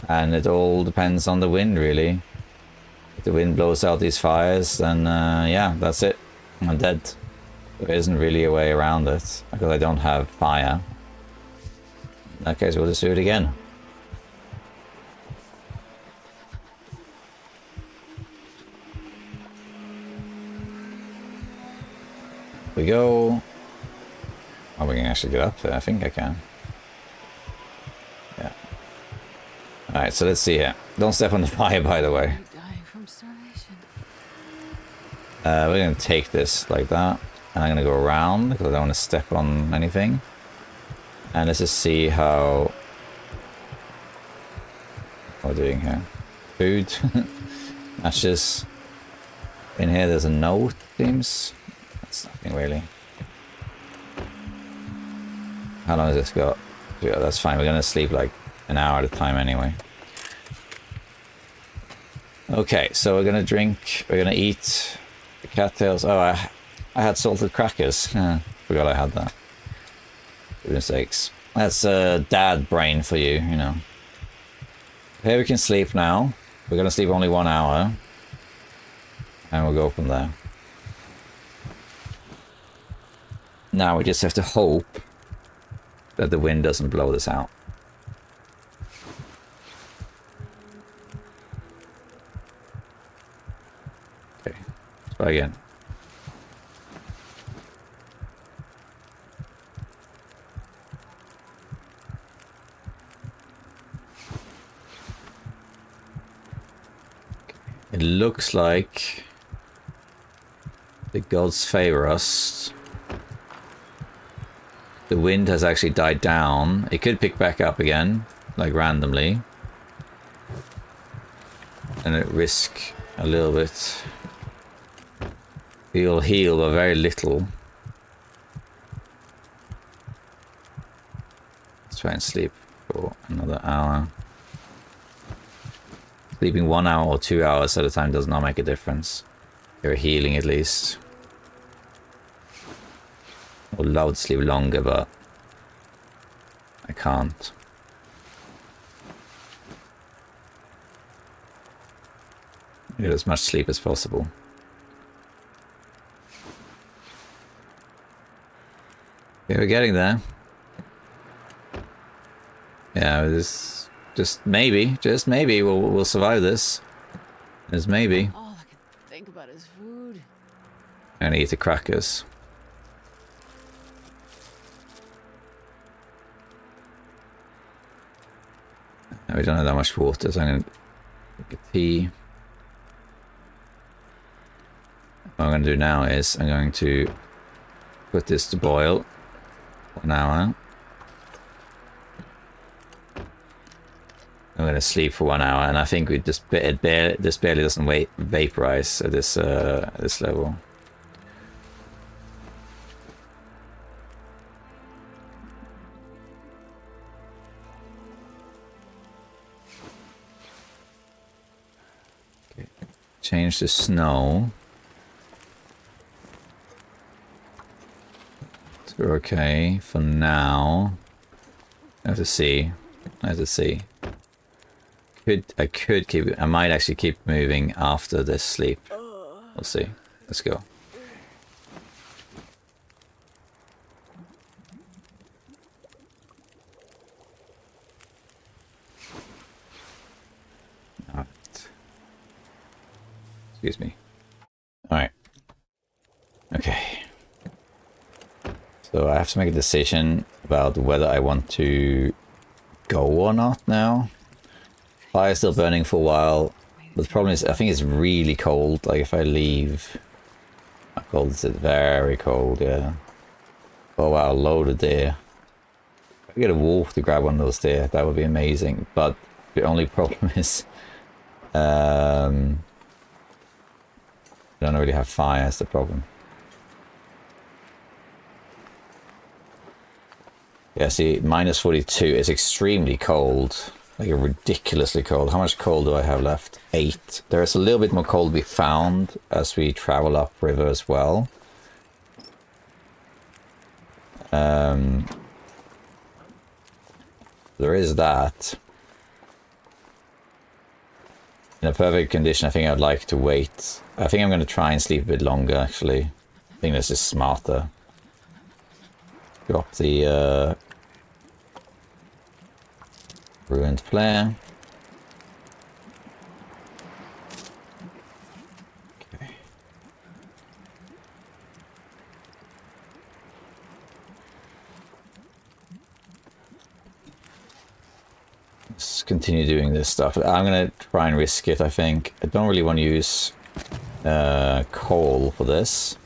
And it all depends on the wind, really. If the wind blows out these fires, then yeah, that's it. I'm dead. There isn't really a way around it, because I don't have fire. In that case, we'll just do it again. We go. Oh, we can actually get up there. I think I can. Yeah. Alright, so let's see here. Don't step on the fire, by the way. You're dying from starvation. We're going to take this like that. And I'm going to go around because I don't want to step on anything. And let's just see how we're doing here. Food. Matches. In here there's a note, seems. That's nothing really. How long has this got? Yeah, that's fine. We're going to sleep like an hour at a time anyway. Okay, so we're going to drink. We're going to eat the cattails. Oh, I had salted crackers. Forgot I had that. Goodness sakes. That's dad brain for you, you know. Here we can sleep now. We're going to sleep only 1 hour. And we'll go from there. Now we just have to hope that the wind doesn't blow this out. Okay, let's try again. It looks like the gods favor us. The wind has actually died down. It could pick back up again, like randomly. And it risk a little bit. We'll heal, but very little. Let's try and sleep for another hour. Sleeping 1 hour or 2 hours at a time does not make a difference. You're healing at least. I would love to sleep longer, but I can't. Get as much sleep as possible. Okay, we're getting there. Yeah, this just maybe we'll survive this. Just maybe. All I can think about is food. I'm gonna eat the crackers. We don't have that much water, so I'm gonna make a tea. What I'm gonna do now is I'm going to put this to boil for an hour. I'm gonna sleep for 1 hour, and I think we just this barely doesn't vaporize at this level. Okay. Change the snow. So we're okay for now. I have to see. I might actually keep moving after this sleep. We'll see. Let's go. Alright. Excuse me. Alright. Okay. So I have to make a decision about whether I want to go or not now. Fire's still burning for a while, but the problem is I think it's really cold. Like if I leave, how cold is it? Very cold, yeah. Oh wow, loaded deer. If I get a wolf to grab one of those deer, that would be amazing. But the only problem is, I don't really have fire. That's the problem. Yeah, see, minus 42 is extremely cold. Like ridiculously cold. How much cold do I have left? 8. There's a little bit more cold to be found as we travel upriver as well. There is that. In a perfect condition, I think I'd like to wait. I think I'm going to try and sleep a bit longer, actually. I think this is smarter. Drop the ruined player. Okay. Let's continue doing this stuff. I'm gonna try and risk it, I think. I don't really want to use coal for this.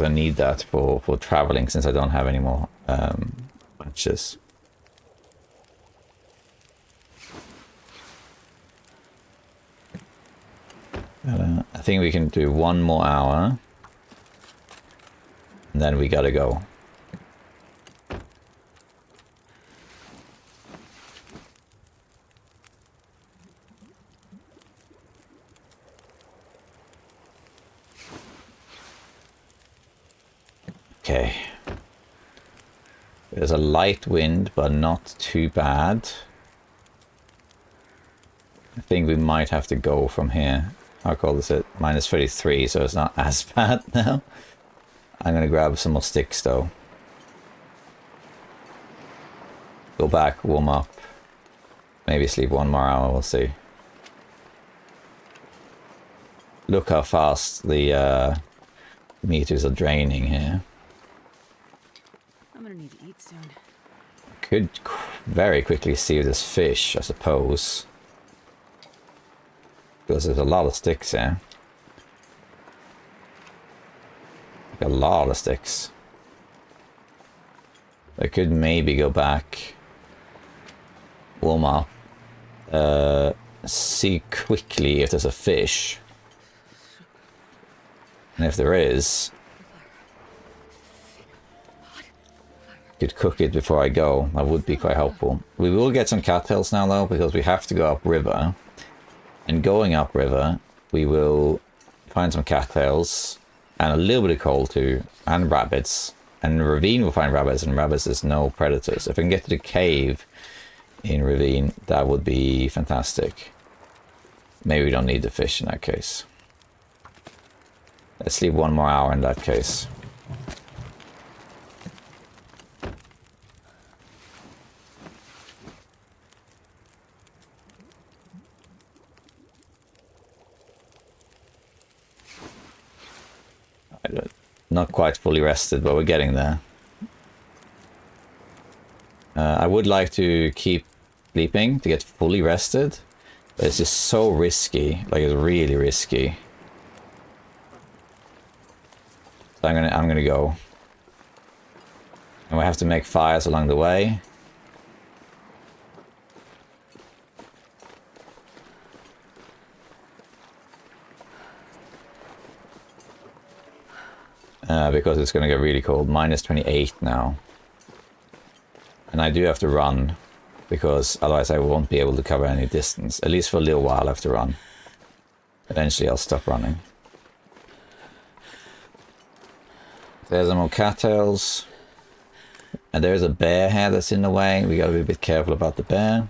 I need that for traveling since I don't have any more bunches. I think we can do 1 more hour and then we gotta go. Okay. There's a light wind, but not too bad. I think we might have to go from here. How cold is it? Minus 33, so it's not as bad now. I'm gonna grab some more sticks though. Go back, warm up. Maybe sleep 1 more hour, we'll see. Look how fast the meters are draining here. I'm gonna need to eat soon. Could very quickly see this fish, I suppose. Because there's a lot of sticks here. Like a lot of sticks. I could maybe go back, warm up, see quickly if there's a fish. And if there is, could cook it before I go. That would be quite helpful. We will get some cattails now though, because we have to go upriver. And going upriver, we will find some cattails and a little bit of coal too, and rabbits. And in the ravine we'll find rabbits, and rabbits there's no predators. If I can get to the cave in ravine, that would be fantastic. Maybe we don't need the fish in that case. Let's leave 1 more hour in that case. Not quite fully rested, but we're getting there. I would like to keep sleeping to get fully rested, but it's just so risky. Like, it's really risky. So I'm gonna go. And we have to make fires along the way. Because it's going to get really cold. Minus 28 now. And I do have to run, because otherwise I won't be able to cover any distance. At least for a little while I have to run. Eventually I'll stop running. There's some more cattails. And there's a bear here that's in the way. We got to be a bit careful about the bear.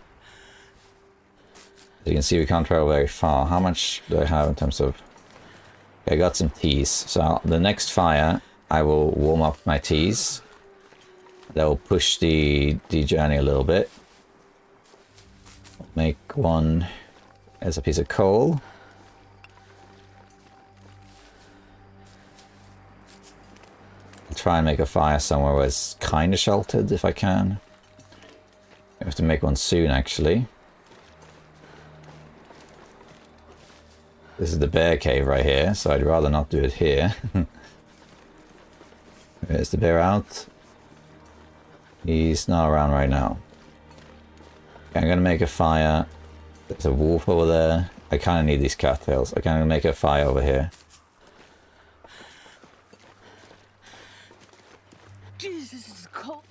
As you can see, we can't travel very far. How much do I have in terms of... I got some teas. So the next fire, I will warm up my teas. That will push the journey a little bit. Make one as a piece of coal. I'll try and make a fire somewhere where it's kind of sheltered if I can. I have to make one soon, actually. This is the bear cave right here, so I'd rather not do it here. Is the bear out? He's not around right now. Okay, I'm gonna make a fire. There's a wolf over there. I kind of need these cattails. Okay, I'm gonna make a fire over here. Jesus, this is cold.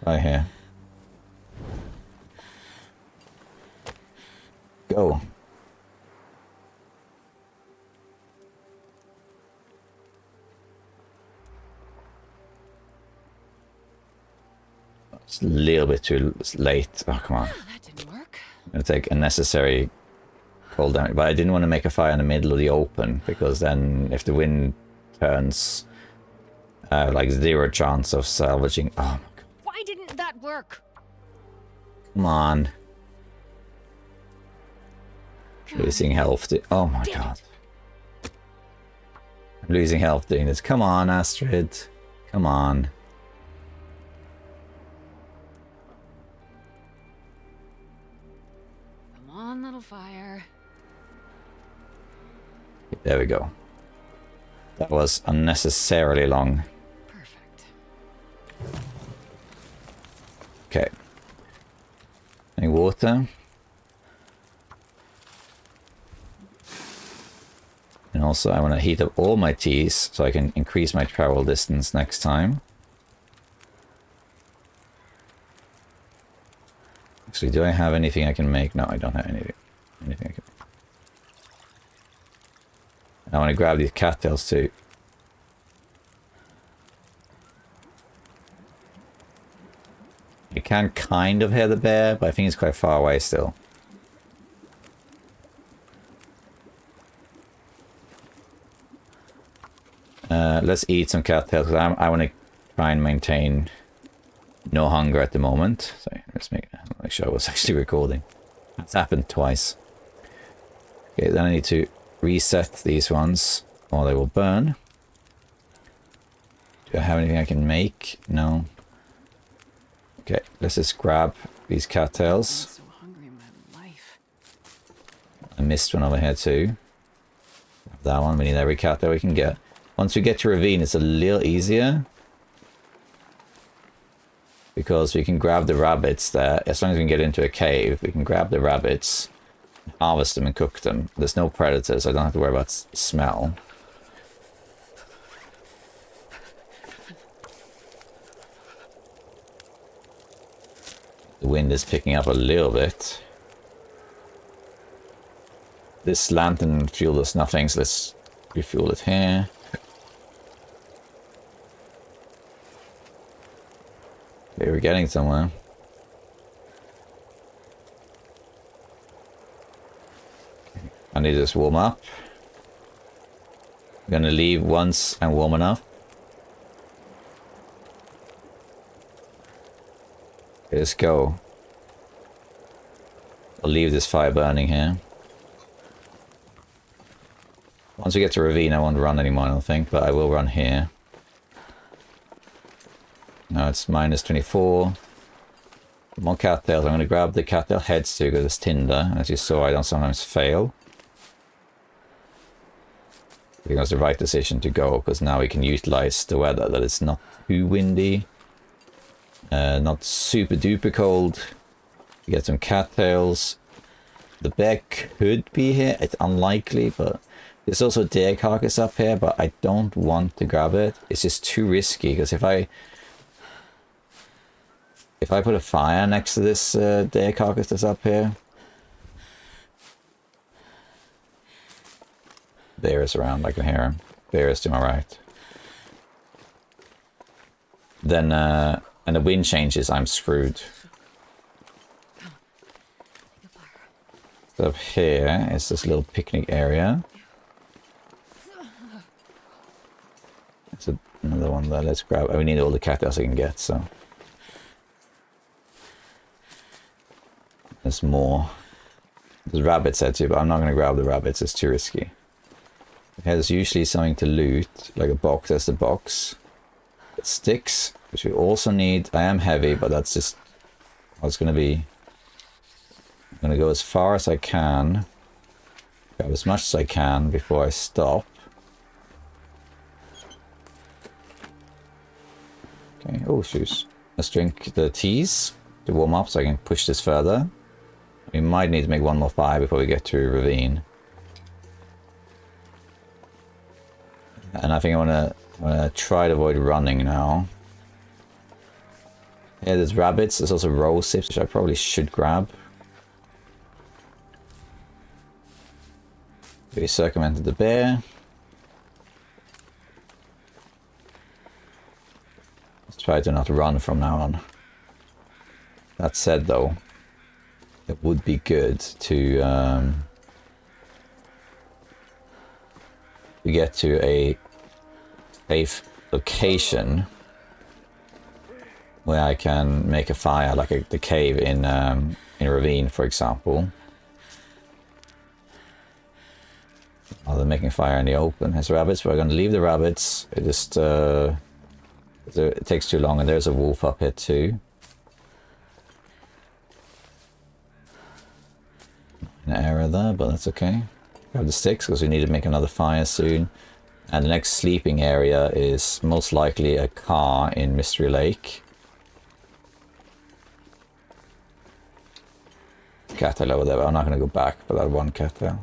Right here. Go. It's a little bit too late. Oh, come on. That didn't work. I'm going to take unnecessary cold damage. But I didn't want to make a fire in the middle of the open, because then if the wind turns, like 0 chance of salvaging. Oh my god. Why didn't that work? Come on. Losing health. Oh my god. I'm losing health doing this. Come on, Astrid. Come on. Come on, little fire. There we go. That was unnecessarily long. Perfect. Okay. Any water? And also I want to heat up all my teas so I can increase my travel distance next time. Actually, do I have anything I can make? No, I don't have anything I can make. I want to grab these cattails too. You can kind of hear the bear, but I think it's quite far away still. let's eat some cattails, because I want to try and maintain no hunger at the moment. So let's make sure I was actually recording. That's happened twice. Okay, then I need to reset these ones, or they will burn. Do I have anything I can make? No. Okay, let's just grab these cattails. So hungry in my life. I missed one over here too. That one, we need every cattail we can get. Once we get to ravine, it's a little easier. Because we can grab the rabbits there. As long as we can get into a cave, we can grab the rabbits, harvest them and cook them. There's no predators, so I don't have to worry about smell. The wind is picking up a little bit. This lantern fuel does nothing, so let's refuel it here. Okay, we're getting somewhere. Okay, I need to just warm up. I'm gonna leave once I'm warm enough. Okay, let's go. I'll leave this fire burning here. Once we get to ravine, I won't run anymore, I don't think, but I will run here. Now it's minus 24. More cattails. I'm going to grab the cattail heads too, because it's tinder. As you saw, I don't sometimes fail. I think it was the right decision to go, because now we can utilize the weather, that it's not too windy. Not super duper cold. We get some cattails. The bear could be here. It's unlikely, but there's also a deer carcass up here, but I don't want to grab it. It's just too risky, because if I put a fire next to this deer carcass that's up here, bear is around, I can hear him. Bear is to my right. Then, and the wind changes, I'm screwed. So up here is this little picnic area. There's another one there, let's grab. We need all the cattails I can get, so. There's more. There's rabbits there too, but I'm not going to grab the rabbits, it's too risky. There's usually something to loot, like a box. There's the box. Sticks, which we also need. I am heavy, but that's just how it's going to be. I'm going to go as far as I can. Grab as much as I can before I stop. Okay, oh shoes. Let's drink the teas to warm up so I can push this further. We might need to make one more fire before we get to ravine. And I think I want to try to avoid running now. Yeah, there's rabbits. There's also rose sips, which I probably should grab. We circumvented the bear. Let's try to not run from now on. That said, though, it would be good to get to a safe location where I can make a fire, like the cave in a ravine, for example. Rather than making a fire in the open. There's rabbits, but we're going to leave the rabbits. It just it takes too long, and there's a wolf up here too. An error there, but that's okay. Grab the sticks because we need to make another fire soon. And the next sleeping area is most likely a car in Mystery Lake. Cattail over there, but I'm not going to go back for that one cattail.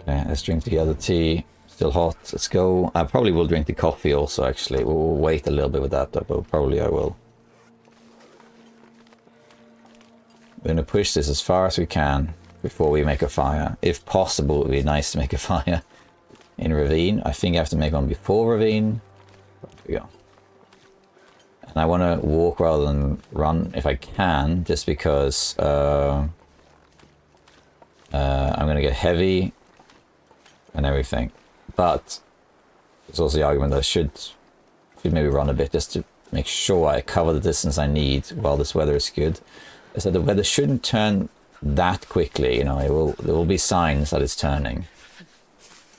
Okay, let's drink the other tea. Still hot. Let's go. I probably will drink the coffee also, actually. We'll wait a little bit with that, but probably I will. We're going to push this as far as we can before we make a fire. If possible, it would be nice to make a fire in ravine. I think I have to make one before ravine. There we go. And I want to walk rather than run if I can, just because I'm going to get heavy and everything. But there's also the argument that I should maybe run a bit just to make sure I cover the distance I need while this weather is good. So the weather shouldn't turn that quickly, you know, there will be signs that it's turning.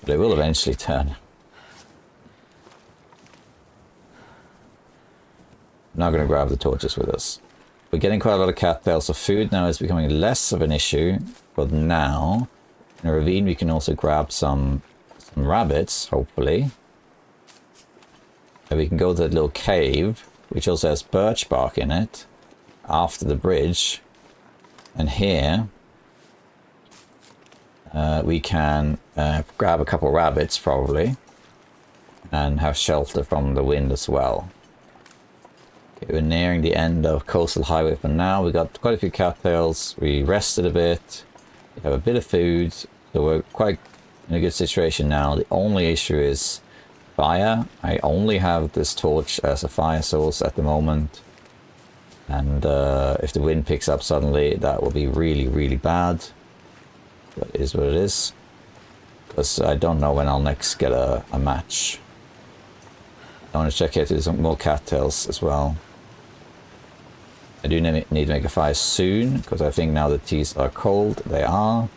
But it will eventually turn. I'm not going to grab the torches with us. We're getting quite a lot of cattails, so food now is becoming less of an issue. But now, in a ravine, we can also grab some rabbits, hopefully. And we can go to that little cave, which also has birch bark in it, after the bridge. And here, we can grab a couple rabbits, probably, and have shelter from the wind as well. Okay, we're nearing the end of Coastal Highway for now. We got quite a few cattails. We rested a bit. We have a bit of food, so we're quite in a good situation now. The only issue is fire. I only have this torch as a fire source at the moment. And if the wind picks up suddenly, that will be really, really bad. But it is what it is. Because I don't know when I'll next get a match. I want to check out there's some more cattails as well. I do need to make a fire soon, because I think now the teas are cold. They are.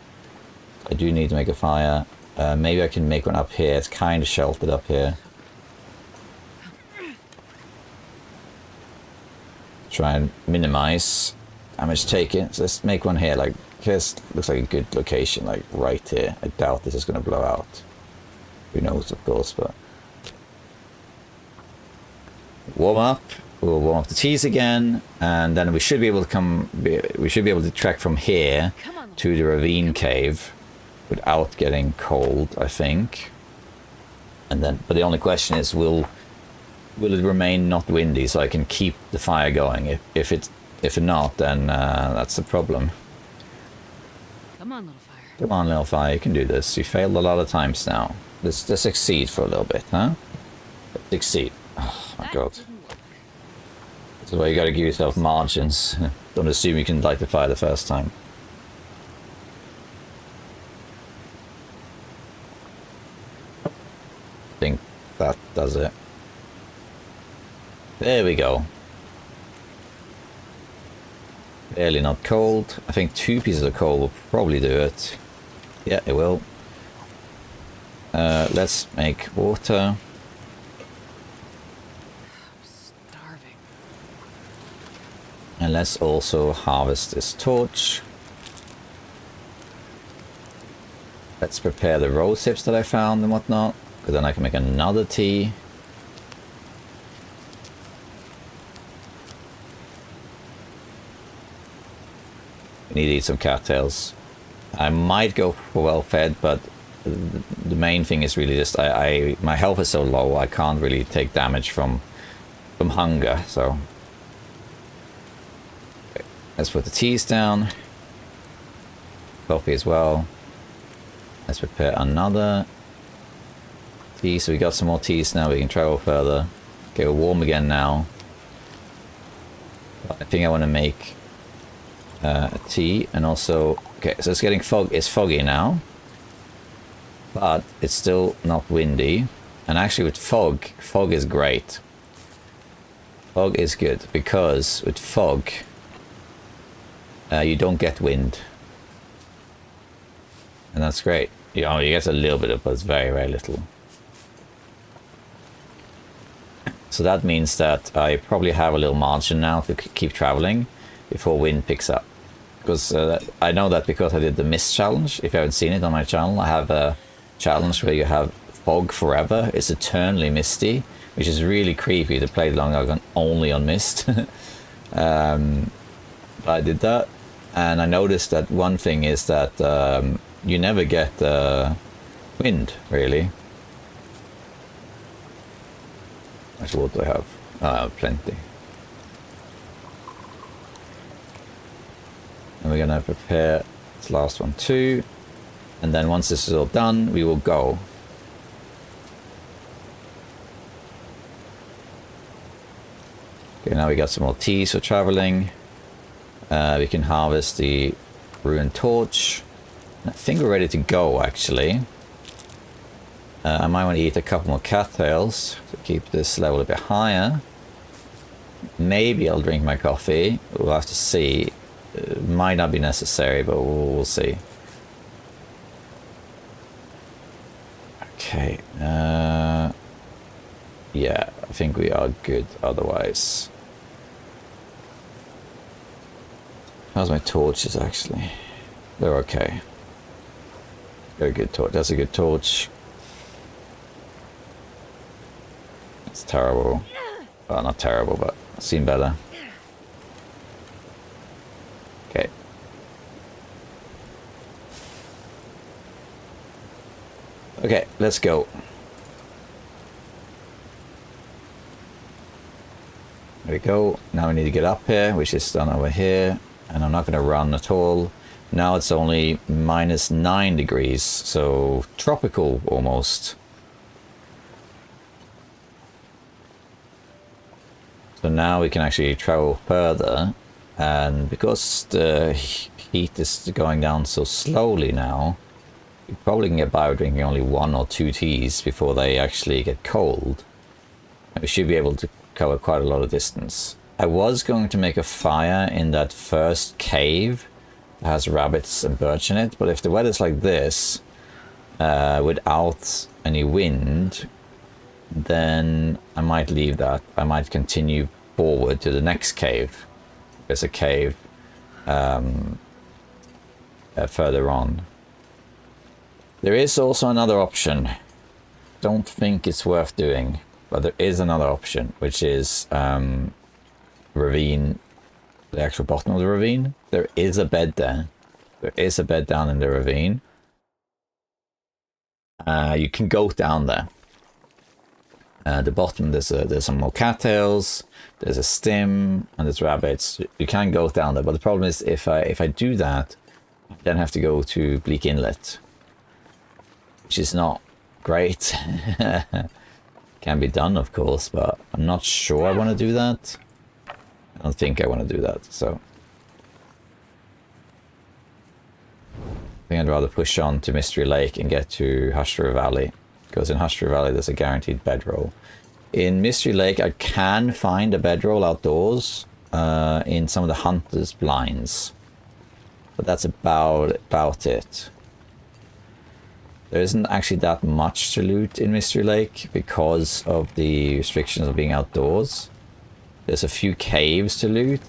I do need to make a fire. Maybe I can make one up here. It's kind of sheltered up here. Try and minimize damage taken. So let's make one here. Like, here's looks like a good location, like right here. I doubt this is going to blow out. Who knows, of course, but warm up. We'll warm up the teas again, and then we should be able to we should be able to trek from here to the ravine cave without getting cold, I think. And then, but the only question is, will it remain not windy so I can keep the fire going? If not, then that's the problem. Come on, little fire. Come on, little fire, you can do this. You failed a lot of times now. Let's succeed for a little bit, huh? Succeed. Oh my god. This is why you gotta give yourself margins. Don't assume you can light the fire the first time. I think that does it. There we go. Barely not cold. I think 2 pieces of coal will probably do it. Yeah, it will. Let's make water. And let's also harvest this torch. Let's prepare the rose hips that I found and whatnot, because then I can make another tea. We need to eat some cattails. I might go for well fed, but the main thing is really just my health is so low I can't really take damage from hunger, so let's put the teas down. Coffee as well. Let's prepare another tea. So we got some more teas now. We can travel further. Okay, we're warm again now. I think I want to make a tea, and also okay. So it's getting it's foggy now, but it's still not windy. And actually, with fog is great. Fog is good because with fog, you don't get wind, and that's great. You know, you get a little bit of, but it's very, very little. So that means that I probably have a little margin now to keep traveling before wind picks up. Because I know that because I did the mist challenge. If you haven't seen it on my channel, I have a challenge where you have fog forever. It's eternally misty, which is really creepy to play long only on mist. I did that. And I noticed that one thing is that you never get wind, really. Actually, what do I have? Plenty. And we're going to prepare this last one too. And then once this is all done, we will go. Okay, now we got some more teas for traveling. We can harvest the ruined torch. I think we're ready to go, actually. I might want to eat a couple more cattails to keep this level a bit higher. Maybe I'll drink my coffee. We'll have to see. It might not be necessary, but we'll see. Okay. Yeah, I think we are good otherwise. How's my torches, actually? They're okay. Very good torch. That's a good torch. It's terrible. Well, not terrible, but I've seen better. Okay. Okay, let's go. There we go. Now we need to get up here, which is done over here. And I'm not going to run at all. Now it's only -9 degrees, so tropical almost. So now we can actually travel further, and because the heat is going down so slowly now, you probably can get by with drinking only 1 or 2 teas before they actually get cold. And we should be able to cover quite a lot of distance. I was going to make a fire in that first cave that has rabbits and birch in it, but if the weather's like this, without any wind, then I might leave that. I might continue forward to the next cave. There's a cave further on. There is also another option. Don't think it's worth doing, but there is another option, which is ravine, the actual bottom of the ravine. There is a bed there. There is a bed down in the ravine. You can go down there. At the bottom, there's some more cattails, there's a stim, and there's rabbits. You can go down there, but the problem is if I do that, I then have to go to Bleak Inlet, which is not great. Can be done, of course, but I'm not sure I want to do that. I don't think I want to do that, so I think I'd rather push on to Mystery Lake and get to Hushra Valley, because in Hushra Valley there's a guaranteed bedroll. In Mystery Lake I can find a bedroll outdoors in some of the hunters' blinds, but that's about it. There isn't actually that much to loot in Mystery Lake because of the restrictions of being outdoors. There's a few caves to loot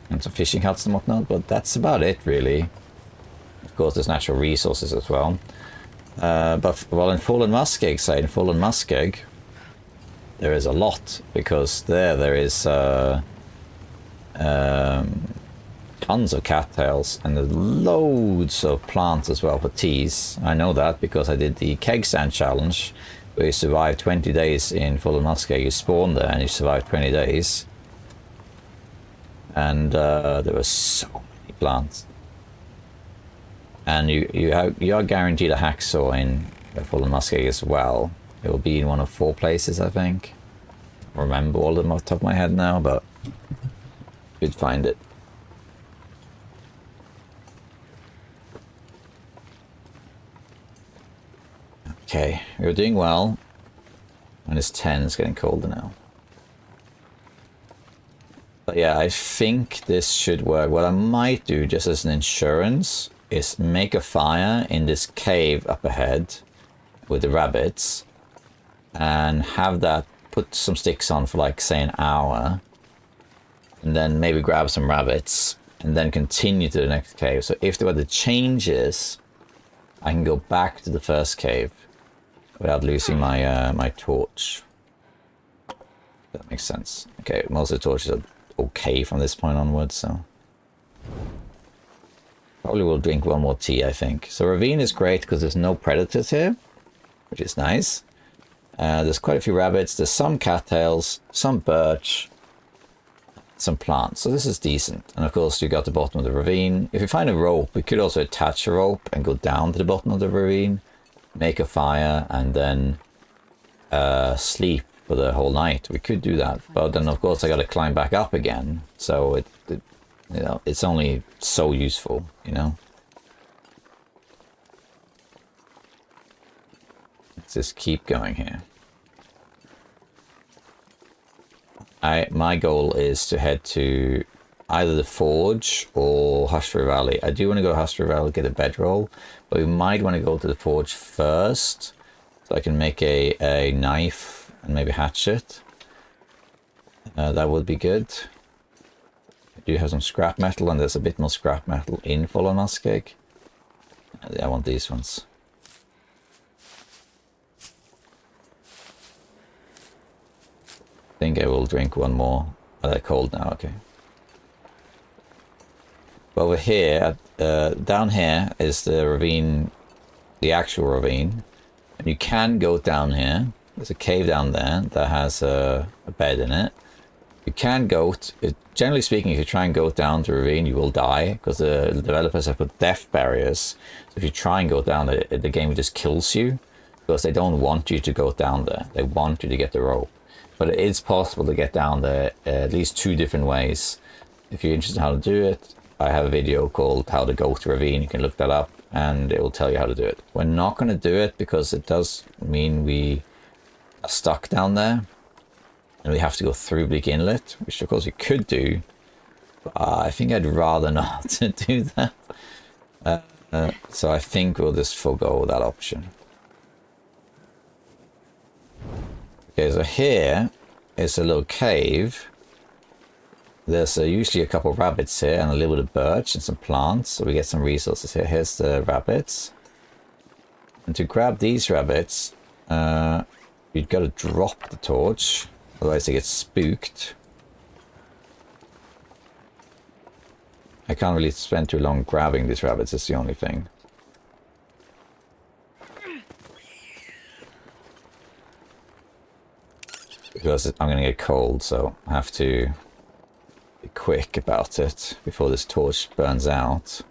and some fishing huts and whatnot, but that's about it, really. Of course, there's natural resources as well. But well, in Fallen Muskeg, say in Fallen Muskeg, there is a lot, because there is tons of cattails and there's loads of plants as well for teas. I know that because I did the keg stand challenge, where you survive 20 days in Fallen Muskeg. You spawn there and you survive 20 days. And there were so many plants. And you are guaranteed a hacksaw in Fallen Muskeg as well. It will be in one of 4 places, I think. I don't remember all of them off the top of my head now, but you'd find it. Okay, we're doing well. -10, it's getting colder now. But yeah, I think this should work. What I might do, just as an insurance, is make a fire in this cave up ahead with the rabbits and have that, put some sticks on for like, say, an hour, and then maybe grab some rabbits and then continue to the next cave. So if the weather changes, I can go back to the first cave without losing my my torch. That makes sense. Okay, most of the torches are okay from this point onwards, so probably will drink 1 more tea, I think. So ravine is great because there's no predators here, which is nice. There's quite a few rabbits, there's some cattails, some birch, some plants, so this is decent. And of course you got the bottom of the ravine. If you find a rope, we could also attach a rope and go down to the bottom of the ravine, make a fire, and then sleep for the whole night. We could do that, but then of course I got to climb back up again. So you know, it's only so useful, you know. Let's just keep going here. My goal is to head to either the Forge or Hushbury Valley. I do want to go to Hushbury Valley, get a bedroll, but we might want to go to the Forge first, so I can make a knife and maybe hatchet. That would be good. I do have some scrap metal, and there's a bit more scrap metal in Fallen Muskeg. I want these ones. I think I will drink one more. Oh, they're cold now, okay. Over here, down here is the ravine, the actual ravine. And you can go down here. There's a cave down there that has a bed in it. You can go, generally speaking, if you try and go down the ravine, you will die, because the developers have put death barriers. So if you try and go down, the game just kills you, because they don't want you to go down there. They want you to get the rope. But it is possible to get down there at least 2 different ways. If you're interested in how to do it, I have a video called How to Go to Ravine. You can look that up and it will tell you how to do it. We're not going to do it because it does mean we are stuck down there and we have to go through Bleak Inlet, which of course we could do. But I think I'd rather not do that. So I think we'll just forego that option. Okay, so here is a little cave. There's usually a couple of rabbits here and a little bit of birch and some plants, so we get some resources here. Here's the rabbits. And to grab these rabbits, you've got to drop the torch, otherwise they get spooked. I can't really spend too long grabbing these rabbits, it's the only thing. Because I'm going to get cold, so I have to be quick about it before this torch burns out.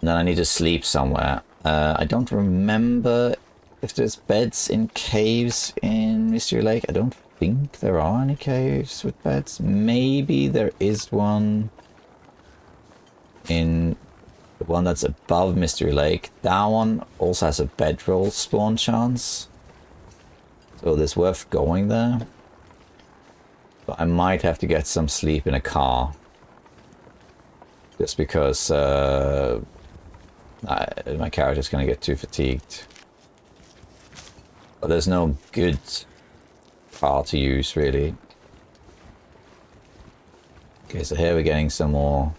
And then I need to sleep somewhere. I don't remember if there's beds in caves in Mystery Lake. I don't think there are any caves with beds. Maybe there is one in the one that's above Mystery Lake. That one also has a bedroll spawn chance. So it's worth going there. But I might have to get some sleep in a car. Just because my character's going to get too fatigued. But there's no good car to use, really. Okay, so here we're getting some more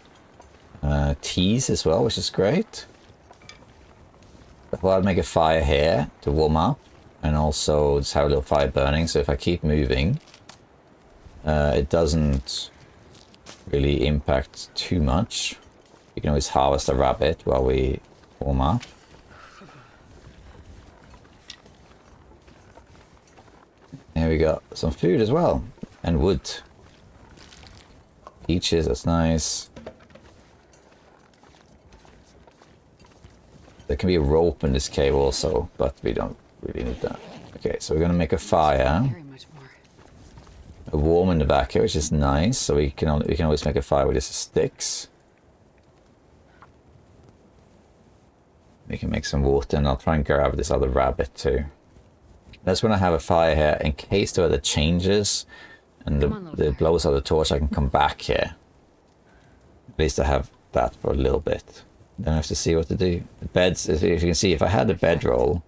teas as well, which is great. Well, I'll make a fire here to warm up. And also just have a little fire burning, so if I keep moving, it doesn't really impact too much. You can always harvest a rabbit while we warm up. Here we got some food as well, and wood. Peaches, that's nice. There can be a rope in this cave also, but we don't really need that. Okay, so we're going to make a fire. A warm in the back here, which is nice. So we can always make a fire with just sticks. We can make some water, and I'll try and grab this other rabbit too. That's when I have a fire here, in case the weather changes and the blows out the torch, I can come back here. At least I have that for a little bit. Then I have to see what to do. The beds, if you can see, if I had a bedroll,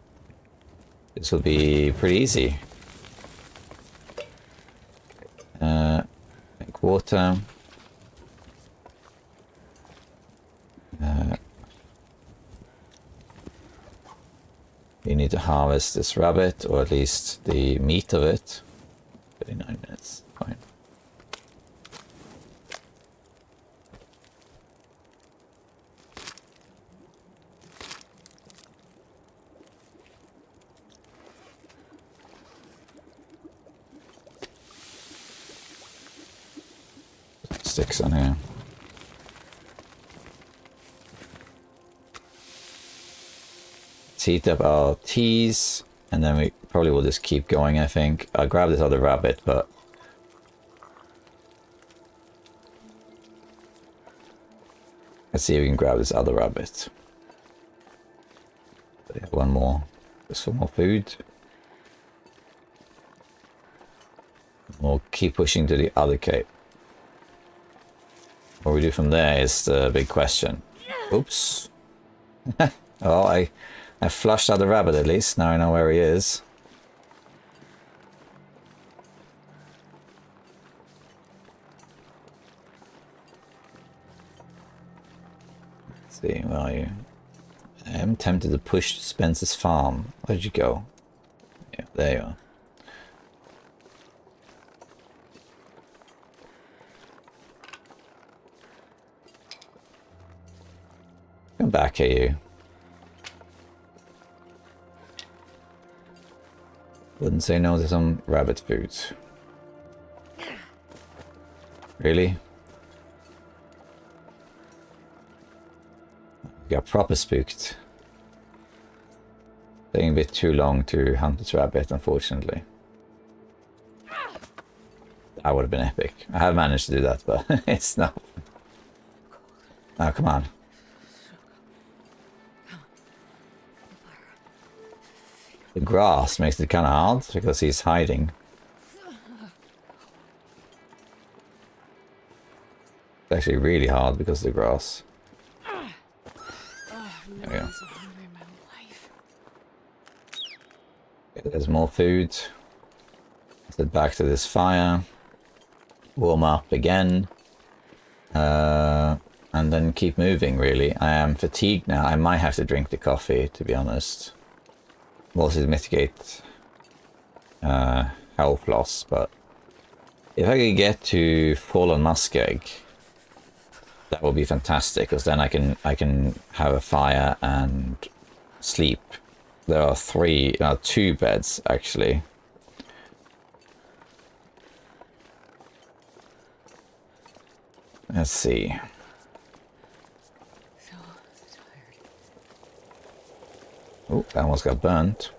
this would be pretty easy. Make water. You need to harvest this rabbit, or at least the meat of it. 39 minutes, fine. Sticks on here. Let's heat up our teas. And then we probably will just keep going, I think. I'll grab this other rabbit, but... let's see if we can grab this other rabbit. One more. Just for more food. We'll keep pushing to the other cave. What we do from there is the big question. Oops. Oh, I flushed out the rabbit at least. Now I know where he is. Let's see, where are you? I am tempted to push to Spencer's farm. Where did you go? Yeah, there you are. Come back here, you. Wouldn't say no to some rabbit food. Really? Got proper spooked. Taking a bit too long to hunt this rabbit, unfortunately. That would have been epic. I have managed to do that, but it's not. Oh, come on. The grass makes it kind of hard because he's hiding. It's actually really hard because of the grass. There we go. Okay, there's more food. Let's head back to this fire. Warm up again. And then keep moving, really. I am fatigued now. I might have to drink the coffee, to be honest. Also to mitigate health loss, but if I could get to fallen muskeg, that would be fantastic, because then I can have a fire and sleep. There are two beds actually. Let's see. So tired. Oh, that almost got burnt.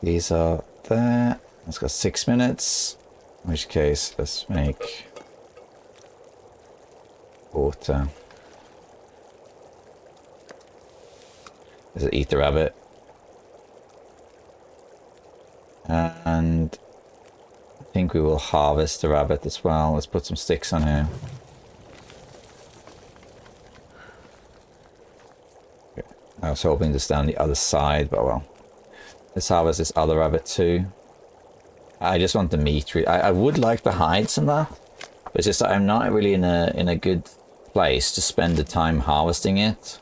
These are there. It's got 6 minutes. In which case, let's make water. Let's eat the rabbit. And I think we will harvest the rabbit as well. Let's put some sticks on here. Okay. I was hoping to stay on the other side, but well. Let's harvest this other rabbit too. I just want the meat. I would like the hides and that, but it's just that I'm not really in a good place to spend the time harvesting it.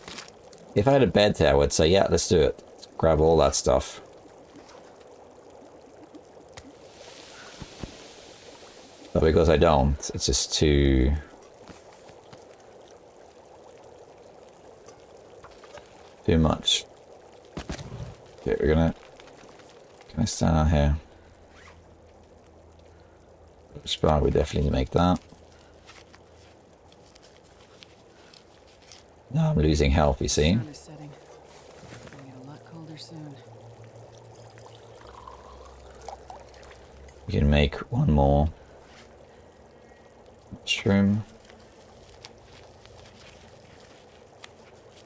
If I had a bed there, I would say, yeah, let's do it. Let's grab all that stuff. But because I don't, it's just too much. Okay, we're gonna. Can I stand out here? Spark, we definitely need to make that. Now I'm losing health, you see. Sun is setting. It'll get a lot colder soon. We can make one more mushroom.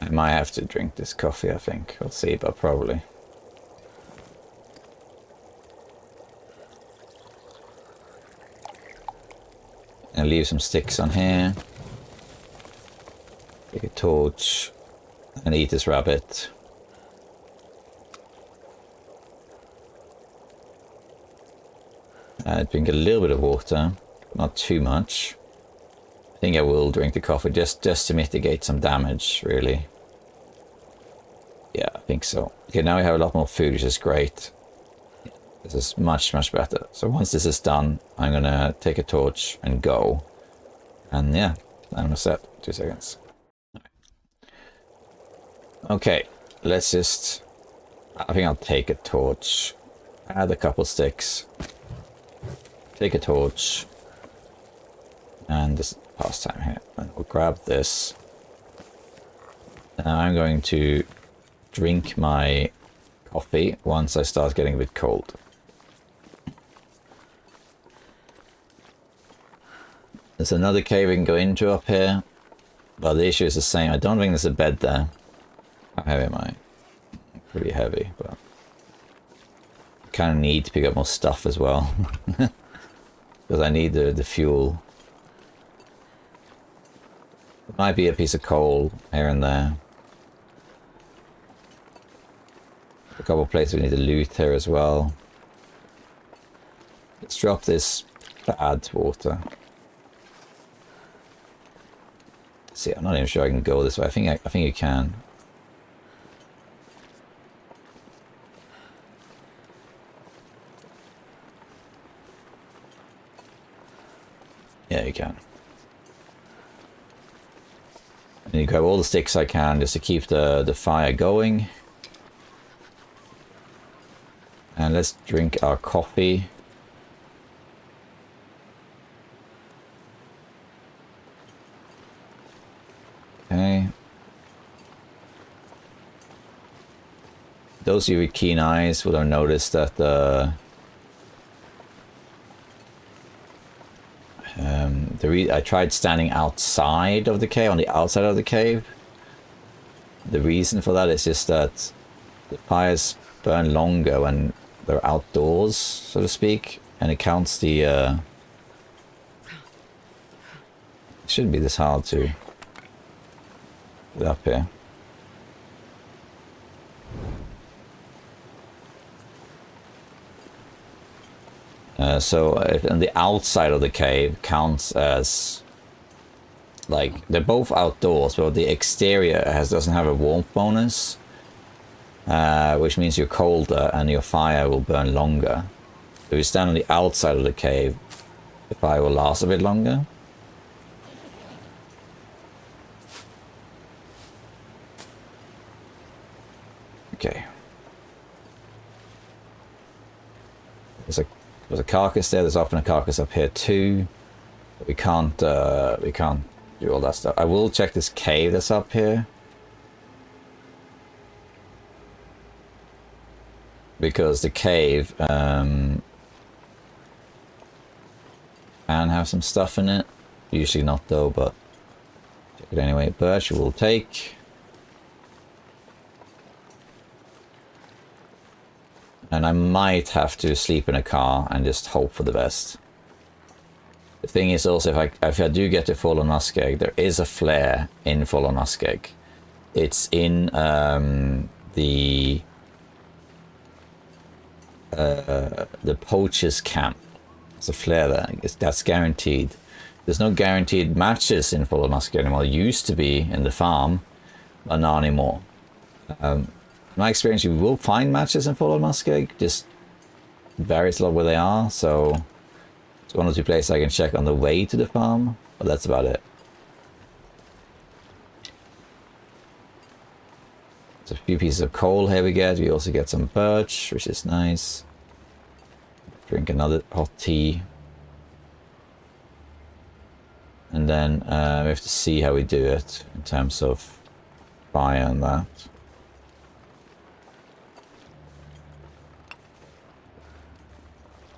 I might have to drink this coffee, I think. We'll see, but probably. And leave some sticks on here. Take a torch and eat this rabbit. Drink a little bit of water, not too much. I think I will drink the coffee just to mitigate some damage, really. Yeah, I think so. Okay, now we have a lot more food, which is great. This is much, much better. So once this is done, I'm gonna take a torch and go. And yeah, I'm set. 2 seconds. Okay, let's just... I think I'll take a torch. Add a couple sticks. Take a torch. And this pastime here. And we'll grab this. Now I'm going to drink my coffee once I start getting a bit cold. There's another cave we can go into up here, but the issue is the same. I don't think there's a bed there. How heavy am I? Pretty heavy, but I kind of need to pick up more stuff as well. Because I need the fuel. There might be a piece of coal here and there. A couple of places we need to loot here as well. Let's drop this bad water. See, I'm not even sure I can go this way. I think you can. Yeah, you can. And you grab all the sticks I can just to keep the fire going. And let's drink our coffee. Okay. Those of you with keen eyes would have noticed that I tried standing outside of the cave, on the outside of the cave. The reason for that is just that the fires burn longer when they're outdoors, so to speak, and it counts the it shouldn't be this hard to get up here. So on the outside of the cave counts as, like, they're both outdoors, but the exterior doesn't have a warmth bonus, which means you're colder and your fire will burn longer. If you stand on the outside of the cave, the fire will last a bit longer. Okay. There's a carcass there. There's often a carcass up here too. But we can't do all that stuff. I will check this cave that's up here, because the cave can have some stuff in it. Usually not though, but check it anyway. Birch will take. And I might have to sleep in a car and just hope for the best. The thing is also, if I do get to Fallen Muskeg, there is a flare in Fallen Muskeg. It's in the poacher's camp. There's a flare there. That's guaranteed. There's no guaranteed matches in Fallen Muskeg anymore. It used to be in the farm, but not anymore. In my experience, you will find matches in Fallen Muskeg, just varies a lot where they are, so it's one or two places I can check on the way to the farm, but that's about it. There's a few pieces of coal here we get. We also get some birch, which is nice. Drink another hot tea. And then we have to see how we do it in terms of fire and that.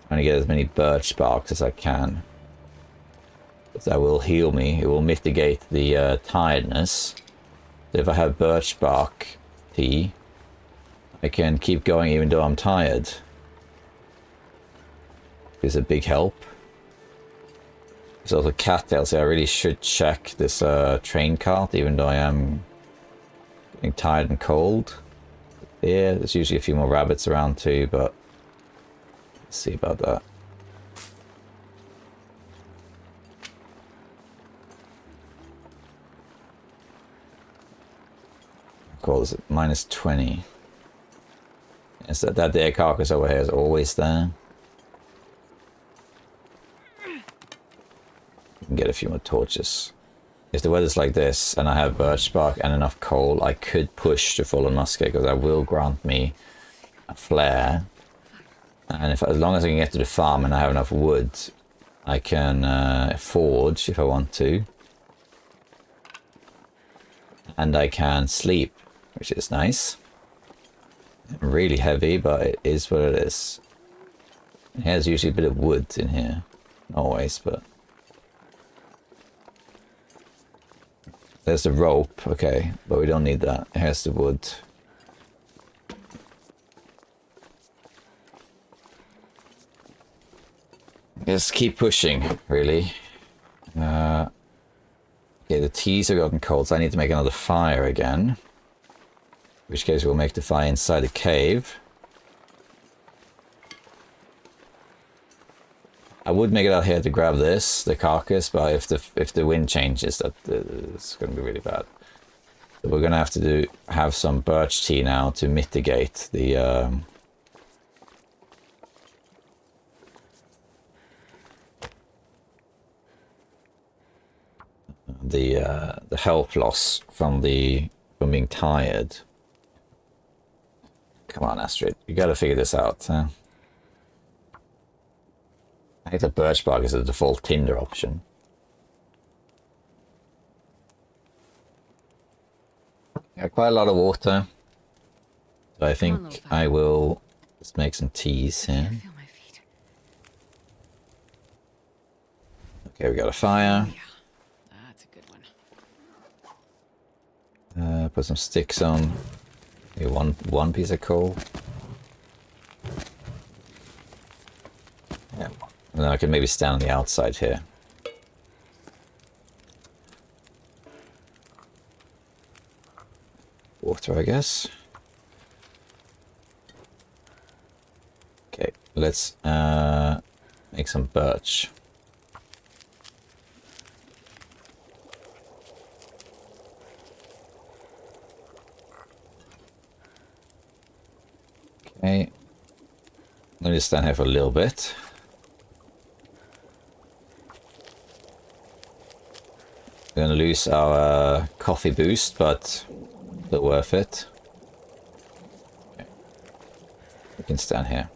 Trying to get as many birch barks as I can. But that will heal me. It will mitigate the tiredness. If I have birch bark tea, I can keep going even though I'm tired. It's a big help. There's also cattails, so I really should check this train cart, even though I am getting tired and cold. Yeah, there's usually a few more rabbits around too, but let's see about that. Cool, is it -20? Is that deer carcass over here is always there. You can get a few more torches. If the weather's like this and I have birch bark and enough coal, I could push to Fallen Muskeg, because that will grant me a flare. And as long as I can get to the farm and I have enough wood, I can forge if I want to. And I can sleep, which is nice. Really heavy, but it is what it is. It has usually a bit of wood in here. Not always, but... There's the rope, okay, but we don't need that. Here's the wood. Just keep pushing, really. Okay, the teas have gotten cold, so I need to make another fire again. In which case we'll make the fire inside the cave. I would make it out here to grab this, the carcass, but if the wind changes, it's going to be really bad. So we're going to have to have some birch tea now to mitigate the health loss from being tired. Come on, Astrid, you got to figure this out. Huh? I think the birch bark is the default tinder option. Got quite a lot of water, so I think I will just make some teas here. Feel my feet. Okay, we got a fire. Yeah, that's a good one. Put some sticks on. Maybe one piece of coal. Yeah. And then I can maybe stand on the outside here. Water, I guess. Okay, let's make some birch. Okay, let me just stand here for a little bit. We're gonna lose our coffee boost, but still worth it. Okay. We can stand here.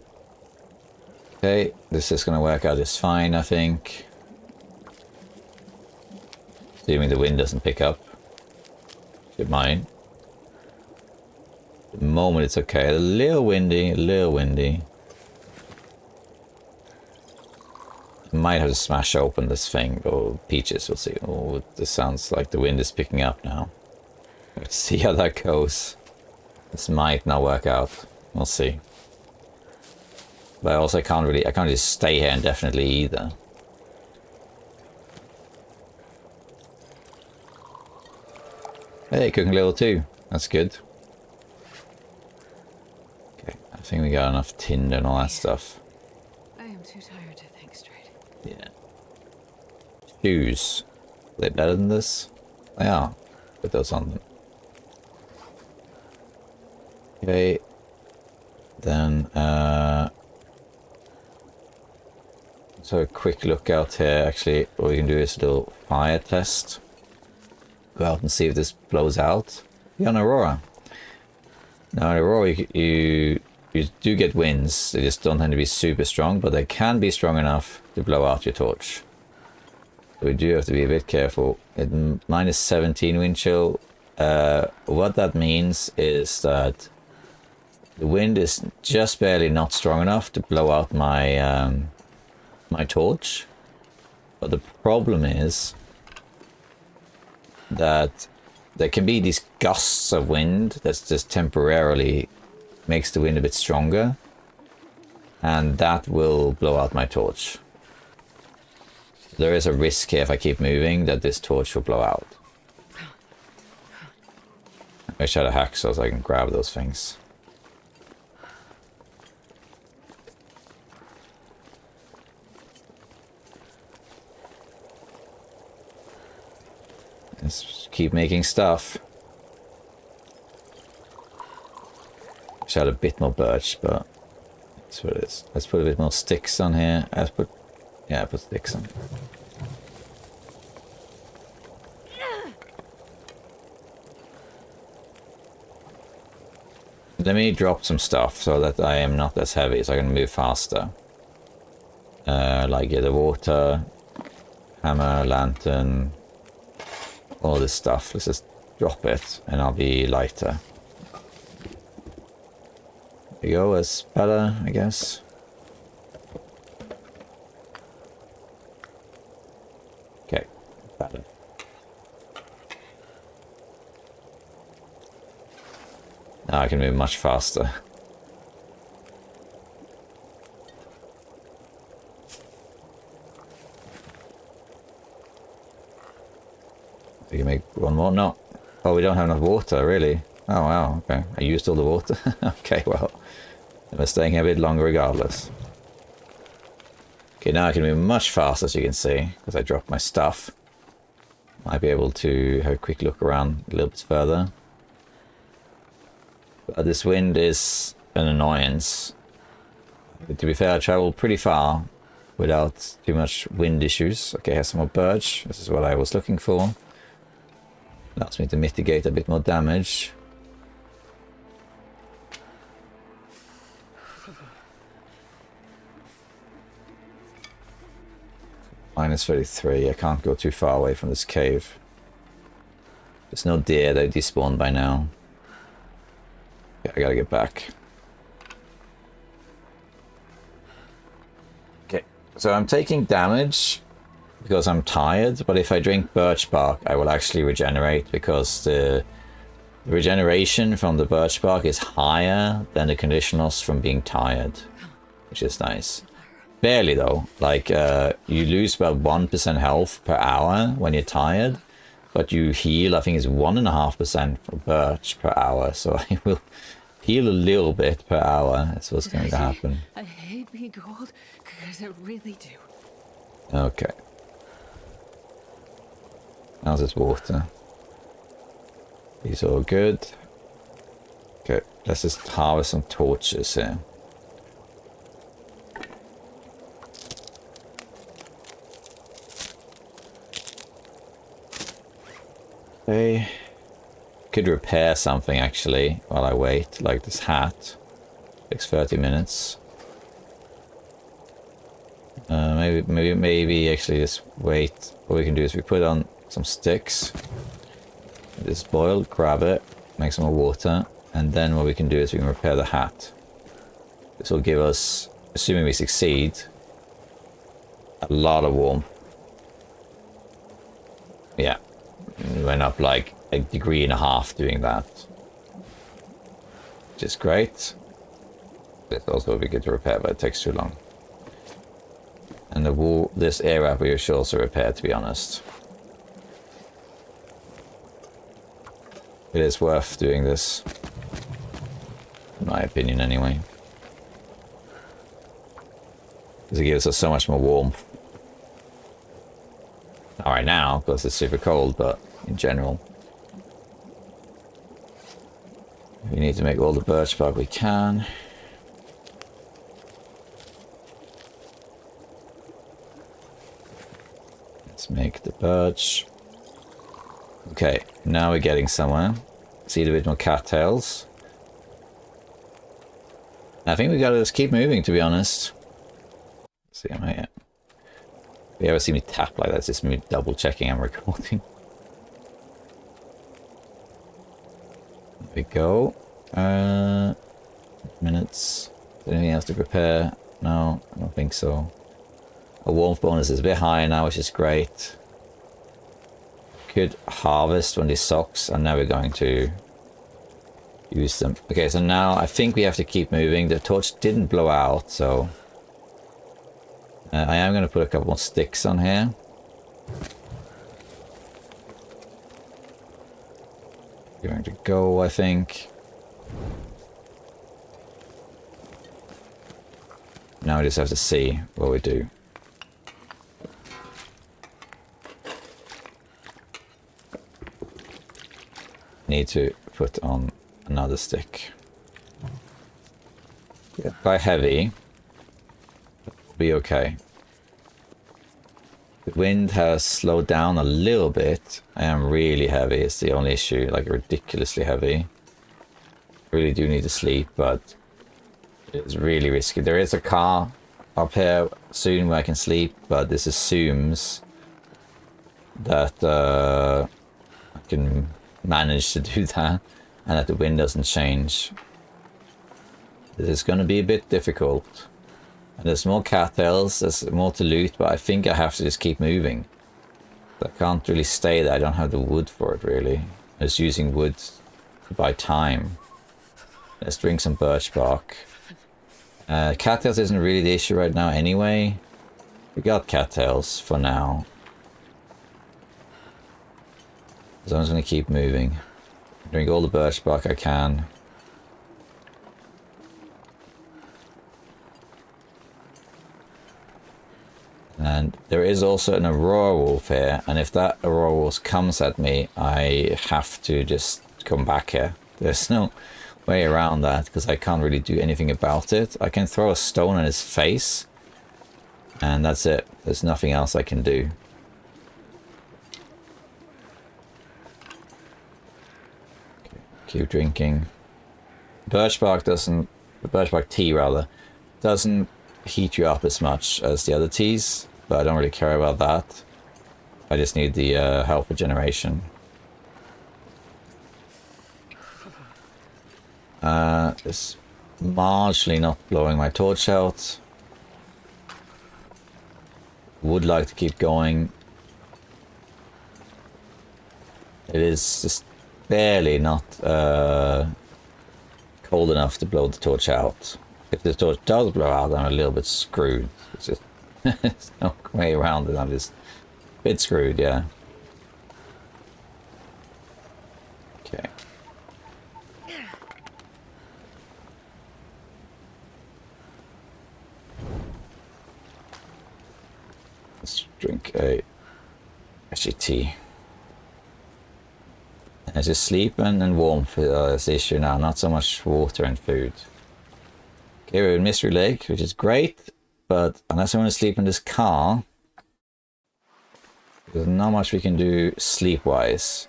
Okay, this is gonna work out just fine, I think. Assuming the wind doesn't pick up. Should mind. At the moment it's okay. A little windy, a little windy. Might have to smash open this thing, or peaches, we'll see. Oh, this sounds like the wind is picking up now. Let's see how that goes. This might not work out. We'll see. But also I can't just stay here indefinitely either. Hey, cooking level 2. That's good. Okay, I think we got enough tinder and all that stuff. I am too tired to think straight. Yeah. Shoes. Are they better than this? They are. Put those on them. Okay. Then, so a quick look out here. Actually, what we can do is a little fire test. Go out and see if this blows out. You're on Aurora. Now, in Aurora, you do get winds. They just don't tend to be super strong, but they can be strong enough to blow out your torch. So we do have to be a bit careful. At minus 17 wind chill, what that means is that the wind is just barely not strong enough to blow out my my torch. But the problem is that there can be these gusts of wind that's just temporarily makes the wind a bit stronger, and that will blow out my torch. There is a risk here if I keep moving that this torch will blow out. I wish I had a hacksaw so I can grab those things. Let's keep making stuff. Wish I had a bit more birch, but that's what it is. Let's put a bit more sticks on here. I put sticks on. Let me drop some stuff so that I am not as heavy, so I can move faster. Like the water, hammer, lantern, all this stuff. Let's just drop it and I'll be lighter. There you go, it's better, I guess. Okay, better. Now I can move much faster. We can make one more. No. Oh, we don't have enough water, really. Oh, wow. Okay. I used all the water. Okay, well. We're staying here a bit longer regardless. Okay, now I can move much faster, as you can see, because I dropped my stuff. Might be able to have a quick look around a little bit further. But this wind is an annoyance. To be fair, I traveled pretty far without too much wind issues. Okay, here's some more birch. This is what I was looking for. Allows me to mitigate a bit more damage. Minus 33. I can't go too far away from this cave. There's no deer. They despawned by now. Yeah, I gotta get back. Okay, so I'm taking damage because I'm tired, but if I drink birch bark, I will actually regenerate because the regeneration from the birch bark is higher than the conditionals from being tired, which is nice. Barely though, like you lose about 1% health per hour when you're tired, but you heal, I think it's 1.5% for birch per hour, so I will heal a little bit per hour. That's what's going to happen. I hate being cold because I really do. Okay. How's this water? These are all good. Okay, let's just harvest some torches here. Okay. Could repair something actually while I wait, like this hat. Takes 30 minutes. Maybe actually just wait. What we can do is we put on some sticks. This boil, grab it, make some more water, and then what we can do is we can repair the hat. This will give us, assuming we succeed, a lot of warmth. Yeah, we went up like 1.5 degrees doing that, which is great. This also would be good to repair, but it takes too long. And the wall, this area we should also repair, to be honest. It is worth doing this, in my opinion anyway. Because it gives us so much more warmth. Not right now, because it's super cold, but in general. We need to make all the birch bark we can. Let's make the birch. Okay, now we're getting somewhere. See a bit more cattails. I think we gotta just keep moving, to be honest. Let's see, am I at? If you ever see me tap like that, it's just me double checking I'm recording. There we go. Minutes. Anything else to prepare? No, I don't think so. A warmth bonus is a bit higher now, which is great. Could harvest one of these socks, and now we're going to use them. Okay, so now I think we have to keep moving. The torch didn't blow out, so I am going to put a couple more sticks on here. Going to go, I think. Now we just have to see what we do. Need to put on another stick. Yeah, quite heavy. Be okay. The wind has slowed down a little bit. I am really heavy. It's the only issue. Like ridiculously heavy. Really do need to sleep, but it's really risky. There is a car up here soon where I can sleep, but this assumes that I can manage to do that and that the wind doesn't change. This is going to be a bit difficult. And there's more cattails, there's more to loot, but I think I have to just keep moving. I can't really stay there, I don't have the wood for it really. I'm just using wood to buy time. Let's drink some birch bark. Cattails isn't really the issue right now anyway. We got cattails for now. So I'm just going to keep moving. Drink all the birch bark I can. And there is also an Aurora Wolf here, and if that Aurora Wolf comes at me, I have to just come back here. There's no way around that, because I can't really do anything about it. I can throw a stone in his face, and that's it. There's nothing else I can do. Okay, keep drinking. Birch bark doesn't... The birch bark tea, rather, doesn't heat you up as much as the other teas, but I don't really care about that. I just need the health regeneration. It's marginally not blowing my torch out. Would like to keep going. It is just barely not cold enough to blow the torch out. If the torch does blow out, I'm a little bit screwed. It's just there's no way around it. I'm just a bit screwed, yeah. Okay. Let's drink a tea. It's just sleep and warmth is the issue now, not so much water and food. Okay, we're in Mystery Lake, which is great, but unless I want to sleep in this car, there's not much we can do sleep-wise.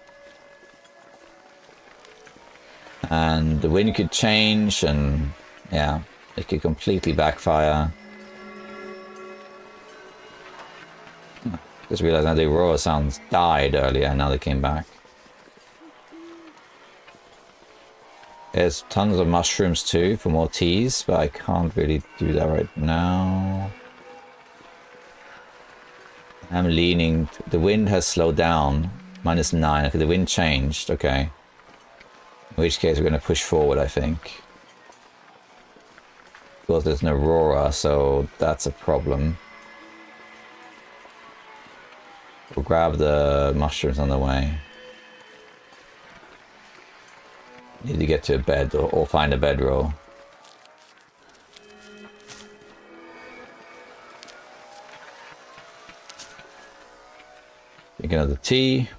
And the wind could change, and yeah, it could completely backfire. Just realized now the Aurora sounds died earlier, and now they came back. There's tons of mushrooms too for more teas, but I can't really do that right now. I'm leaning. The wind has slowed down. -9. Okay, the wind changed. Okay. In which case we're going to push forward, I think. Because there's an Aurora, so that's a problem. We'll grab the mushrooms on the way. Need to get to a bed or find a bedroll. Drink another tea.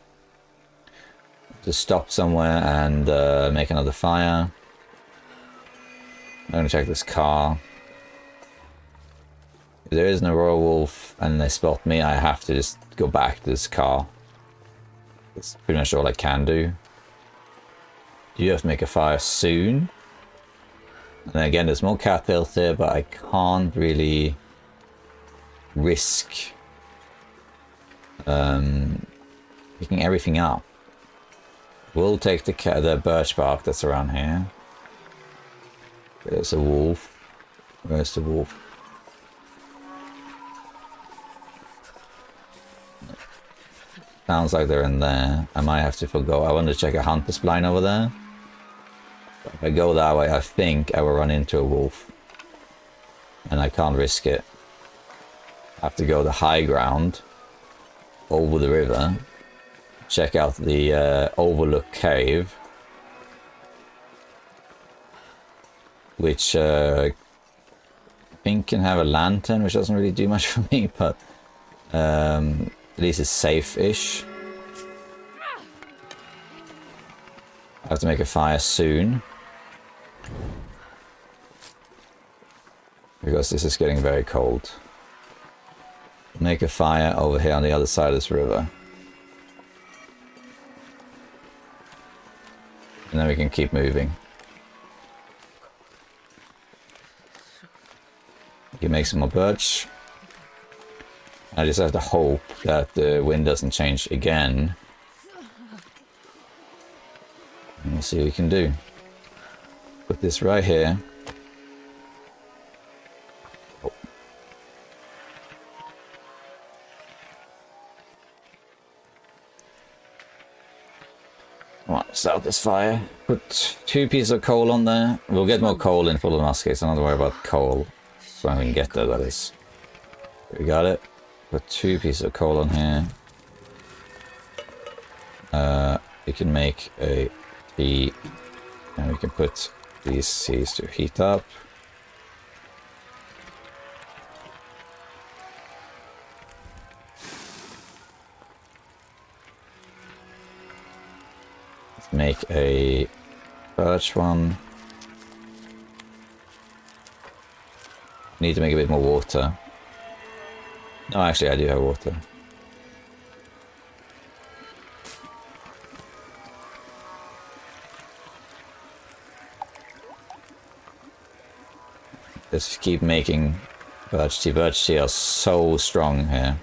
Just stop somewhere and make another fire. I'm going to check this car. If there is an Aurora Wolf and they spot me, I have to just go back to this car. That's pretty much all I can do. You have to make a fire soon. And again, there's more cattails here, but I can't really risk picking everything up. We'll take the birch bark that's around here. There's a wolf. Where's the wolf? Sounds like they're in there. I might have to forgo. I want to check a hunter's blind over there. If I go that way, I think I will run into a wolf. And I can't risk it. I have to go the high ground. Over the river. Check out the overlook cave. Which I think can have a lantern, which doesn't really do much for me, but at least it's safe-ish. I have to make a fire soon. Because this is getting very cold. Make a fire over here on the other side of this river. And then we can keep moving. We can make some more birch. I just have to hope that the wind doesn't change again. And we'll see what we can do. Put this right here. start this fire. Put 2 pieces of coal on there. We'll get more coal in for the muskets. I'm not worried about coal when we can get there, that is. We got it. Put 2 pieces of coal on here. We can make a tea, and we can put these seeds to heat up. Let's make a birch one. Need to make a bit more water. No, actually I do have water. Just keep making birch tea. Birch tea are so strong here.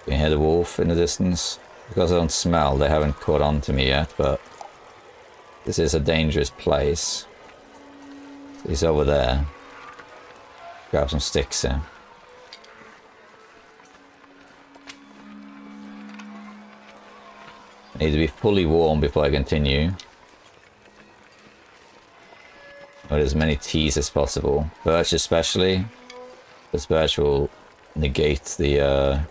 You can hear the wolf in the distance. Because I don't smell, they haven't caught on to me yet, but this is a dangerous place. He's over there. Grab some sticks here. I need to be fully warm before I continue. With as many teas as possible. Birch especially. This birch will negate the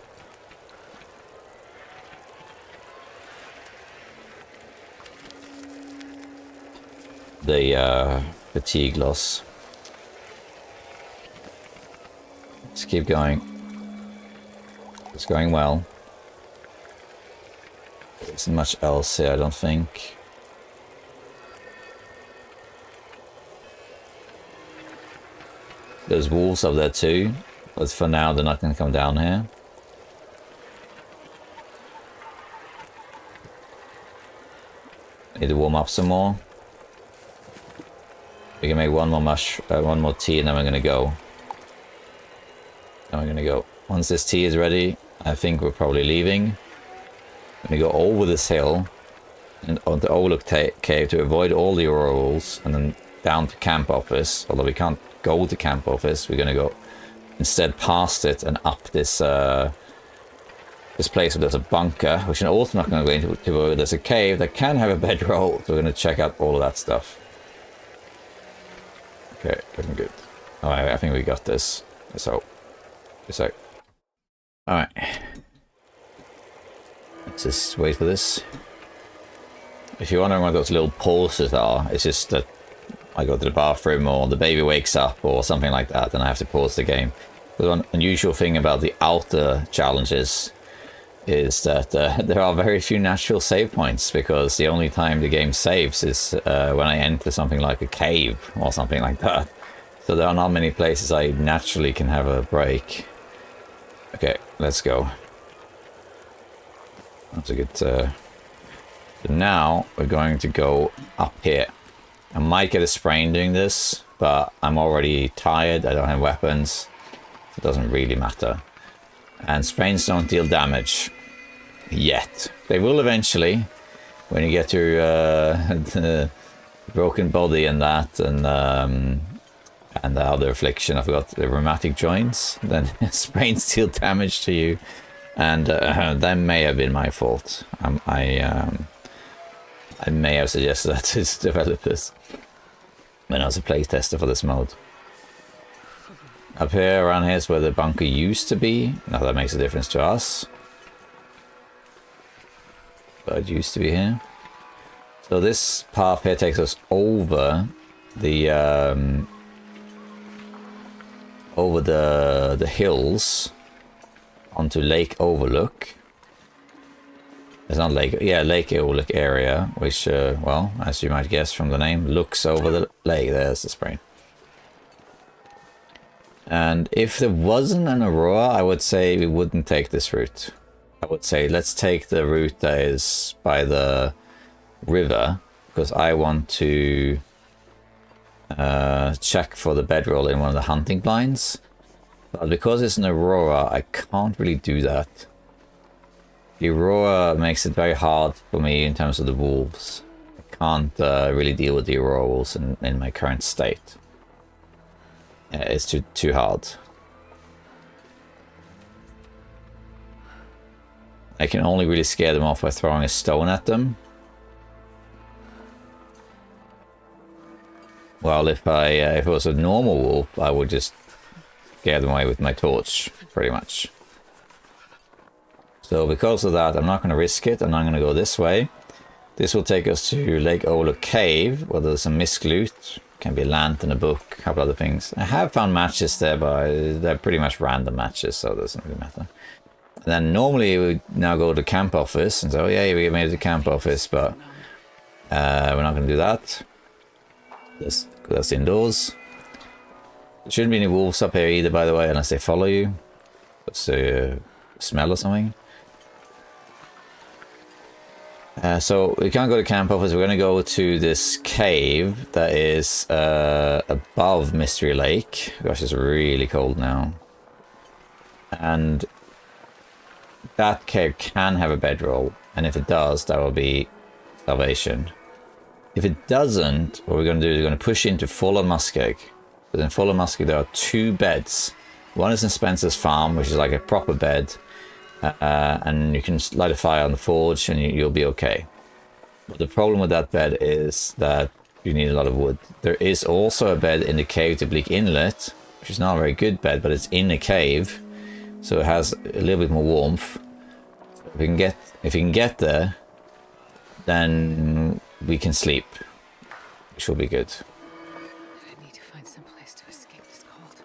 fatigue loss. Let's keep going. It's going well. There isn't much else here, I don't think. There's wolves up there too, but for now they're not going to come down here. Need to warm up some more. We can make one more tea, and then we're gonna go. Then we're gonna go. Once this tea is ready, I think we're probably leaving. We're gonna go over this hill and on the Overlook Cave to avoid all the aurora wolves, and then down to camp office. Although we can't go to camp office, we're gonna go instead past it and up this this place where there's a bunker, which I'm also not gonna go into. There's a cave that can have a bedroll, so we're gonna check out all of that stuff. Okay, looking good. Alright, I think we got this. Let's hope. Alright. Let's just wait for this. If you're wondering what those little pauses are, it's just that I go to the bathroom or the baby wakes up or something like that, and I have to pause the game. The one unusual thing about the outer challenges is that there are very few natural save points, because the only time the game saves is when I enter something like a cave or something like that. So there are not many places I naturally can have a break. Okay, let's go. That's a good... So now we're going to go up here. I might get a sprain doing this, but I'm already tired, I don't have weapons, so it doesn't really matter. And sprains don't deal damage. Yet. They will eventually, when you get to the broken body and that, and the other affliction, I forgot, the rheumatic joints, then sprains deal damage to you, and that may have been my fault. I may have suggested that to developers when I was a playtester for this mode. Up here, around here is where the bunker used to be. Now that makes a difference to us. But it used to be here. So this path here takes us over the hills onto Lake Overlook. It's not Lake, yeah, Lake Overlook area, which, well, as you might guess from the name, looks over the lake. There's the spring. And if there wasn't an aurora, I would say we wouldn't take this route. I would say let's take the route that is by the river, because I want to check for the bedroll in one of the hunting blinds. But because it's an aurora, I can't really do that. The aurora makes it very hard for me in terms of the wolves. I can't really deal with the aurora wolves in my current state. It's too hard. I can only really scare them off by throwing a stone at them. Well, if it was a normal wolf, I would just scare them away with my torch, pretty much. So because of that, I'm not going to risk it, and I'm going to go this way. This will take us to Lake Overlook Cave, where there's some misc loot. Can be a lantern, a book, a couple other things. I have found matches there, but they're pretty much random matches, so it doesn't really matter. And then normally we now go to the camp office and say, oh yeah, we made it to the camp office, but we're not going to do that. That's indoors. There shouldn't be any wolves up here either, by the way, unless they follow you. It's a smell or something. So we can't go to camp office. We're going to go to this cave that is above Mystery Lake. Gosh, it's really cold now. And that cave can have a bedroll, and if it does, that will be salvation. If it doesn't, what we're going to do is we're going to push into Fallen Muskeg. But in Fallen Muskeg, there are 2 beds. One is in Spencer's farm, which is like a proper bed. And you can light a fire on the forge and you'll be okay. But the problem with that bed is that you need a lot of wood. There is also a bed in the cave to Bleak Inlet, which is not a very good bed, but it's in a cave, so it has a little bit more warmth. If you can get there, then we can sleep, which will be good. I need to find some place to escape this cold.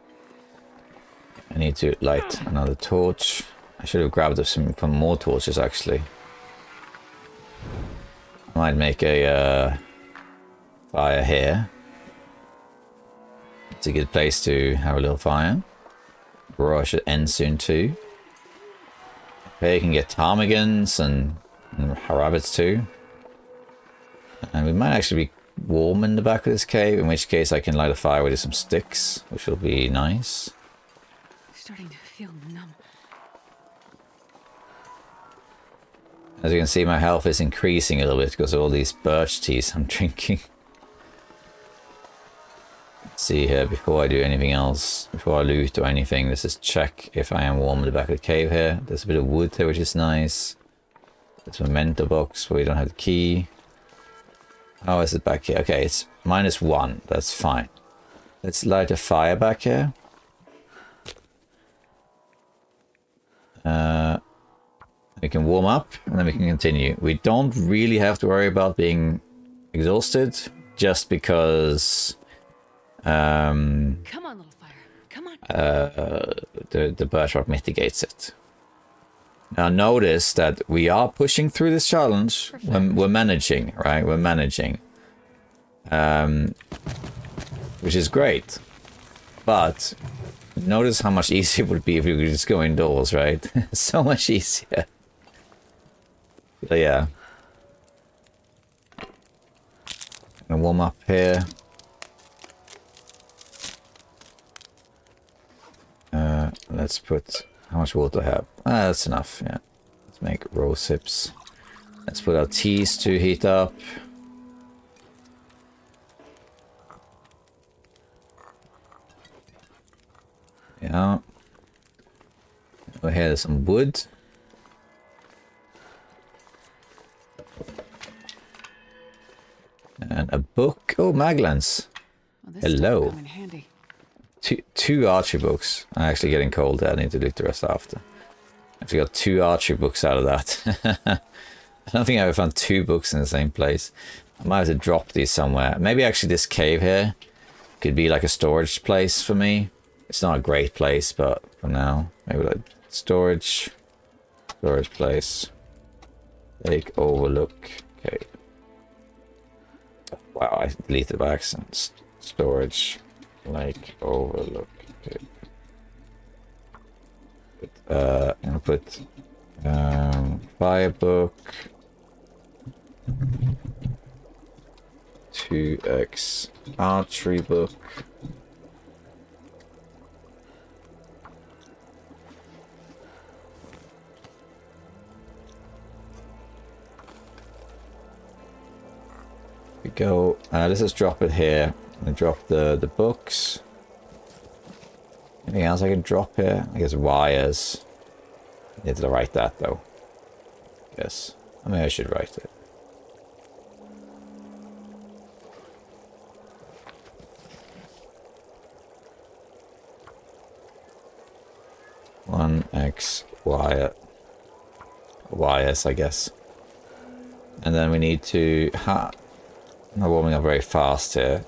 I need to light another torch. I should have grabbed some more torches, actually. I might make a fire here. It's a good place to have a little fire. Rush should end soon too. Okay, you can get ptarmigans and rabbits too. And we might actually be warm in the back of this cave, in which case I can light a fire with some sticks, which will be nice. I'm starting to feel numb. As you can see, my health is increasing a little bit because of all these birch teas I'm drinking. Let's see here, before I do anything else, before I loot or anything, let's just check if I am warm in the back of the cave here. There's a bit of wood here, which is nice. There's a memento box where we don't have the key. How is it back here? Okay, it's -1. That's fine. Let's light a fire back here. We can warm up and then we can continue. We don't really have to worry about being exhausted, just because Come on, little fire. Come on. the birch bark mitigates it. Now notice that we are pushing through this challenge when we're managing, right? We're managing. Which is great. But notice how much easier it would be if we could just go indoors, right? So much easier. So yeah. Gonna warm up here. Let's put... How much water I have? That's enough, yeah. Let's make rose sips. Let's put our teas to heat up. Yeah. Over here there's some wood. And a book. Oh, Maglans. Well, Hello. Come in handy. Two archery books. I'm actually getting cold there. I need to loot the rest after. Actually got 2 archery books out of that. I don't think I ever found 2 books in the same place. I might have to drop these somewhere. Maybe actually this cave here could be like a storage place for me. It's not a great place, but for now, maybe like storage place. Lake Overlook. Okay. Wow, I deleted by accident. Storage. Lake Overlook. Okay. I'm gonna put fire book 2x archery book. We go. Let's just drop it here. And drop the books. Anything else I can drop here? I guess wires. I need to write that though. Yes. I mean, I should write it. One X Y YS, I guess. And then we need to not warming up very fast here.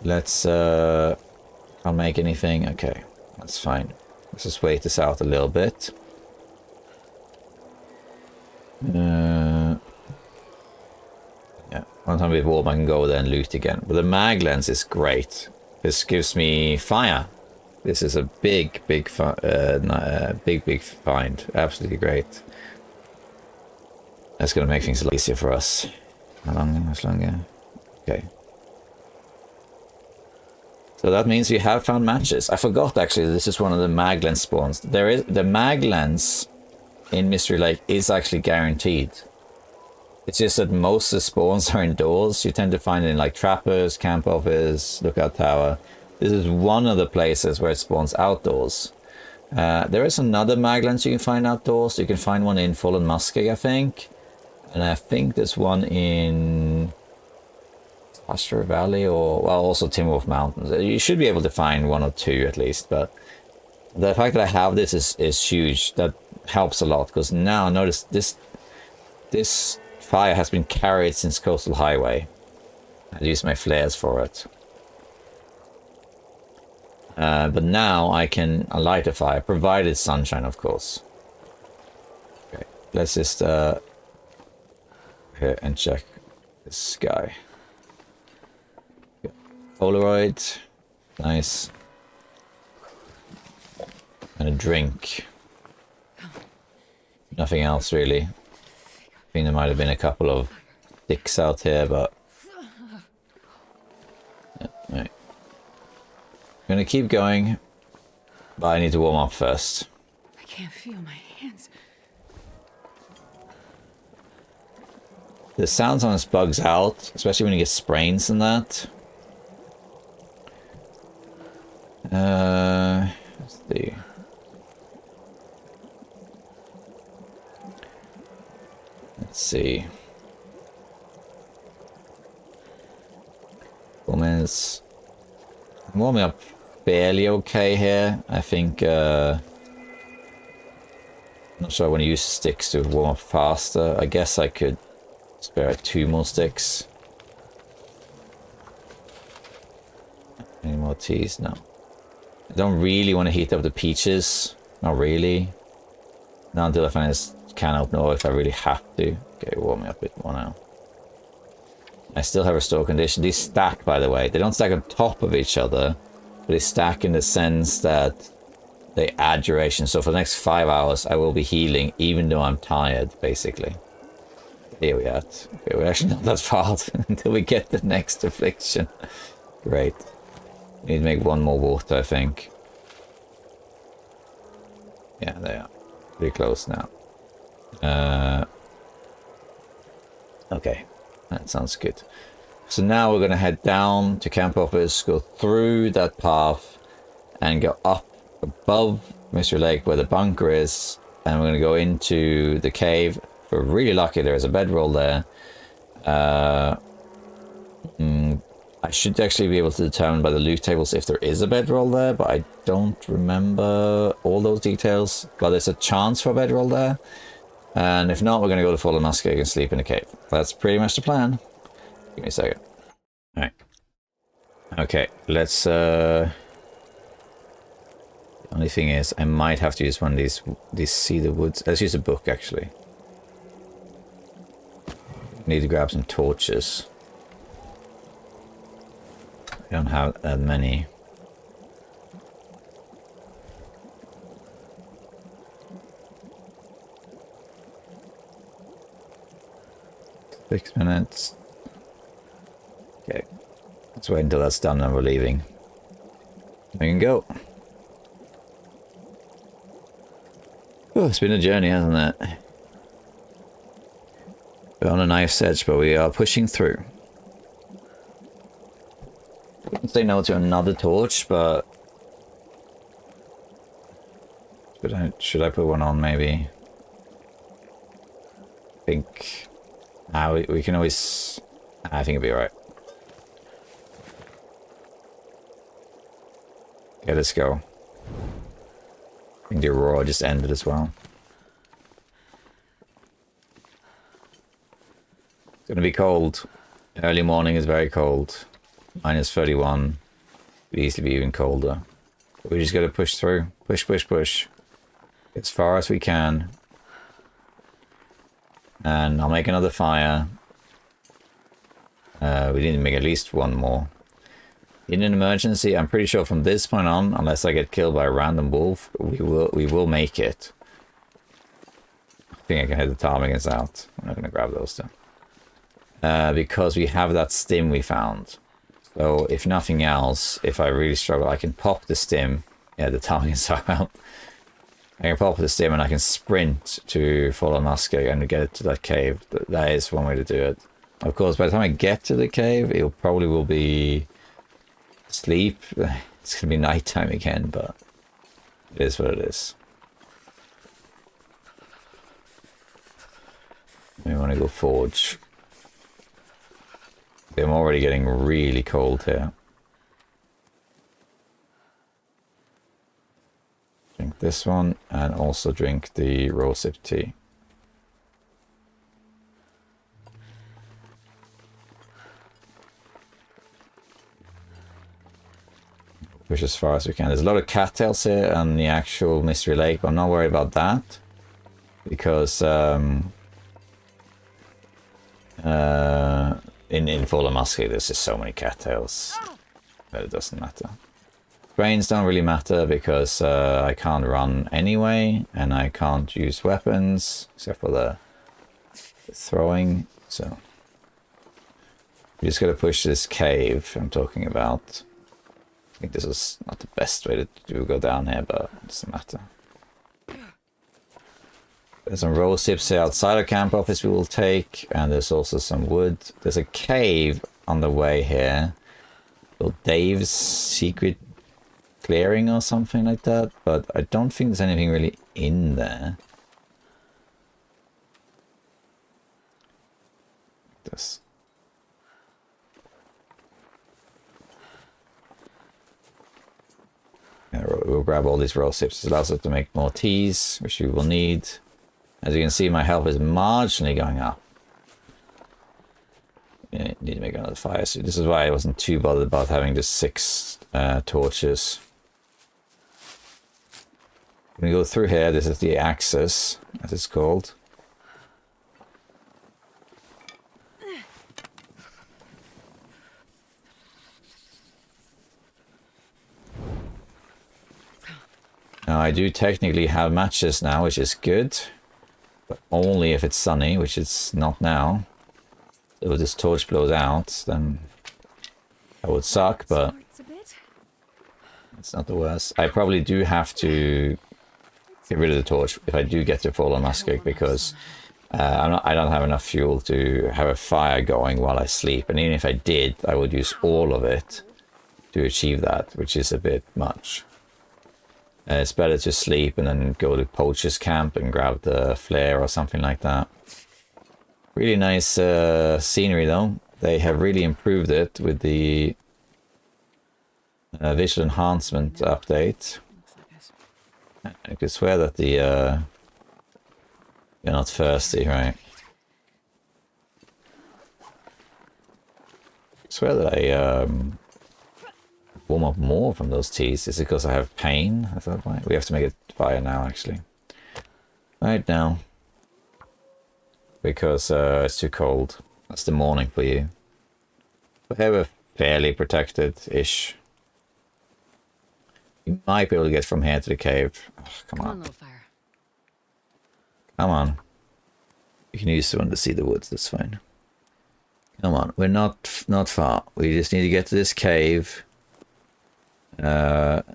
Let's can't make anything. Okay, that's fine. Let's just wait this out a little bit. Yeah, once I'm a bit warm I can go there and loot again. But the mag lens is great. This gives me fire. This is a big find. Absolutely great. That's gonna make things a lot easier for us. How long? Much longer? Okay. So that means you have found matches. I forgot actually. This is one of the mag lens spawns. There is the mag lens in Mystery Lake is actually guaranteed. It's just that most of the spawns are indoors. You tend to find it in like trappers, camp office, lookout tower. This is one of the places where it spawns outdoors. There is another mag lens you can find outdoors. You can find one in Fallen Muskeg, I think. And I think there's one in Pasture Valley or, well, also Timberwolf Mountains. You should be able to find one or two at least, but the fact that I have this is huge. That helps a lot, because now notice this fire has been carried since Coastal Highway. I use my flares for it. But now I can light a fire, provided sunshine, of course. Okay, let's just here and check this guy. Polaroid, nice, and a drink. Nothing else really. I think there might have been a couple of sticks out here, but yeah, right. I'm gonna keep going, but I need to warm up first. I can't feel my hands. The sound sometimes bugs out, especially when you get sprains and that. Let's see. Let's see. Woman's warming up fairly okay here. I think not sure I want to use sticks to warm up faster. I guess I could spare 2 more sticks. Any more teas? No. I don't really want to heat up the peaches. Not really. Not until I find this can opener, or if I really have to. Okay, warming up a bit more now. I still have restore condition. These stack, by the way. They don't stack on top of each other, but they stack in the sense that they add duration. So for the next 5 hours, I will be healing, even though I'm tired, basically. Here we are. Okay, we're actually not that far until we get the next affliction. Great. Need to make 1 more water, I think. Yeah, they are. Pretty close now. Okay. That sounds good. So now we're going to head down to camp office, go through that path, and go up above Mystery Lake where the bunker is, and we're going to go into the cave. If we're really lucky, there is a bedroll there. I should actually be able to determine by the loot tables if there is a bedroll there, but I don't remember all those details. But there's a chance for a bedroll there. And if not, we're going to go to Fallen Muskeg and sleep in a cave. That's pretty much the plan. Give me a second. Alright. Okay, let's... The only thing is, I might have to use one of these cedar woods. Let's use a book, actually. Need to grab some torches. I don't have that many. Six minutes. Okay. Let's wait until that's done and we're leaving. We can go. Oh, it's been a journey, hasn't it? We're on a knife's edge, but we are pushing through. I can say no to another torch, but but should I put one on maybe? I think... we can always... I think it'll be alright. Okay, let's go. I think the aurora just ended as well. It's gonna be cold. Early morning is very cold. -31. Could easily be even colder. But we just gotta push through. Push, push, push. As far as we can. And I'll make another fire. We need to make at least one more. In an emergency, I'm pretty sure from this point on, unless I get killed by a random wolf, we will make it. I think I can hit the ptarmigans out. I'm not gonna grab those though. Because we have that stim we found. So if nothing else, if I really struggle, I can pop the stim. Yeah, the ptarmigans are out. I can pop the stim and I can sprint to follow Musker and get it to that cave. That is one way to do it. Of course, by the time I get to the cave, it probably will be sleep. It's gonna be nighttime again, but it is what it is. We want to go forge. I'm already getting really cold here. Drink this one and also drink the rosehip tea. Push as far as we can. There's a lot of cattails here on the actual Mystery Lake, but I'm not worried about that. Because in Fallen Musket there's just so many cattails that it doesn't matter. Brains don't really matter because I can't run anyway, and I can't use weapons except for the throwing, so we just gotta push this cave I'm talking about. I think this is not the best way to go down here, but it doesn't matter. There's some rose hips here outside our camp office we will take, and there's also some wood. There's a cave on the way here. Well, Dave's secret clearing or something like that, but I don't think there's anything really in there. This. Yeah, we'll grab all these rose hips. It allows us to make more teas, which we will need. As you can see, my health is marginally going up. Yeah, need to make another fire suit. This is why I wasn't too bothered about having just 6 torches. I'm gonna go through here. This is the axis, as it's called. Now I do technically have matches now, which is good. But only if it's sunny, which it's not now. So if this torch blows out, then that would suck, but it's not the worst. I probably do have to get rid of the torch if I do get to Fallen Muskeg, because I don't have enough fuel to have a fire going while I sleep. And even if I did, I would use all of it to achieve that, which is a bit much. It's better to sleep and then go to Poacher's Camp and grab the flare or something like that. Really nice scenery though. They have really improved it with the visual enhancement update. I could swear that the... you're not thirsty, right? I swear that I... warm up more from those teas. Is it because I have pain? Is that why? We have to make a fire now, actually. Right now. Because it's too cold. That's the morning for you. But here we're fairly protected-ish. You might be able to get from here to the cave. Oh, come on. Little fire. Come on. You can use the one to see the woods, that's fine. Come on, we're not far. We just need to get to this cave.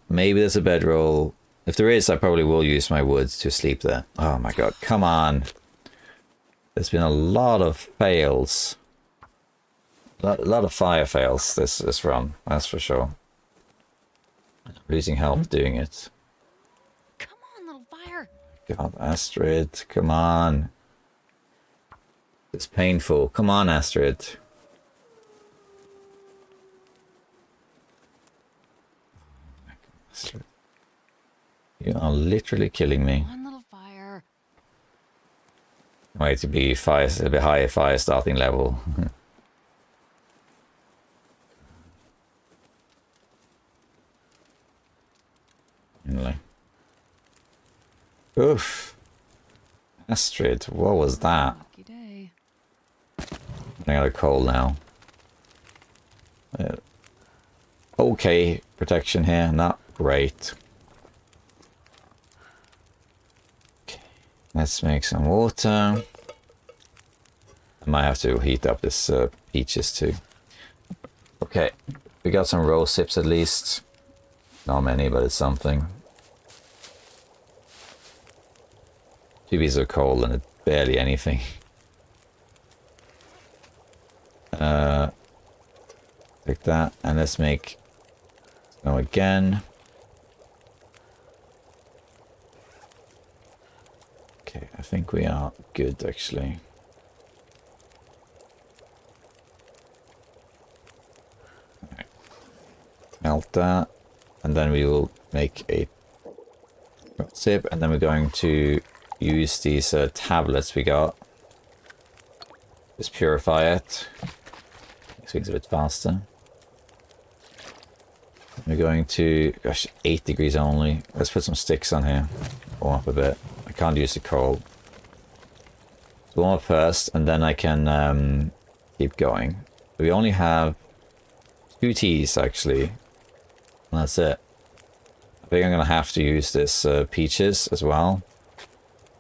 Maybe there's a bedroll. If there is, I probably will use my woods to sleep there. Oh my god, come on. There's been a lot of fails. A lot of fire fails this run, that's for sure. I'm losing health doing it. Come on, little fire. God, Astrid, come on. It's painful. Come on, Astrid. Astrid. You are literally killing me. One little fire. Way to be fire, a bit higher fire starting level. Anyway. Oof. Astrid, what was that? Lucky day. I got a coal now. Okay, protection here, not great. Okay, let's make some water. I might have to heat up this peaches too. Okay, we got some rose hips at least. Not many, but it's something. 2 pieces of coal and it's barely anything. Take that and let's make snow again. Okay, I think we are good actually. Right. Melt that and then we will make a zip and then we're going to use these tablets we got. Just purify it. Makes things a bit faster. We're going to, gosh, 8 degrees only. Let's put some sticks on here. Warm up a bit. I can't use the coal. So warm up first, and then I can keep going. We only have 2 teas actually. And that's it. I think I'm gonna have to use this peaches as well.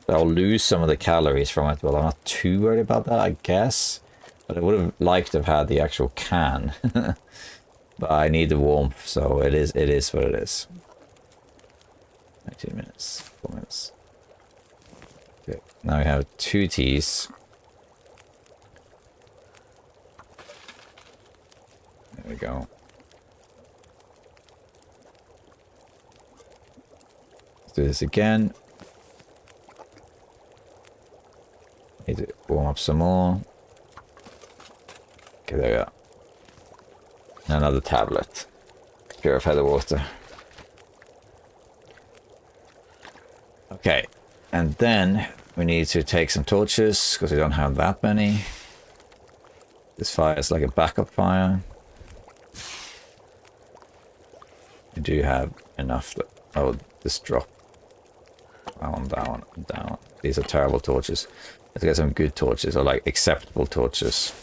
I'll lose some of the calories from it, but I'm not too worried about that, I guess. But I would have liked to have had the actual can. But I need the warmth, so it is what it is. 19 minutes, 4 minutes. Okay, now we have 2 teas. There we go. Let's do this again. Need to warm up some more. Okay, there we are. Another tablet. Purify the water. Okay, and then we need to take some torches because we don't have that many. This fire is like a backup fire. We do have enough. Oh, this drop. Down, down, down. These are terrible torches. Let's get some good torches, or like acceptable torches.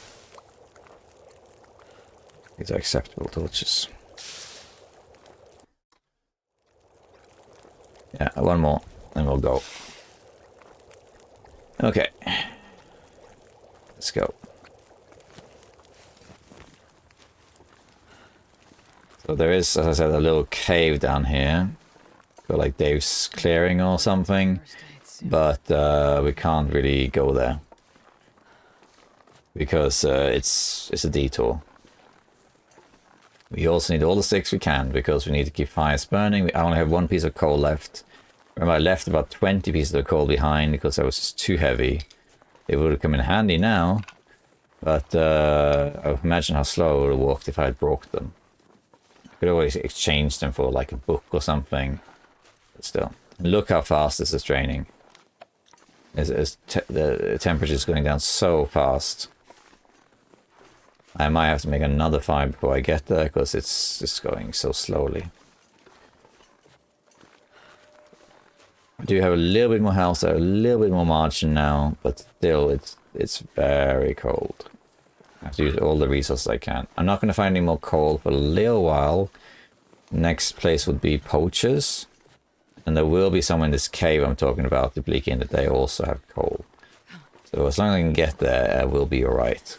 These are acceptable torches. Yeah, one more, and we'll go. Okay. Let's go. So there is, as I said, a little cave down here. Got like Dave's clearing or something. But we can't really go there. Because it's a detour. We also need all the sticks we can because we need to keep fires burning. I only have 1 piece of coal left. Remember, I left about 20 pieces of coal behind because I was just too heavy. It would have come in handy now, but I imagine how slow it would have walked if I had brought them. I could always exchange them for like a book or something. But still, look how fast this is draining. The temperature is going down so fast. I might have to make another fire before I get there because it's just going so slowly. I do have a little bit more health there, a little bit more margin now, but still it's very cold. I have to use all the resources I can. I'm not going to find any more coal for a little while. Next place would be poachers. And there will be someone in this cave I'm talking about, the bleak in, that they also have coal. So as long as I can get there, I will be alright.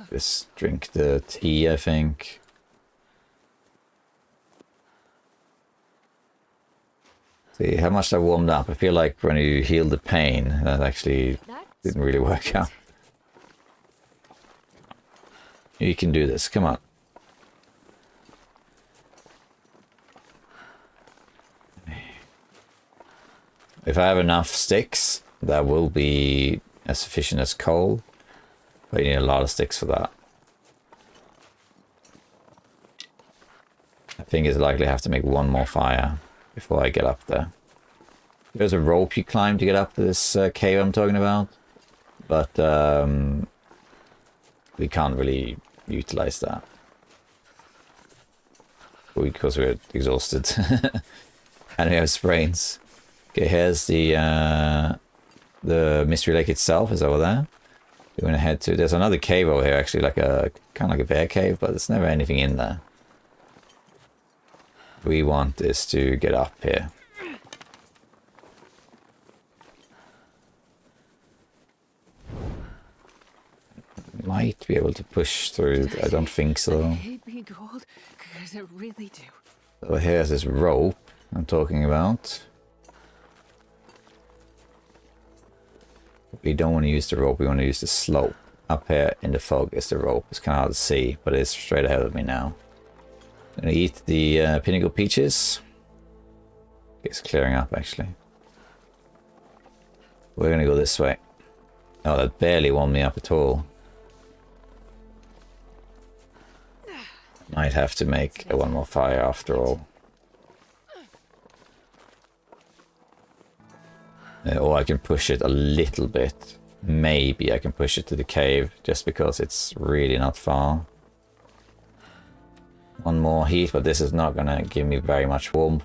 Just drink the tea, I think. See how much I warmed up. I feel like when you heal the pain, that actually didn't really work out. You can do this, come on. If I have enough sticks, that will be as sufficient as coal. But you need a lot of sticks for that. I think it's likely I have to make one more fire before I get up there. There's a rope you climb to get up to this cave I'm talking about. But we can't really utilize that. Because we're exhausted. And we have sprains. Okay, here's the Mystery Lake itself is over there. We're going to head to... There's another cave over here, actually, like a kind of like a bear cave, but there's never anything in there. We want is to get up here. Might be able to push through. I don't think so. I hate being cold, because I really do. So here's this rope I'm talking about. We don't want to use the rope, we want to use the slope. Up here in the fog is the rope. It's kind of hard to see, but it's straight ahead of me now. I'm going to eat the pinnacle peaches. It's clearing up, actually. We're going to go this way. Oh, that barely warmed me up at all. Might have to make one more fire after all. Or I can push it a little bit. Maybe I can push it to the cave, just because it's really not far. One more heat, but this is not going to give me very much warmth.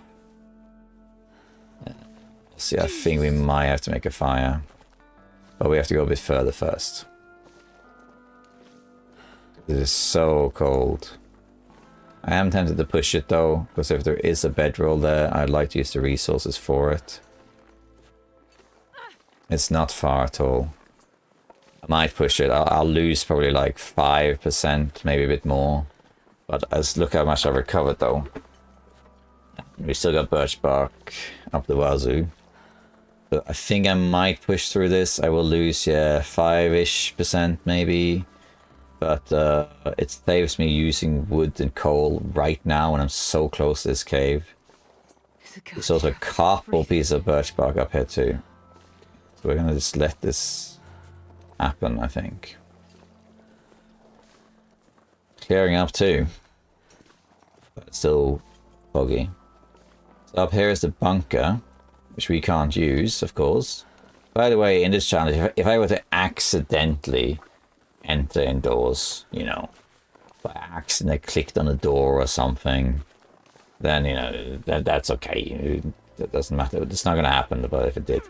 See, I think we might have to make a fire. But we have to go a bit further first. This is so cold. I am tempted to push it though, because if there is a bedroll there, I'd like to use the resources for it. It's not far at all. I might push it. I'll lose probably like 5%, maybe a bit more. But look how much I've recovered though. We still got birch bark up the wazoo. But I think I might push through this. I will lose, yeah, 5-ish% maybe. But it saves me using wood and coal right now when I'm so close to this cave. There's also a couple pieces of birch bark up here too. So we're gonna just let this happen, I think. Clearing up too. But it's still foggy. So up here is the bunker, which we can't use, of course. By the way, in this challenge, if I were to accidentally enter indoors, you know, by accident I clicked on a door or something, then, you know, that's okay. That doesn't matter. It's not going to happen, but if it did.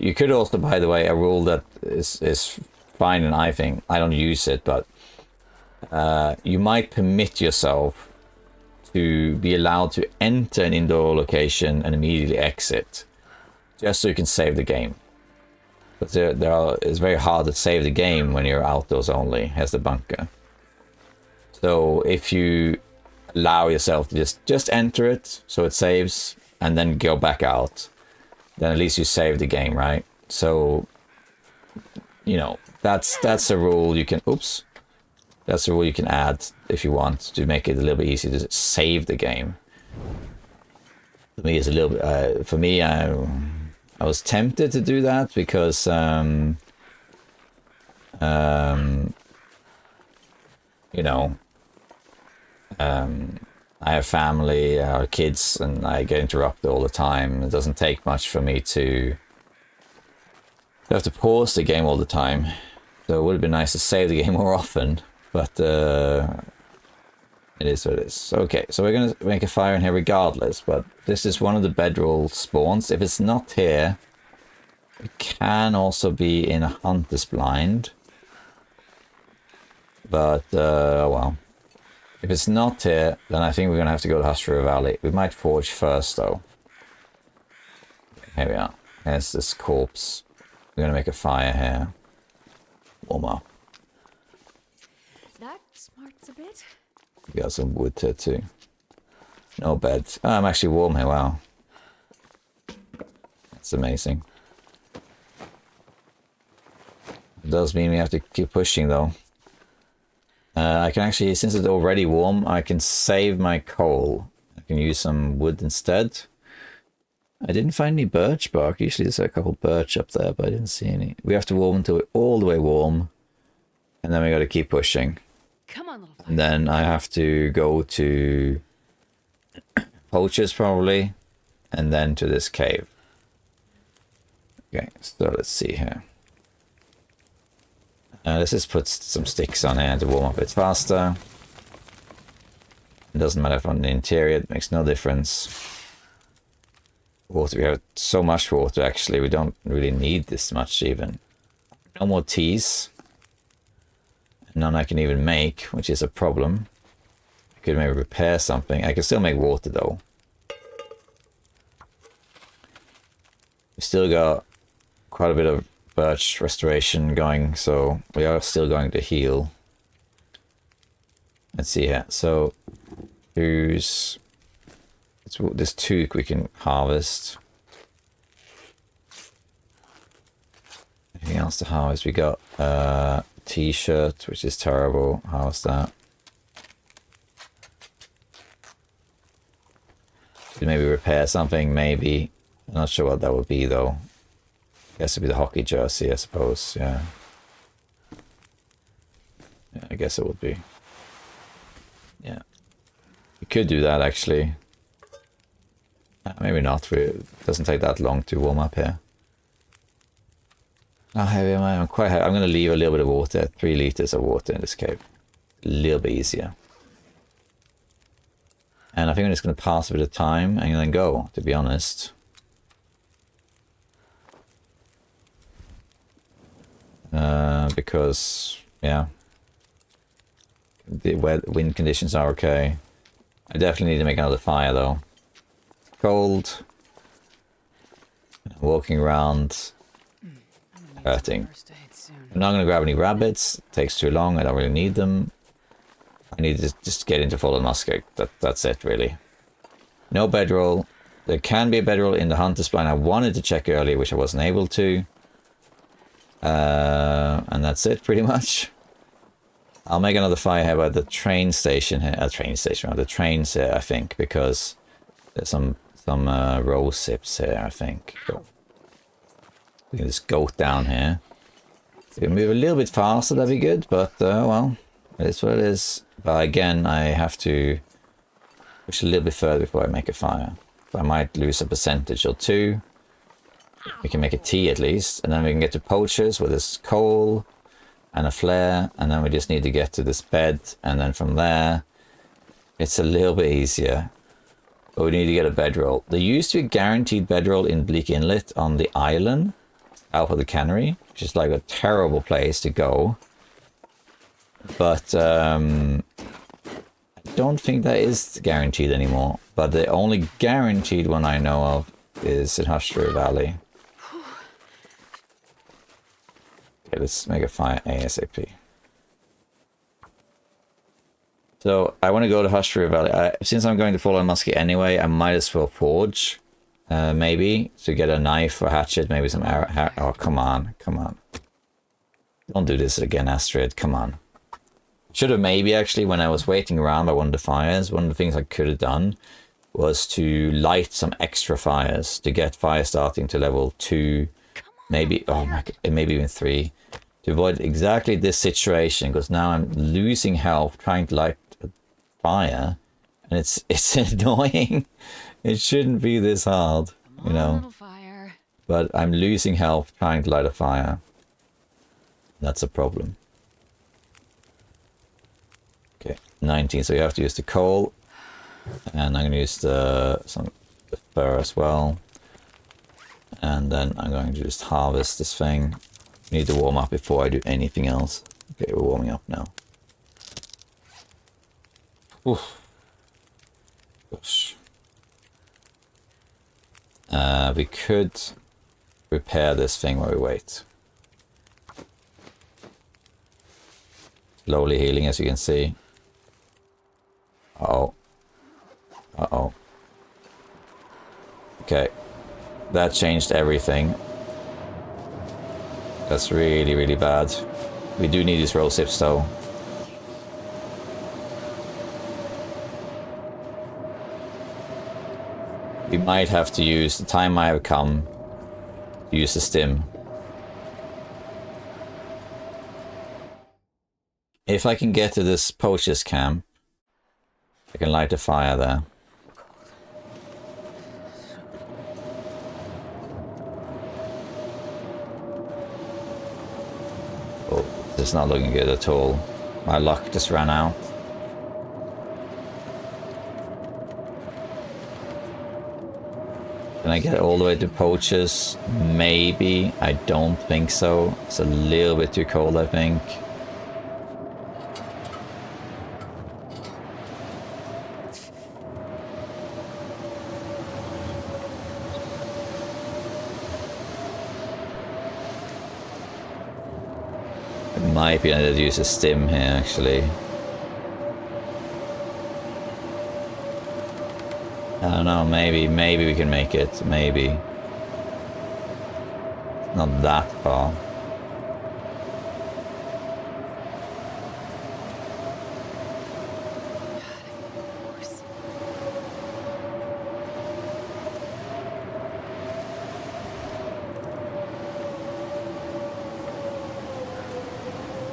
You could also, by the way, a rule that is fine, and I think, I don't use it, but you might permit yourself to be allowed to enter an indoor location and immediately exit, just so you can save the game. But it's very hard to save the game when you're outdoors only, as the bunker. So if you allow yourself to just enter it, so it saves, and then go back out, then at least you save the game, right? So, you know, that's a rule you can, oops. That's a rule you can add if you want to make it a little bit easier to save the game. For me, it's a little bit, for me, I was tempted to do that because you know, I have family, kids, and I get interrupted all the time. It doesn't take much for me to have to pause the game all the time. So it would have been nice to save the game more often, but it is what it is. Okay, so we're going to make a fire in here regardless, but this is one of the bedroll spawns. If it's not here, it can also be in a hunter's blind. But, well, if it's not here, then I think we're going to have to go to Hustler Valley. We might forge first, though. Here we are. There's this corpse. We're going to make a fire here. Warm up. That smarts a bit. We got some wood here, too. No bed. Oh, I'm actually warm here, wow. That's amazing. It does mean we have to keep pushing, though. I can actually, since it's already warm, I can save my coal. I can use some wood instead. I didn't find any birch bark. Usually there's a couple birch up there, but I didn't see any. We have to warm until we're all the way warm. And then we got to keep pushing. Come on, little fire. And then I have to go to poachers probably. And then to this cave. Okay, so let's see here. Let's just put some sticks on here to warm up a bit faster. It doesn't matter if I'm in the interior, it makes no difference. Water, we have so much water actually, we don't really need this much even. No more teas. None I can even make, which is a problem. I could maybe repair something. I can still make water though. We still got quite a bit of birch restoration going, so we are still going to heal. Let's see here. So there's 2 we can harvest. Anything else to harvest? We got t-shirt, which is terrible. How's that? Could maybe repair something, maybe. I'm not sure what that would be though. I guess it'd be the hockey jersey, I suppose, yeah. Yeah, I guess it would be. Yeah. You could do that actually. Maybe not, it doesn't take that long to warm up here. How heavy am I? I'm quite heavy. I'm going to leave a little bit of water, 3 liters of water in this cave. A little bit easier. And I think I'm just going to pass a bit of time and then go, to be honest. Because, yeah, the wind conditions are okay. I definitely need to make another fire though. It's cold. Walking around, hurting. I'm not going to grab any rabbits. It takes too long. I don't really need them. I need to just get into full muskeg. That's it really. No bedroll. There can be a bedroll in the hunter's blind. I wanted to check earlier, which I wasn't able to. And that's it pretty much. I'll make another fire here by the train station here. The trains here, I think, because there's some rose sips here, I think. Cool. We can just goat down here. So we can move a little bit faster, that'd be good, but well, it is what it is. But again, I have to push a little bit further before I make a fire. So I might lose a percentage or 2. We can make a tea at least, and then we can get to poachers with this coal and a flare, and then we just need to get to this bed, and then from there it's a little bit easier. But we need to get a bedroll. There used to be a guaranteed bedroll in Bleak Inlet on the island out of the cannery, which is like a terrible place to go. But I don't think that is guaranteed anymore. But the only guaranteed one I know of is in Hushtru Valley. Okay, let's make a fire ASAP. So I want to go to Hushtru Valley. Since I'm going to follow Muskie anyway, I might as well forge, maybe, to get a knife or hatchet, maybe some arrow. Oh, come on, come on. Don't do this again, Astrid, come on. Should have maybe, actually, when I was waiting around by one of the fires, one of the things I could have done was to light some extra fires to get fire starting to level 2, maybe, oh my God, maybe even 3. To avoid exactly this situation, because now I'm losing health trying to light a fire, and it's annoying. It shouldn't be this hard, you know. But I'm losing health trying to light a fire. That's a problem. Okay, 19. So you have to use the coal, and I'm going to use the fur as well. And then I'm going to just harvest this thing. Need to warm up before I do anything else. Okay, we're warming up now. Oof. Gosh. We could repair this thing while we wait. Slowly healing, as you can see. Uh-oh. Uh-oh. Okay. That changed everything. That's really, really bad. We do need these roll sips though. We might have to use the time might have come to use the stim. If I can get to this poacher's camp, I can light a fire there. Oh, it's not looking good at all. My luck just ran out. Can I get all the way to poachers? Maybe. I don't think so. It's a little bit too cold, I think. Might be able to use a stim here, actually. I don't know, maybe we can make it, maybe. Not that far.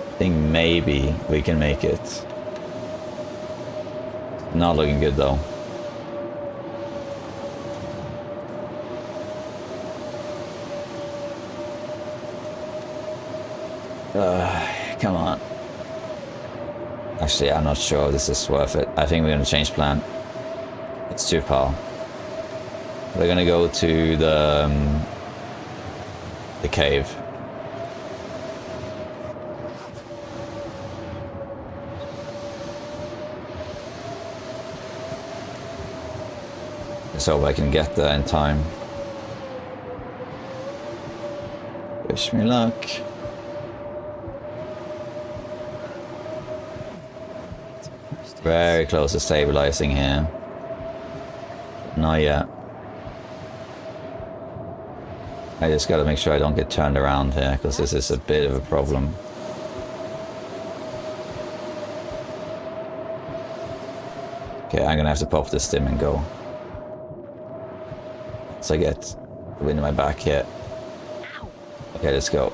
I think maybe we can make it. Not looking good though. Come on. Actually, I'm not sure this is worth it. I think we're gonna change plan. It's too far. We're gonna go to the cave. Let's hope I can get there in time. Wish me luck. Very close to stabilizing here. Not yet. I just gotta make sure I don't get turned around here, because this is a bit of a problem. Okay, I'm gonna have to pop this stim and go. So I get the wind in my back here. Okay, let's go.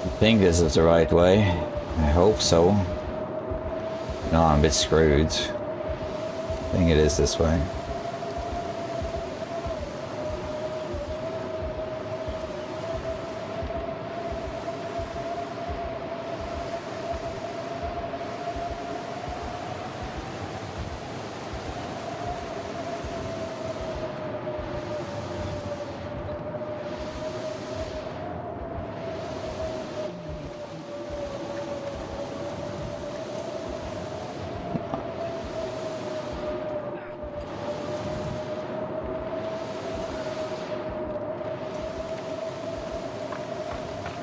I think this is the right way. I hope so. No, I'm a bit screwed. I think it is this way.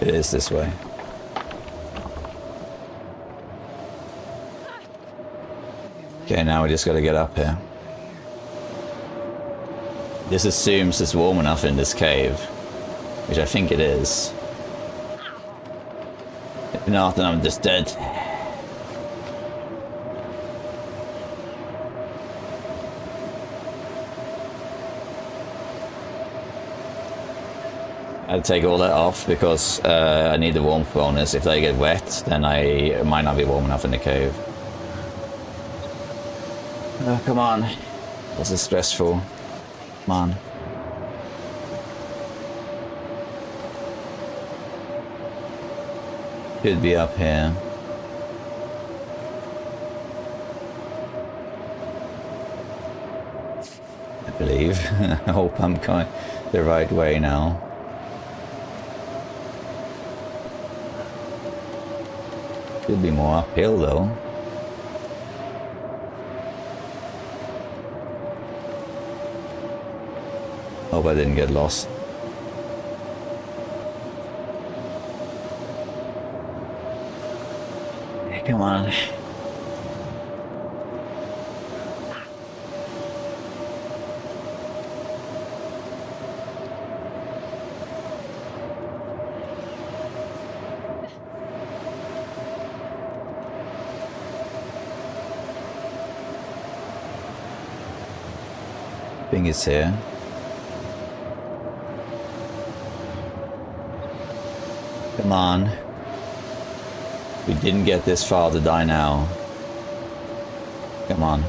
It is this way. Okay, now we just gotta get up here. This assumes it's warm enough in this cave, which I think it is. If not, then I'm just dead. I'll take all that off because I need the warmth bonus. If they get wet, then I might not be warm enough in the cave. Oh, come on. This is stressful. Come on. Could be up here. I believe. I hope I'm going the right way now. Could be more uphill though. Hope I didn't get lost. Come on. Thing is here. Come on. We didn't get this far to die now. Come on.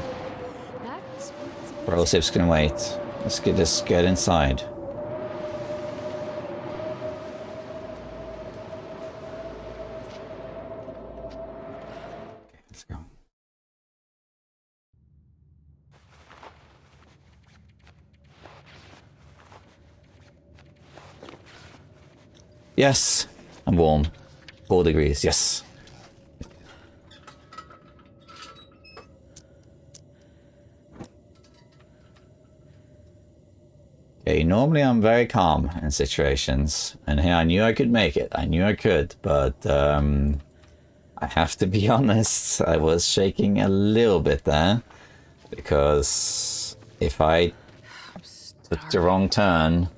Brosip's can wait. Let's get inside. Okay, let's go. Yes, I'm warm. 4 degrees, yes. Okay, normally I'm very calm in situations, and here I knew I could make it. I knew I could, but I have to be honest, I was shaking a little bit there, because if I took the wrong turn,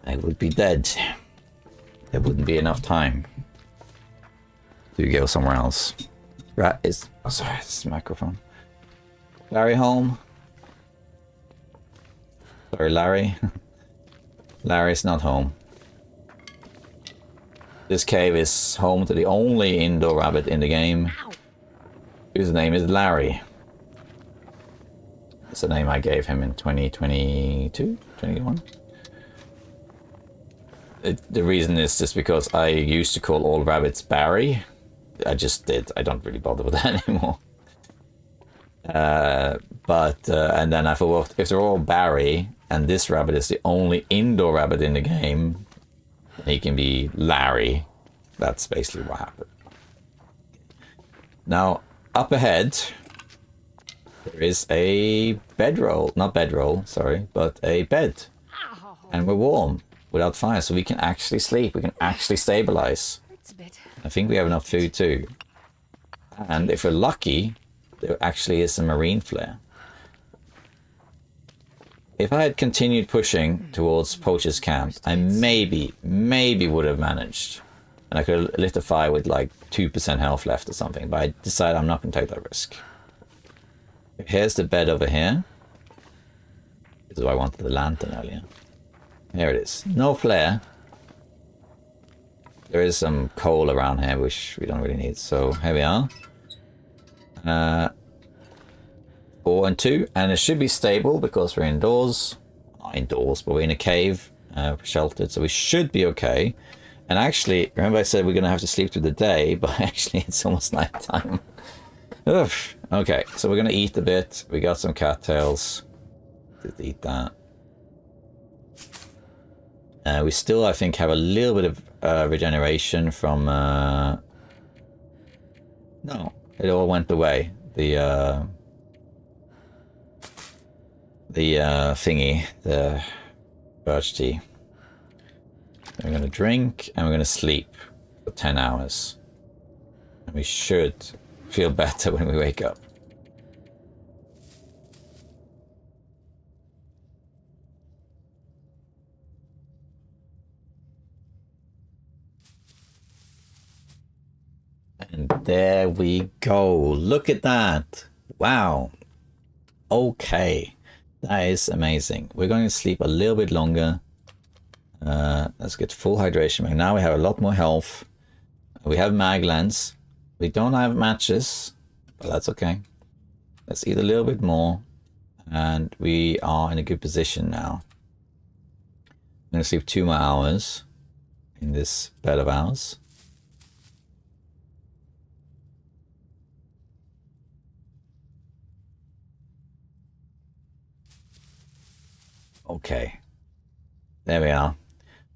I would be dead. There wouldn't be enough time to go somewhere else. Rat is... Oh, sorry, this is the microphone. Larry home? Sorry, Larry. Larry's not home. This cave is home to the only indoor rabbit in the game, whose name is Larry. That's the name I gave him in 2022? 21? The reason is just because I used to call all rabbits Barry. I just did. I don't really bother with that anymore. And then I thought, if they're all Barry, and this rabbit is the only indoor rabbit in the game, he can be Larry. That's basically what happened. Now, up ahead, there is a bedroll. Not bedroll, sorry, but a bed. And we're warm. Without fire, so we can actually sleep. We can actually stabilize. I think we have enough food too. And if we're lucky, there actually is a marine flare. If I had continued pushing towards Poacher's camp, I maybe would have managed. And I could have lit a fire with like 2% health left or something, but I decided I'm not going to take that risk. Here's the bed over here. This is why I wanted the lantern earlier. Here it is. No flare. There is some coal around here, which we don't really need. So here we are. 4 and 2. And it should be stable because we're indoors. Not indoors, but we're in a cave. Sheltered. So we should be okay. And actually, remember I said we're going to have to sleep through the day, but actually it's almost night time. Oof. Okay, so we're going to eat a bit. We got some cattails. Just eat that. We still, I think, have a little bit of regeneration from... No, it all went away. The thingy, the birch tea. We're going to drink and we're going to sleep for 10 hours. And we should feel better when we wake up. And there we go. Look at that. Wow. Okay. That is amazing. We're going to sleep a little bit longer. Let's get full hydration. Now we have a lot more health. We have mag lens. We don't have matches, but that's okay. Let's eat a little bit more. And we are in a good position now. I'm going to sleep 2 more hours in this bed of ours. Okay. There we are.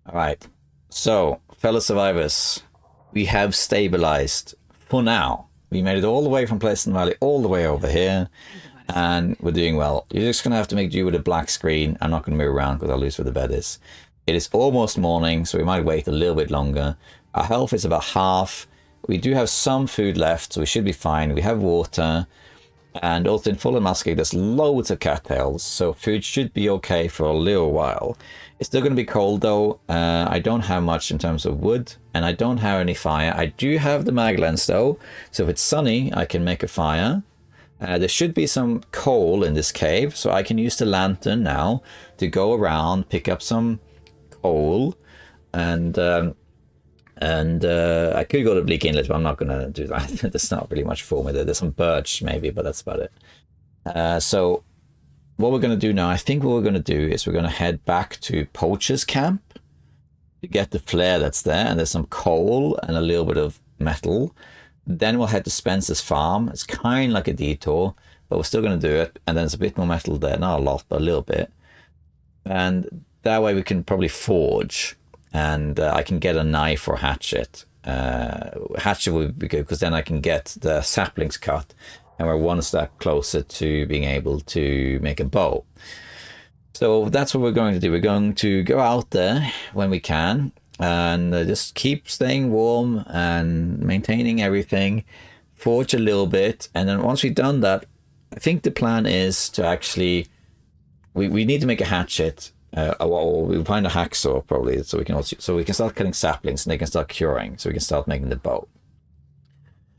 All right. So, fellow survivors, we have stabilized for now. We made it all the way from Pleasant Valley all the way over here, and we're doing well. You're just going to have to make do with a black screen. I'm not going to move around because I'll lose where the bed is. It is almost morning, so we might wait a little bit longer, Our health is about half. We do have some food left, so we should be fine. We have water. And also in Fallen Musket, there's loads of cattails, so food should be okay for a little while. It's still going to be cold though. I don't have much in terms of wood, and I don't have any fire. I do have the mag lens though, so if it's sunny, I can make a fire. There should be some coal in this cave, so I can use the lantern now to go around, pick up some coal, and I could go to Bleak Inlet, but I'm not going to do that. There's not really much for me there. There's some birch maybe, but that's about it. So what we're going to do now, I think what we're going to do is we're going to head back to Poacher's Camp to get the flare that's there. And there's some coal and a little bit of metal. Then we'll head to Spencer's farm. It's kind of like a detour, but we're still going to do it. And then there's a bit more metal there. Not a lot, but a little bit. And that way we can probably forge. And I can get a knife or hatchet. Hatchet would be good because then I can get the saplings cut. And we're one step closer to being able to make a bow. So that's what we're going to do. We're going to go out there when we can. And just keep staying warm and maintaining everything. Forge a little bit. And then once we've done that, I think the plan is to actually... We need to make a hatchet. We'll find a hacksaw probably, so we can start cutting saplings and they can start curing, so we can start making the bow.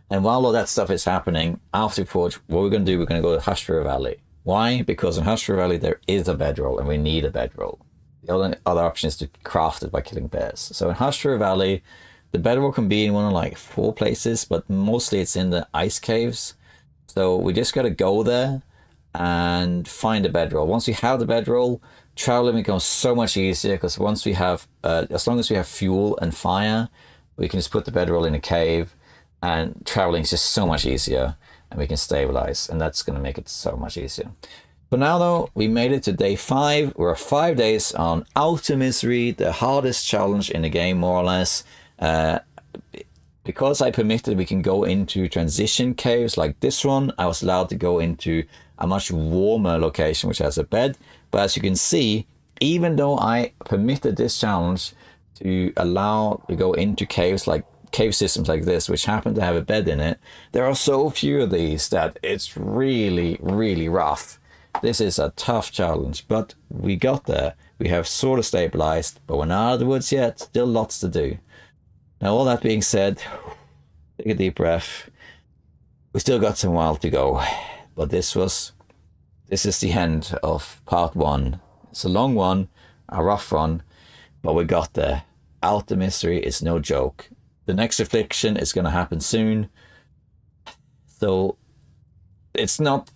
And while all that stuff is happening, after we forge, what we're going to do, we're going to go to Hushriver Valley. Why? Because in Hushriver Valley there is a bedroll, and we need a bedroll. The other option is to craft it by killing bears. So in Hushriver Valley, the bedroll can be in one of like 4 places, but mostly it's in the ice caves. So we just got to go there and find a bedroll. Once we have the bedroll, traveling becomes so much easier, because once we have, as long as we have fuel and fire, we can just put the bedroll in a cave, and traveling is just so much easier, and we can stabilize, and that's going to make it so much easier. For now though, we made it to day 5. We're 5 days on OuterMisery, the hardest challenge in the game, more or less. Because I permitted we can go into transition caves like this one, I was allowed to go into a much warmer location which has a bed. But as you can see, even though I permitted this challenge to allow to go into caves like cave systems like this, which happen to have a bed in it, there are so few of these that it's really, really rough. This is a tough challenge, but we got there. We have sort of stabilized, but we're not out of the woods yet. Still lots to do. Now, all that being said, take a deep breath. We still got some while to go, but this is the end of part 1. It's a long one, a rough one, but we got there. OuterMisery is no joke. The next affliction is going to happen soon, so it's not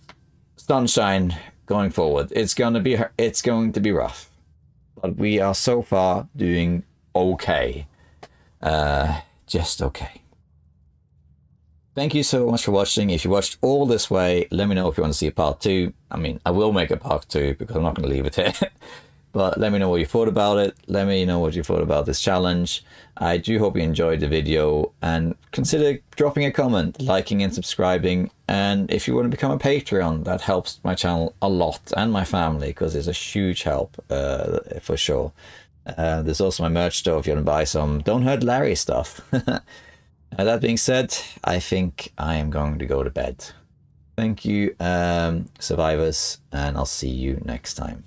sunshine going forward. It's going to be rough, but we are so far doing okay. Just okay. Thank you so much for watching. If you watched all this way, let me know if you want to see a part 2. I mean, I will make a part 2 because I'm not going to leave it here. But let me know what you thought about it. Let me know what you thought about this challenge. I do hope you enjoyed the video, and consider dropping a comment, liking and subscribing. And if you want to become a Patreon, that helps my channel a lot and my family, because it's a huge help for sure. There's also my merch store if you want to buy some Don't Hurt Larry stuff. That being said, I think I am going to go to bed. Thank you, survivors, and I'll see you next time.